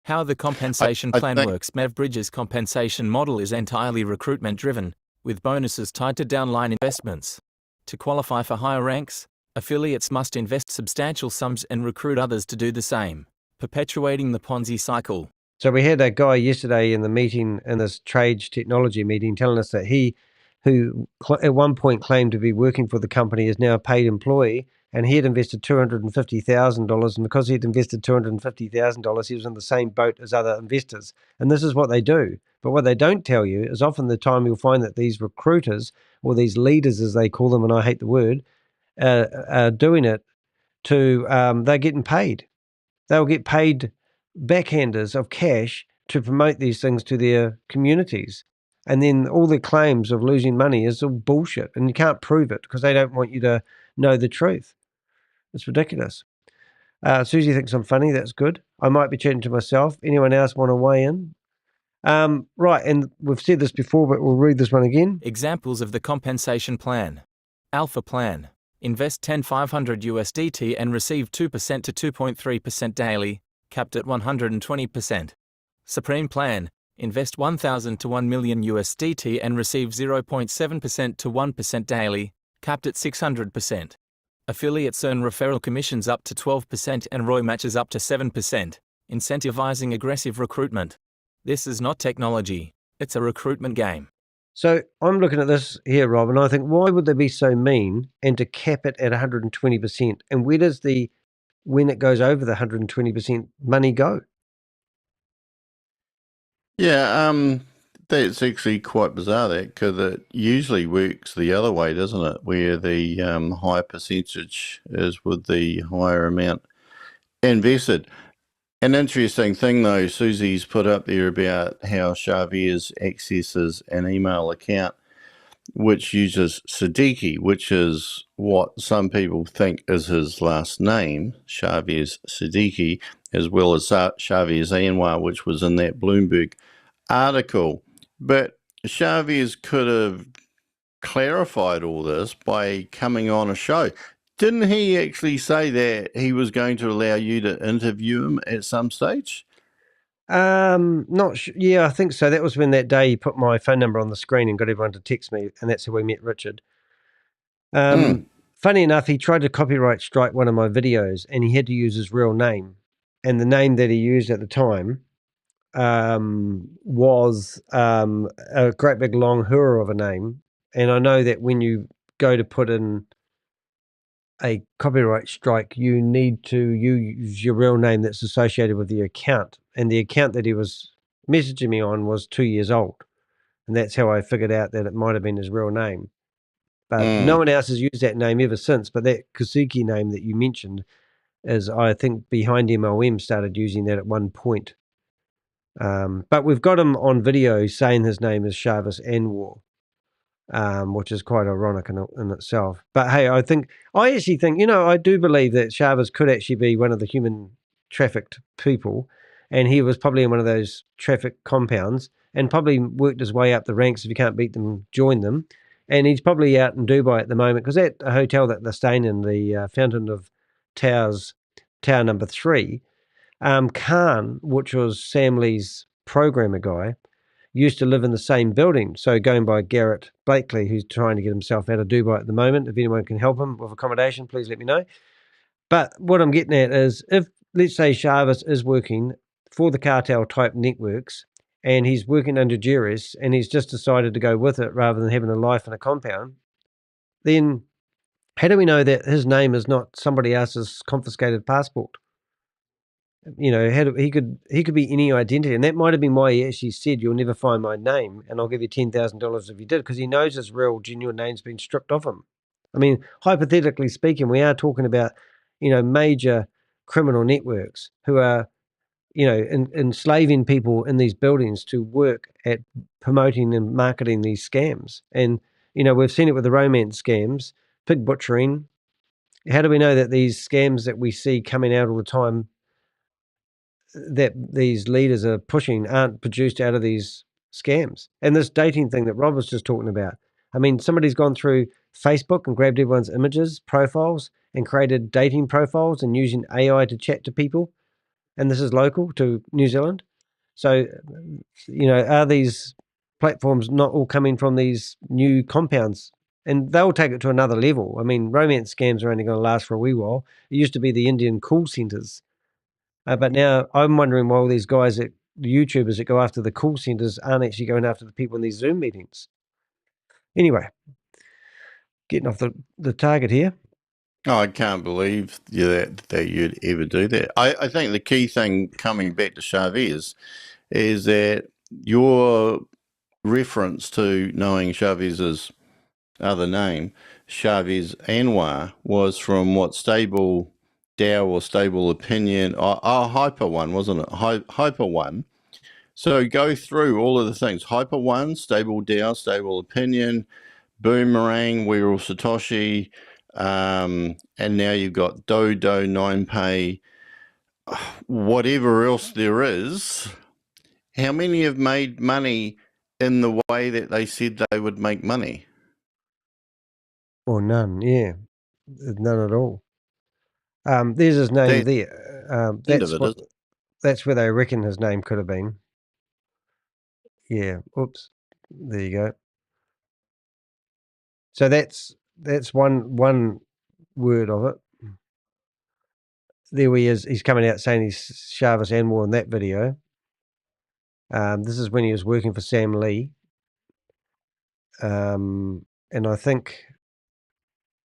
How the compensation I plan think- works. MevBridge's compensation model is entirely recruitment-driven, with bonuses tied to downline investments. To qualify for higher ranks, affiliates must invest substantial sums and recruit others to do the same, perpetuating the Ponzi cycle. So we had a guy yesterday in the meeting, in this trade technology meeting, telling us that he, who at one point claimed to be working for the company, is now a paid employee, and he had invested $250,000, and because he had invested $250,000, he was in the same boat as other investors. And this is what they do. But what they don't tell you is often the time you'll find that these recruiters, or these leaders as they call them, and I hate the word, are doing it to, they're getting paid. They'll get paid backhanders of cash to promote these things to their communities. And then all their claims of losing money is all bullshit, and you can't prove it because they don't want you to know the truth. It's ridiculous. Susie thinks I'm funny. That's good. I might be chatting to myself. Anyone else want to weigh in? Right, and we've said this before, but we'll read this one again. Examples of the compensation plan. Alpha plan. Invest 10,500 USDT and receive 2% to 2.3% daily, capped at 120%. Supreme plan. Invest 1,000 to 1 million USDT and receive 0.7% to 1% daily, capped at 600%. Affiliates earn referral commissions up to 12% and ROI matches up to 7%, incentivizing aggressive recruitment. This is not technology, it's a recruitment game. So I'm looking at this here, Rob, and I think, why would they be so mean and to cap it at 120%? And where does when it goes over the 120% money go? Yeah, that's actually quite bizarre, that, because it usually works the other way, doesn't it? Where the higher percentage is with the higher amount invested. An interesting thing, though, Susie's put up there about how Xavier's accesses an email account which uses Siddiqui, which is what some people think is his last name, Xavier's Siddiqui, as well as Xavier's Anwar, which was in that Bloomberg article. But Xavier's could have clarified all this by coming on a show. Didn't he actually say that he was going to allow you to interview him at some stage? Not sure. Yeah, I think so. That was when that day he put my phone number on the screen and got everyone to text me, and that's how we met Richard. Funny enough, he tried to copyright strike one of my videos, and he had to use his real name. And the name that he used at the time was a great big long hurrah of a name. And I know that when you go to put in a copyright strike, you need to use your real name that's associated with the account. And the account that he was messaging me on was 2 years old. And that's how I figured out that it might have been his real name. But no one else has used that name ever since. But that Kasuki name that you mentioned is, I think, behind MLM started using that at one point. But we've got him on video saying his name is Shavis Anwar. Which is quite ironic in itself. But hey, I actually think, I do believe that Shavis could actually be one of the human trafficked people, and he was probably in one of those traffic compounds and probably worked his way up the ranks. If you can't beat them, join them. And he's probably out in Dubai at the moment, because at a hotel that they're staying in, the Fountain of Towers, Tower number 3, Khan, which was Sam Lee's programmer guy, used to live in the same building. So going by Garrett Blakely, who's trying to get himself out of Dubai at the moment. If anyone can help him with accommodation, please let me know. But what I'm getting at is, if, let's say, Shavis is working for the cartel type networks and he's working under duress and he's just decided to go with it rather than having a life in a compound, then how do we know that his name is not somebody else's confiscated passport? He could be any identity, and that might have been why he actually said, "You'll never find my name, and I'll give you $10,000 if you did," because he knows his real, genuine name's been stripped off him. I mean, hypothetically speaking, we are talking about, major criminal networks who are, enslaving people in these buildings to work at promoting and marketing these scams. And You know, we've seen it with the romance scams, pig butchering. How do we know that these scams that we see coming out all the time that these leaders are pushing aren't produced out of these scams? And this dating thing that Rob was just talking about. I mean, somebody's gone through Facebook and grabbed everyone's images, profiles, and created dating profiles and using AI to chat to people. And this is local to New Zealand. So, you know, are these platforms not all coming from these new compounds? And they'll take it to another level. I mean, romance scams are only going to last for a wee while. It used to be the Indian call centers. But now I'm wondering why all these guys, the YouTubers that go after the call centers, aren't actually going after the people in these Zoom meetings. Anyway, getting off the target here. Oh, I can't believe that you'd ever do that. I think the key thing, coming back to Chavez, is that your reference to knowing Chavez's other name, Chavez Anwar, was from what, Stable DAO or Stable Opinion, Hyper One, wasn't it? Hyper One. So go through all of the things. Hyper One, Stable DAO, Stable Opinion, Boomerang, We All Satoshi, and now you've got Dodo, 9pay, whatever else there is. How many have made money in the way that they said they would make money? Or none, yeah. None at all. There's his name there. That's where they reckon his name could have been. Yeah. Oops. There you go. So that's one word of it. There he is. He's coming out saying he's Chavez Anwar in that video. This is when he was working for Sam Lee. And I think,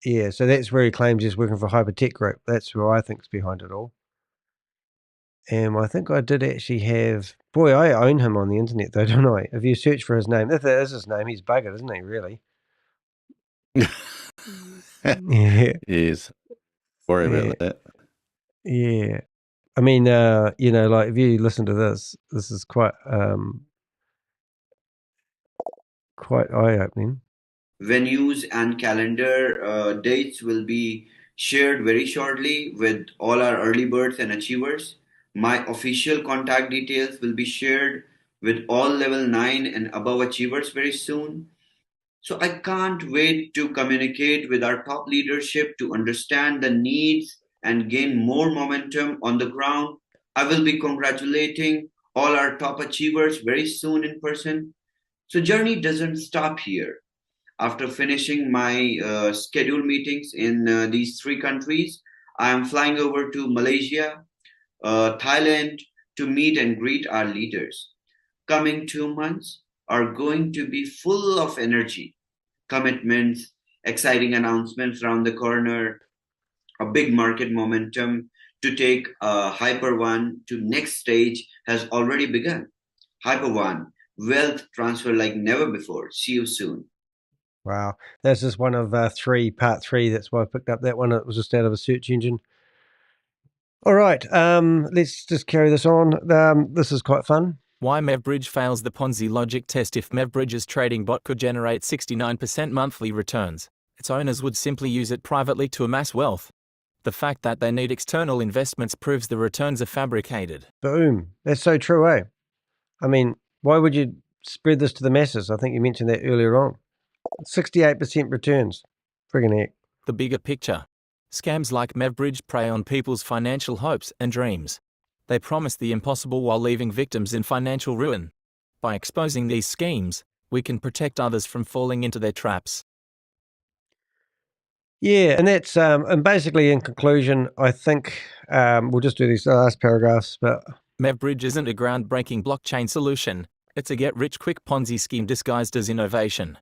yeah, so that's where he claims he's working for Hypertech Group. That's who I think's behind it all. And I think I did actually have, boy, I own him on the internet though, don't I? If you search for his name, if that is his name, he's buggered, isn't he, really? Yeah. Yes. Worry about that. Yeah. I mean, you know, like if you listen to this is quite eye-opening. Venues and calendar dates will be shared very shortly with all our early birds and achievers. My official contact details will be shared with all level 9 and above achievers very soon. So I can't wait to communicate with our top leadership to understand the needs and gain more momentum on the ground. I will be congratulating all our top achievers very soon in person. So journey doesn't stop here. After finishing my scheduled meetings in these 3 countries, I am flying over to Malaysia, Thailand to meet and greet our leaders. Coming 2 months are going to be full of energy, commitments, exciting announcements around the corner, a big market momentum to take Hyper One to next stage has already begun. Hyper One, wealth transfer like never before. See you soon. Wow. That's just one of part 3. That's why I picked up that one. It was just out of a search engine. All right. Let's just carry this on. This is quite fun. Why MevBridge fails the Ponzi logic test. If MevBridge's trading bot could generate 69% monthly returns, its owners would simply use it privately to amass wealth. The fact that they need external investments proves the returns are fabricated. Boom. That's so true, eh? I mean, why would you spread this to the masses? I think you mentioned that earlier on. 68% returns. Friggin' heck. The bigger picture. Scams like MevBridge prey on people's financial hopes and dreams. They promise the impossible while leaving victims in financial ruin. By exposing these schemes, we can protect others from falling into their traps. Yeah, and that's and basically in conclusion, I think we'll just do these last paragraphs. But MevBridge isn't a groundbreaking blockchain solution. It's a get-rich-quick Ponzi scheme disguised as innovation.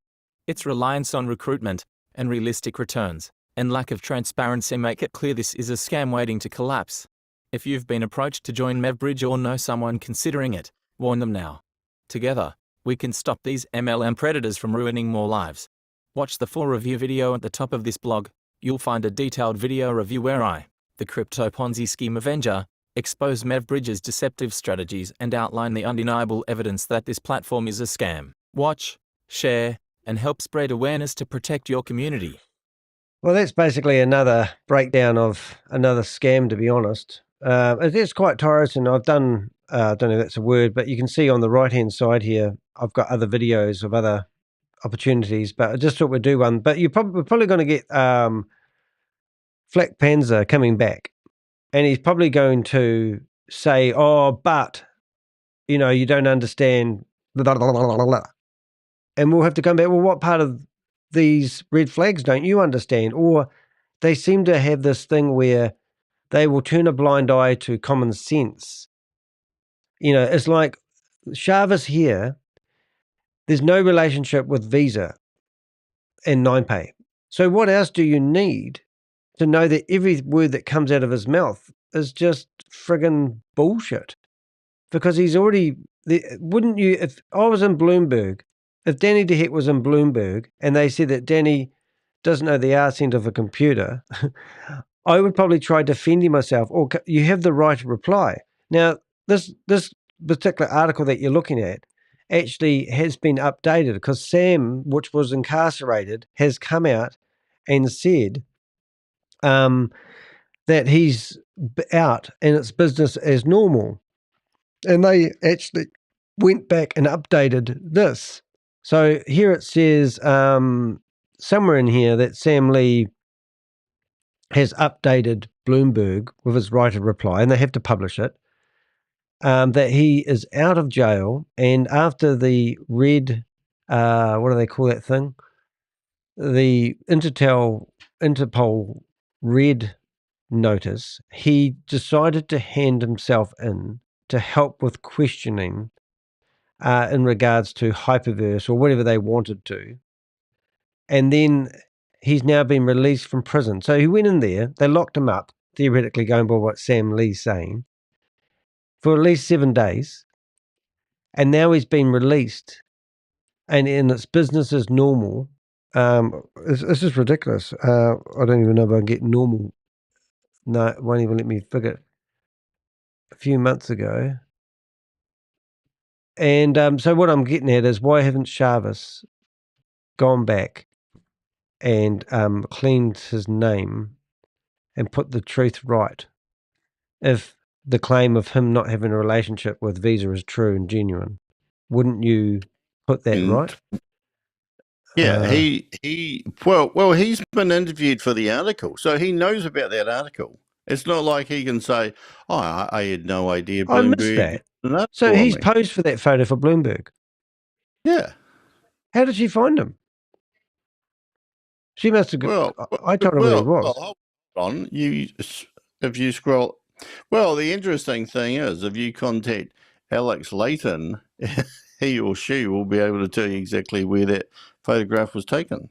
Its reliance on recruitment and realistic returns and lack of transparency make it clear this is a scam waiting to collapse. If you've been approached to join MevBridge or know someone considering it, warn them now. Together, we can stop these MLM predators from ruining more lives. Watch the full review video at the top of this blog. You'll find a detailed video review where I, the Crypto Ponzi Scheme Avenger, expose MevBridge's deceptive strategies and outline the undeniable evidence that this platform is a scam. Watch, share, and help spread awareness to protect your community. Well, that's basically another breakdown of another scam, to be honest. It is quite tiresome. I've done, I don't know if that's a word, but you can see on the right-hand side here, I've got other videos of other opportunities, but I just thought we'd do one. But we're probably going to get Flack Panzer coming back, and he's probably going to say, oh, but, you know, you don't understand, blah, blah, blah, blah, blah. And we'll have to come back, well, what part of these red flags don't you understand? Or they seem to have this thing where they will turn a blind eye to common sense. You know, it's like Shavis here, there's no relationship with Visa and NinePay. So what else do you need to know that every word that comes out of his mouth is just friggin' bullshit? Because he's already, wouldn't you, if I was in Bloomberg, if Danny DeHeck was in Bloomberg and they said that Danny doesn't know the arse end of a computer, I would probably try defending myself, or you have the right to reply. Now, this particular article that you're looking at actually has been updated because Sam, which was incarcerated, has come out and said that he's out and it's business as normal. And they actually went back and updated this. So here it says somewhere in here that Sam Lee has updated Bloomberg with his right of reply, and they have to publish it, that he is out of jail. And after the red, what do they call that thing? The Interpol red notice, he decided to hand himself in to help with questioning in regards to Hyperverse or whatever they wanted to. And then he's now been released from prison. So he went in there, they locked him up, theoretically going by what Sam Lee's saying, for at least 7 days. And now he's been released and it's business as normal. This is ridiculous. I don't even know if I can get normal. No, it won't even let me figure it. A few months ago. And so what I'm getting at is, why haven't Shavis gone back and cleaned his name and put the truth right if the claim of him not having a relationship with Visa is true and genuine? Wouldn't you put that right? Yeah, he's been interviewed for the article, so he knows about that article. It's not like he can say, "Oh, I had no idea." I missed that. So he's posed for that photo for Bloomberg. Yeah. How did she find him? She must have. I told her where he was. Hold on, if you scroll. Well, the interesting thing is, if you contact Alex Layton, he or she will be able to tell you exactly where that photograph was taken.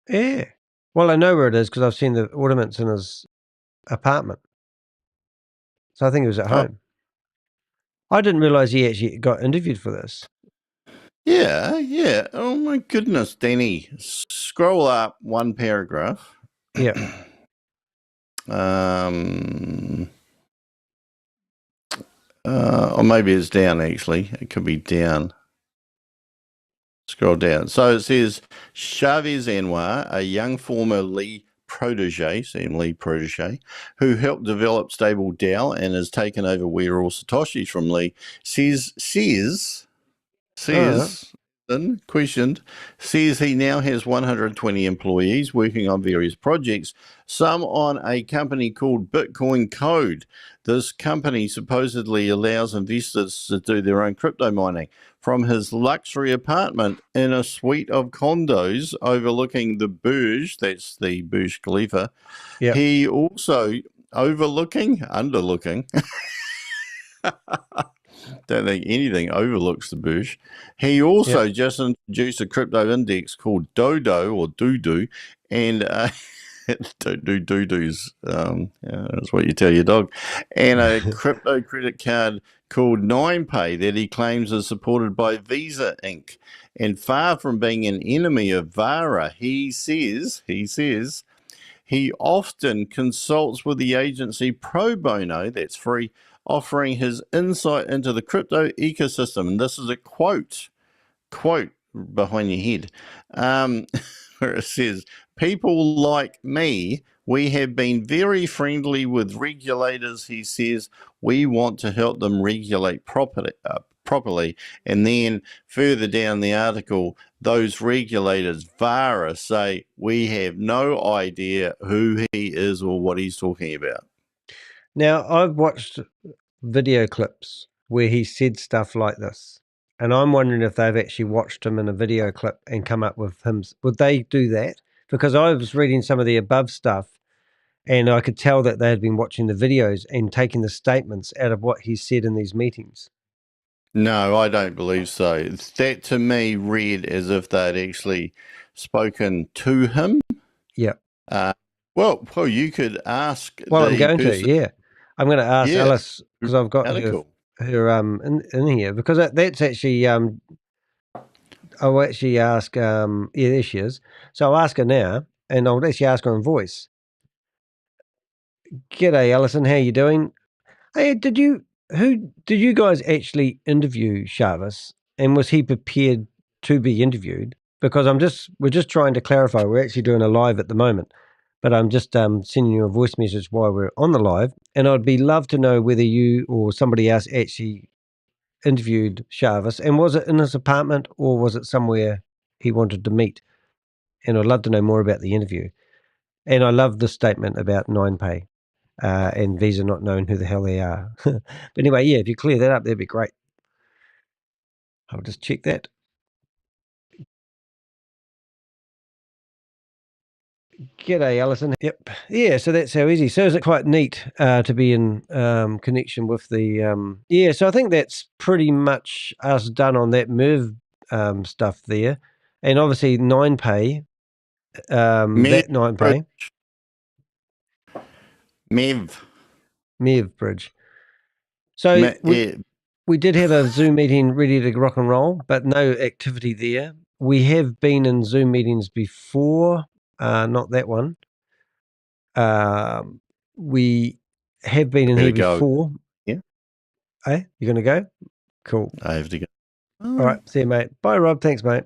Yeah. Well, I know where it is because I've seen the ornaments in his apartment. So I think he was at home. I didn't realize he actually got interviewed for this. Yeah. Oh my goodness, Danny. Scroll up one paragraph. Yeah. Or maybe it's down actually. It could be down. Scroll down. So it says Chavez Anwar, a young former Lee protege, Sam Lee protege, who helped develop stable DAO and has taken over where all Satoshis from Lee, says he now has 120 employees working on various projects, some on a company called Bitcoin Code. This company supposedly allows investors to do their own crypto mining from his luxury apartment in a suite of condos overlooking the Burj, that's the Burj Khalifa. Yep. He also underlooking. Don't think anything overlooks the Burj. He also just introduced a crypto index called Dodo or Doodoo, and don't do doo-doos. That's what you tell your dog. And a crypto credit card called NinePay that he claims is supported by Visa Inc. And far from being an enemy of Vara, he says he often consults with the agency pro bono, that's free, offering his insight into the crypto ecosystem. And this is a quote behind your head, where it says, people like me, we have been very friendly with regulators. He says, we want to help them regulate properly. And then further down the article, those regulators, VARA, say, we have no idea who he is or what he's talking about. Now, I've watched video clips where he said stuff like this, and I'm wondering if they've actually watched him in a video clip and come up with him. Would they do that? Because I was reading some of the above stuff, and I could tell that they had been watching the videos and taking the statements out of what he said in these meetings. No, I don't believe so. That to me read as if they'd actually spoken to him. Yeah. Well, you could ask. Well, I'm going to. Yeah, I'm going to ask Alice because I've got her in here, because that's actually I'll actually ask. Yeah, there she is. So I'll ask her now, and I'll actually ask her in voice. G'day, Alison. How you doing? Hey, did you guys actually interview Chavis, and was he prepared to be interviewed? Because we're just trying to clarify. We're actually doing a live at the moment, but I'm just sending you a voice message while we're on the live, and I'd be love to know whether you or somebody else actually interviewed Chavis, and was it in his apartment or was it somewhere he wanted to meet? And I'd love to know more about the interview. And I love the statement about 9pay. And Visa not knowing who the hell they are. But anyway, yeah, if you clear that up, that'd be great. I'll just check that. G'day, Alison. Yep. Yeah, so that's how easy. So is it quite neat to be in connection with the... yeah, so I think that's pretty much us done on that Merv stuff there. And obviously 9pay, that 9pay. MevBridge. So we did have a Zoom meeting ready to rock and roll, but no activity there. We have been in Zoom meetings before, not that one. We have been in here before. Yeah. Hey, you going to go? Cool. I have to go. All right. See you, mate. Bye, Rob. Thanks, mate.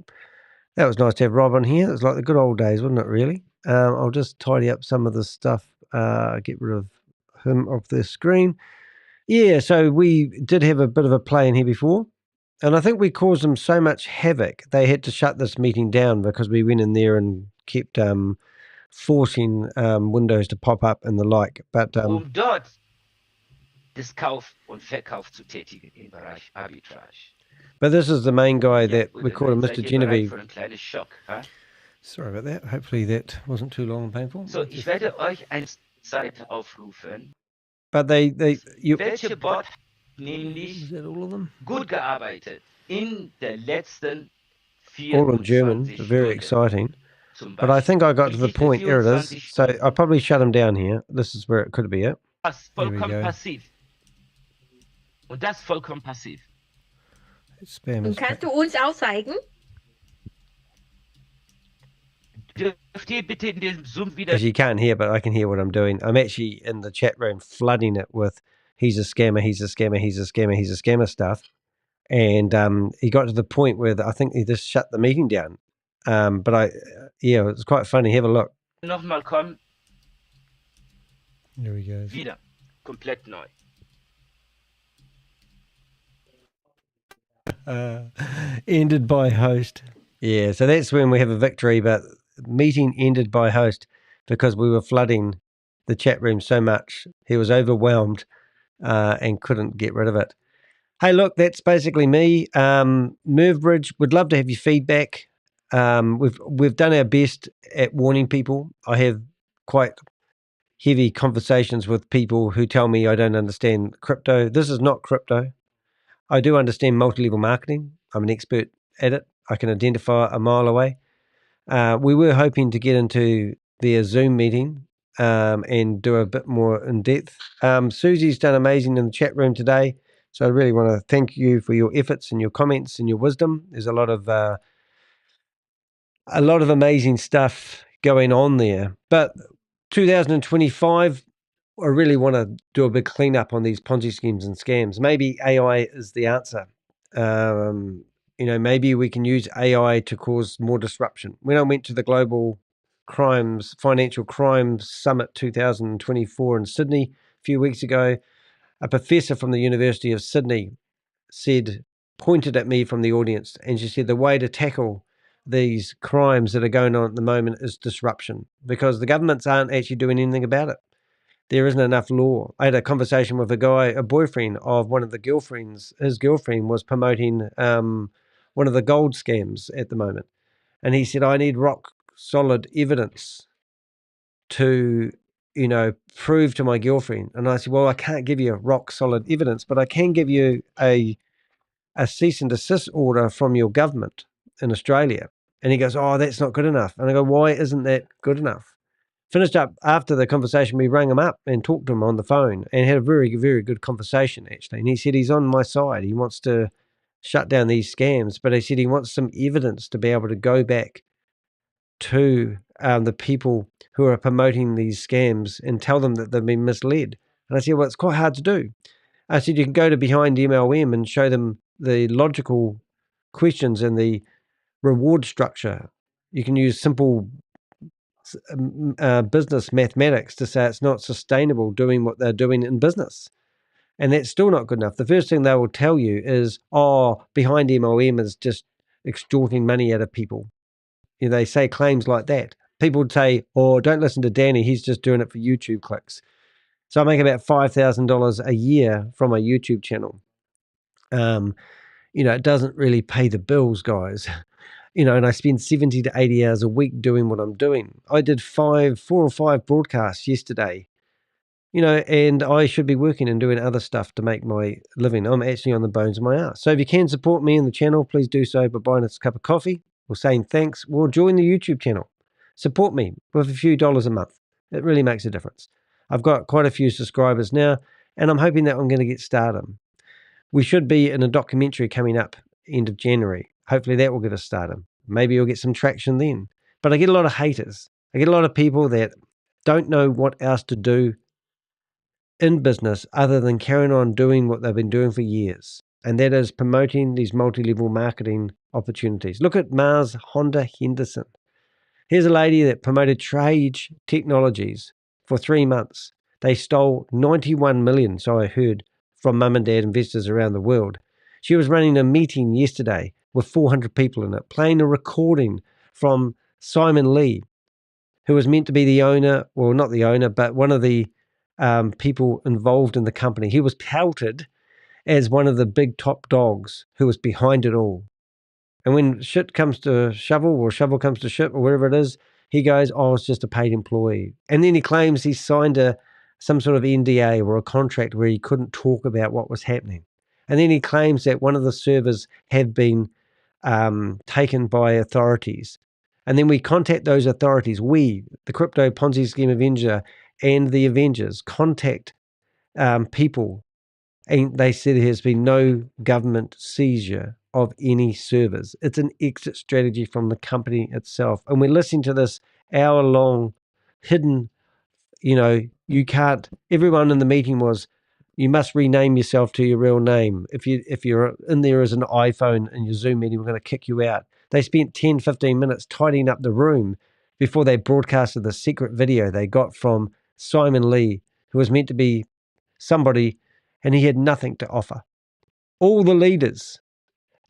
That was nice to have Rob on here. It was like the good old days, wasn't it, really? I'll just tidy up some of the stuff, get rid of him off the screen. Yeah, so we did have a bit of a play in here before, and I think we caused them so much havoc, they had to shut this meeting down because we went in there and kept forcing windows to pop up and the like. But dort das Kauf- und Verkauf zu tätigen im Bereich Arbitrage. But this is the main guy that we called him Mr. Genevieve. Für ein kleines Schock, ha? Sorry about that. Hopefully that wasn't too long and painful. So, ich werde euch eine Seite aufrufen. But welche Bot nämlich is that all of them? Gut gearbeitet in der letzten 24 all in German, very exciting. But I think I got to the point. Here it is. So I probably shut him down here. This is where it could be it. Das vollkommen passiv. Und das vollkommen passiv. Spam is kannst du uns auch zeigen? Dürft ihr bitte in diesem Zoom wieder... Because you can't hear, but I can hear what I'm doing. I'm actually in the chat room flooding it with he's a scammer, he's a scammer, he's a scammer, he's a scammer stuff. And he got to the point where I think he just shut the meeting down. But yeah, it was quite funny. Have a look. Nochmal kommen. There he goes. Wieder. Komplett neu. Ended by host. Yeah, so that's when we have a victory, but meeting ended by host because we were flooding the chat room so much. He was overwhelmed and couldn't get rid of it. Hey, look, that's basically me. MevBridge, would love to have your feedback. We've done our best at warning people. I have quite heavy conversations with people who tell me I don't understand crypto. This is not crypto. I do understand multi-level marketing. I'm an expert at it. I can identify a mile away. We were hoping to get into their Zoom meeting and do a bit more in depth. Susie's done amazing in the chat room today. So I really want to thank you for your efforts and your comments and your wisdom. There's a lot of amazing stuff going on there. But 2025, I really want to do a big cleanup on these Ponzi schemes and scams. Maybe AI is the answer. maybe we can use AI to cause more disruption. When I went to the Global Financial Crimes Summit 2024 in Sydney a few weeks ago, a professor from the University of Sydney pointed at me from the audience, and she said the way to tackle these crimes that are going on at the moment is disruption, because the governments aren't actually doing anything about it. There isn't enough law. I had a conversation with a boyfriend of one of the girlfriends. His girlfriend was promoting one of the gold scams at the moment. And he said, I need rock solid evidence to, prove to my girlfriend. And I said, well, I can't give you rock solid evidence, but I can give you a cease and desist order from your government in Australia. And he goes, oh, that's not good enough. And I go, why isn't that good enough? Finished up after the conversation, we rang him up and talked to him on the phone and had a very, very good conversation, actually. And he said he's on my side. He wants to shut down these scams, but he said he wants some evidence to be able to go back to the people who are promoting these scams and tell them that they've been misled. And I said, well, it's quite hard to do. I said, you can go to Behind MLM and show them the logical questions and the reward structure. You can use simple business mathematics to say it's not sustainable doing what they're doing in business. And that's still not good enough. The first thing they will tell you is, Behind MLM is just extorting money out of people. They say claims like that. People would say, don't listen to Danny, he's just doing it for YouTube clicks. So I make about $5,000 a year from my YouTube channel. It doesn't really pay the bills, guys. And I spend 70 to 80 hours a week doing what I'm doing. I did 4 or 5 broadcasts yesterday, and I should be working and doing other stuff to make my living. I'm actually on the bones of my ass. So if you can support me in the channel, please do so by buying us a cup of coffee or saying thanks, or join the YouTube channel. Support me with a few dollars a month. It really makes a difference. I've got quite a few subscribers now, and I'm hoping that I'm going to get stardom. We should be in a documentary coming up end of January. Hopefully that will get us stardom. Maybe you'll get some traction then. But I get a lot of haters. I get a lot of people that don't know what else to do in business other than carrying on doing what they've been doing for years. And that is promoting these multi-level marketing opportunities. Look at Mars Honda Henderson. Here's a lady that promoted Trade Technologies for 3 months. They stole 91 million, so I heard, from mum and dad investors around the world. She was running a meeting yesterday with 400 people in it, playing a recording from Simon Lee, who was meant to be the owner, well, not the owner, but one of the people involved in the company. He was touted as one of the big top dogs who was behind it all. And when shit comes to shovel, or shovel comes to shit, or whatever it is, he goes, it's just a paid employee. And then he claims he signed some sort of NDA or a contract where he couldn't talk about what was happening. And then he claims that one of the servers have been taken by authorities. And then we contact those authorities. We, the Crypto Ponzi Scheme Avenger and the Avengers, contact people. And they said there has been no government seizure of any servers. It's an exit strategy from the company itself. And we're listening to this hour-long hidden, you can't, everyone in the meeting was, you must rename yourself to your real name. If you're in there as an iPhone in your Zoom meeting, we're going to kick you out. They spent 10, 15 minutes tidying up the room before they broadcasted the secret video they got from Simon Lee, who was meant to be somebody, and he had nothing to offer. All the leaders,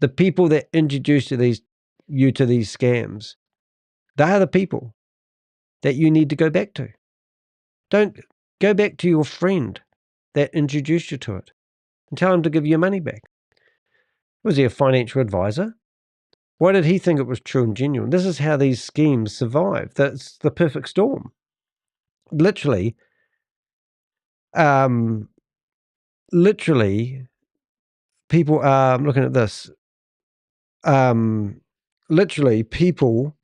the people that introduced you to these scams, they are the people that you need to go back to. Don't go back to your friend that introduced you to it and tell him to give you your money back. Was he a financial advisor? Why did he think it was true and genuine? This is how these schemes survive. That's the perfect storm. Literally, people are looking at this. Literally, people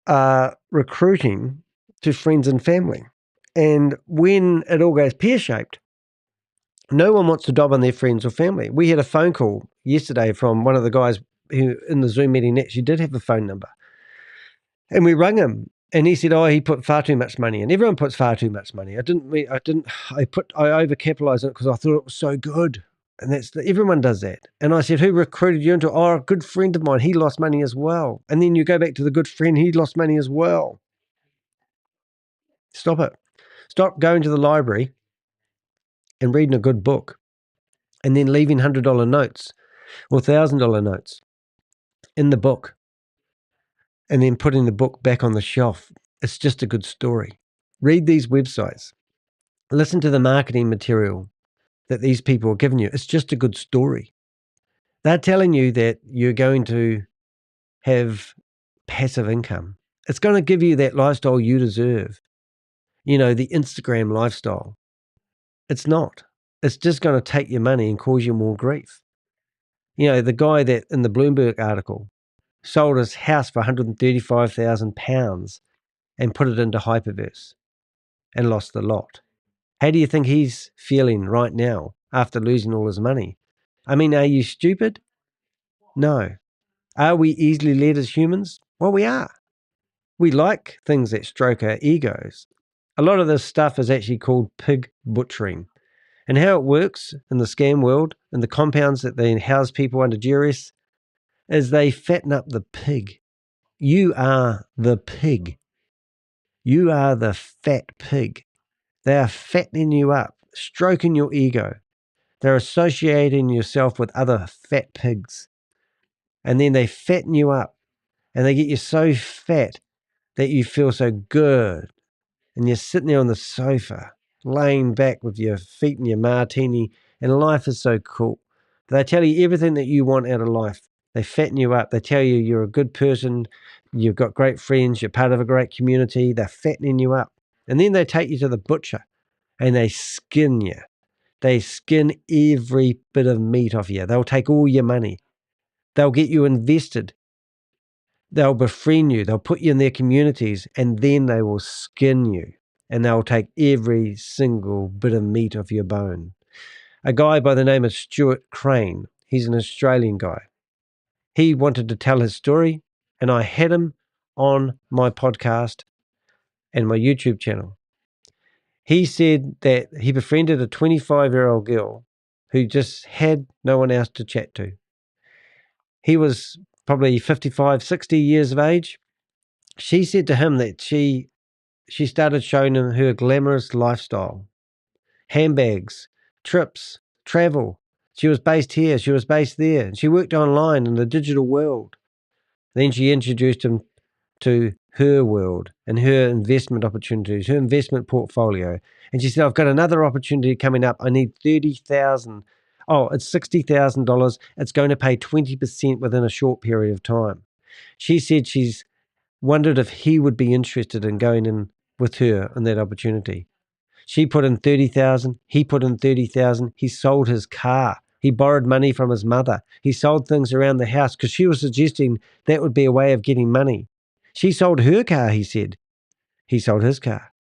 are recruiting to friends and family. And when it all goes pear-shaped, no one wants to dob on their friends or family. We had a phone call yesterday from one of the guys who in the Zoom meeting actually did have a phone number. And we rang him and he said, he put far too much money in. Everyone puts far too much money. I overcapitalized it because I thought it was so good. And everyone does that. And I said, who recruited you into? Oh, a good friend of mine. He lost money as well. And then you go back to the good friend. He lost money as well. Stop it. Stop going to the library and reading a good book and then leaving $100 notes or $1,000 notes in the book and then putting the book back on the shelf. It's just a good story. Read these websites. Listen to the marketing material that these people are giving you. It's just a good story. They're telling you that you're going to have passive income. It's going to give you that lifestyle you deserve. You know, the Instagram lifestyle. It's not. It's just going to take your money and cause you more grief. You know, the guy that in the Bloomberg article sold his house for £135,000 and put it into Hyperverse and lost the lot. How do you think he's feeling right now after losing all his money? I mean, are you stupid? No. Are we easily led as humans? Well, we are. We like things that stroke our egos. A lot of this stuff is actually called pig butchering. And how it works in the scam world, in the compounds that they house people under duress, is they fatten up the pig. You are the pig. You are the fat pig. They are fattening you up, stroking your ego. They're associating yourself with other fat pigs. And then they fatten you up and they get you so fat that you feel so good. And you're sitting there on the sofa, laying back with your feet in your martini, and life is so cool. They tell you everything that you want out of life. They fatten you up. They tell you you're a good person, you've got great friends, you're part of a great community. They're fattening you up. And then they take you to the butcher and they skin you. They skin every bit of meat off you. They'll take all your money. They'll get you invested. They'll befriend you. They'll put you in their communities, and then they will skin you, and they'll take every single bit of meat off your bone. A guy by the name of Stuart Crane, he's an Australian guy. He wanted to tell his story, and I had him on my podcast and my YouTube channel. He said that he befriended a 25-year-old girl who just had no one else to chat to. He was probably 55, 60 years of age. She said to him that she started showing him her glamorous lifestyle, handbags, trips, travel. She was based here, she was based there. She worked online in the digital world. Then she introduced him to her world and her investment opportunities, her investment portfolio. And she said, I've got another opportunity coming up. I need $30,000. Oh, it's $60,000. It's going to pay 20% within a short period of time. She said she's wondered if he would be interested in going in with her in that opportunity. She put in $30,000. He put in $30,000. He sold his car. He borrowed money from his mother. He sold things around the house because she was suggesting that would be a way of getting money. She sold her car, he said. He sold his car.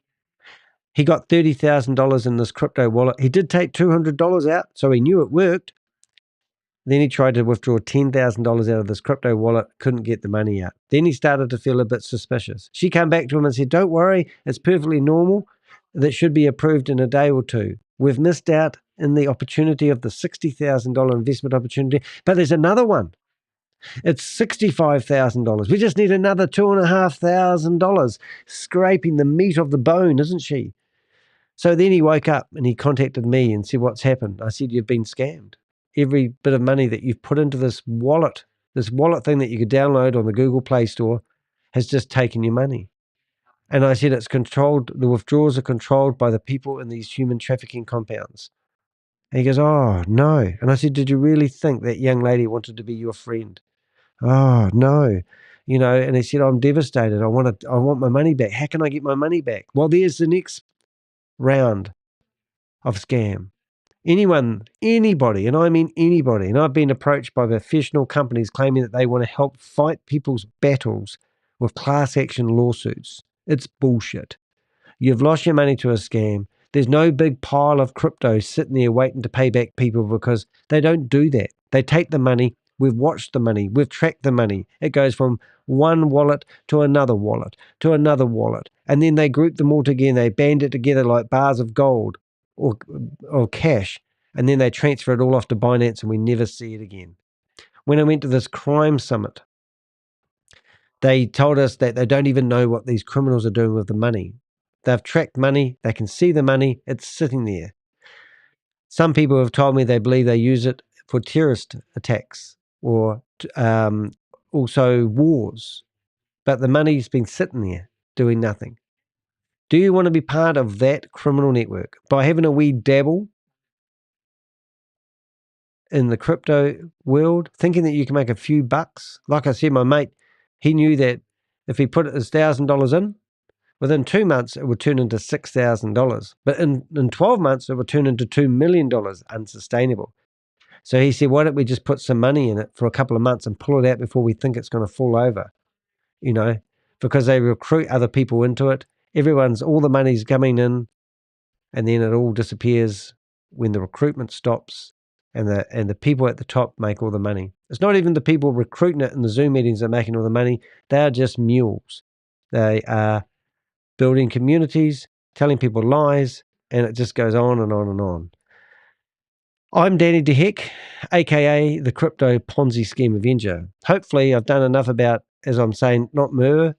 He got $30,000 in this crypto wallet. He did take $200 out, so he knew it worked. Then he tried to withdraw $10,000 out of this crypto wallet, couldn't get the money out. Then he started to feel a bit suspicious. She came back to him and said, don't worry, it's perfectly normal. That should be approved in a day or two. We've missed out in the opportunity of the $60,000 investment opportunity, but there's another one. It's $65,000. We just need another $2,500, scraping the meat of the bone, isn't she? So then he woke up and he contacted me and said, what's happened? I said, you've been scammed. Every bit of money that you've put into this wallet thing that you could download on the Google Play Store has just taken your money. And I said, it's controlled, the withdrawals are controlled by the people in these human trafficking compounds. And he goes, oh, no. And I said, did you really think that young lady wanted to be your friend? Oh, no. You know, and he said, I'm devastated. I want my money back. How can I get my money back? Well, there's the next round of scam. Anyone, anybody, and I mean anybody, and I've been approached by professional companies claiming that they want to help fight people's battles with class action lawsuits. It's bullshit. You've lost your money to a scam. There's no big pile of crypto sitting there waiting to pay back people because they don't do that. They take the money. We've watched the money. We've tracked the money. It goes from one wallet to another wallet to another wallet. And then they group them all together. They band it together like bars of gold or cash. and then they transfer it all off to Binance and we never see it again. When I went to this crime summit, they told us that they don't even know what these criminals are doing with the money. They've tracked money, they can see the money, it's sitting there. Some people have told me they believe they use it for terrorist attacks or also wars, but the money's been sitting there doing nothing. Do you want to be part of that criminal network? By having a wee dabble in the crypto world, thinking that you can make a few bucks. Like I said, my mate, he knew that if he put his $1,000 in, within 2 months it would turn into $6,000. But in 12 months it would turn into $2 million, unsustainable. So he said, why don't we just put some money in it for a couple of months and pull it out before we think it's going to fall over? Because they recruit other people into it. All the money's coming in, and then it all disappears when the recruitment stops, and the people at the top make all the money. It's not even the people recruiting it in the Zoom meetings that are making all the money. They are just mules. They are building communities, telling people lies, and it just goes on and on and on. I'm Danny DeHeck, aka the Crypto Ponzi Scheme Avenger. Hopefully I've done enough about, as I'm saying, not MevBridge,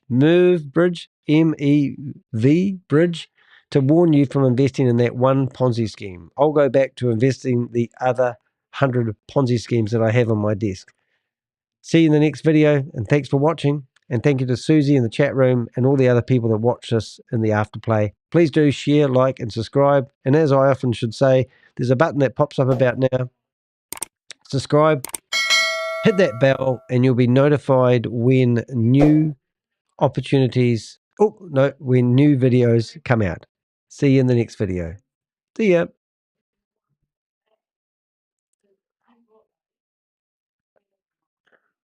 MevBridge, to warn you from investing in that one Ponzi scheme. I'll go back to investing the other 100 Ponzi schemes that I have on my desk. See you in the next video, and thanks for watching. And thank you to Susie in the chat room and all the other people that watch us in the afterplay. Please do share, like, and subscribe. And as I often should say, there's a button that pops up about now. Subscribe, hit that bell, and you'll be notified when new opportunities, when new videos come out. See you in the next video. See ya.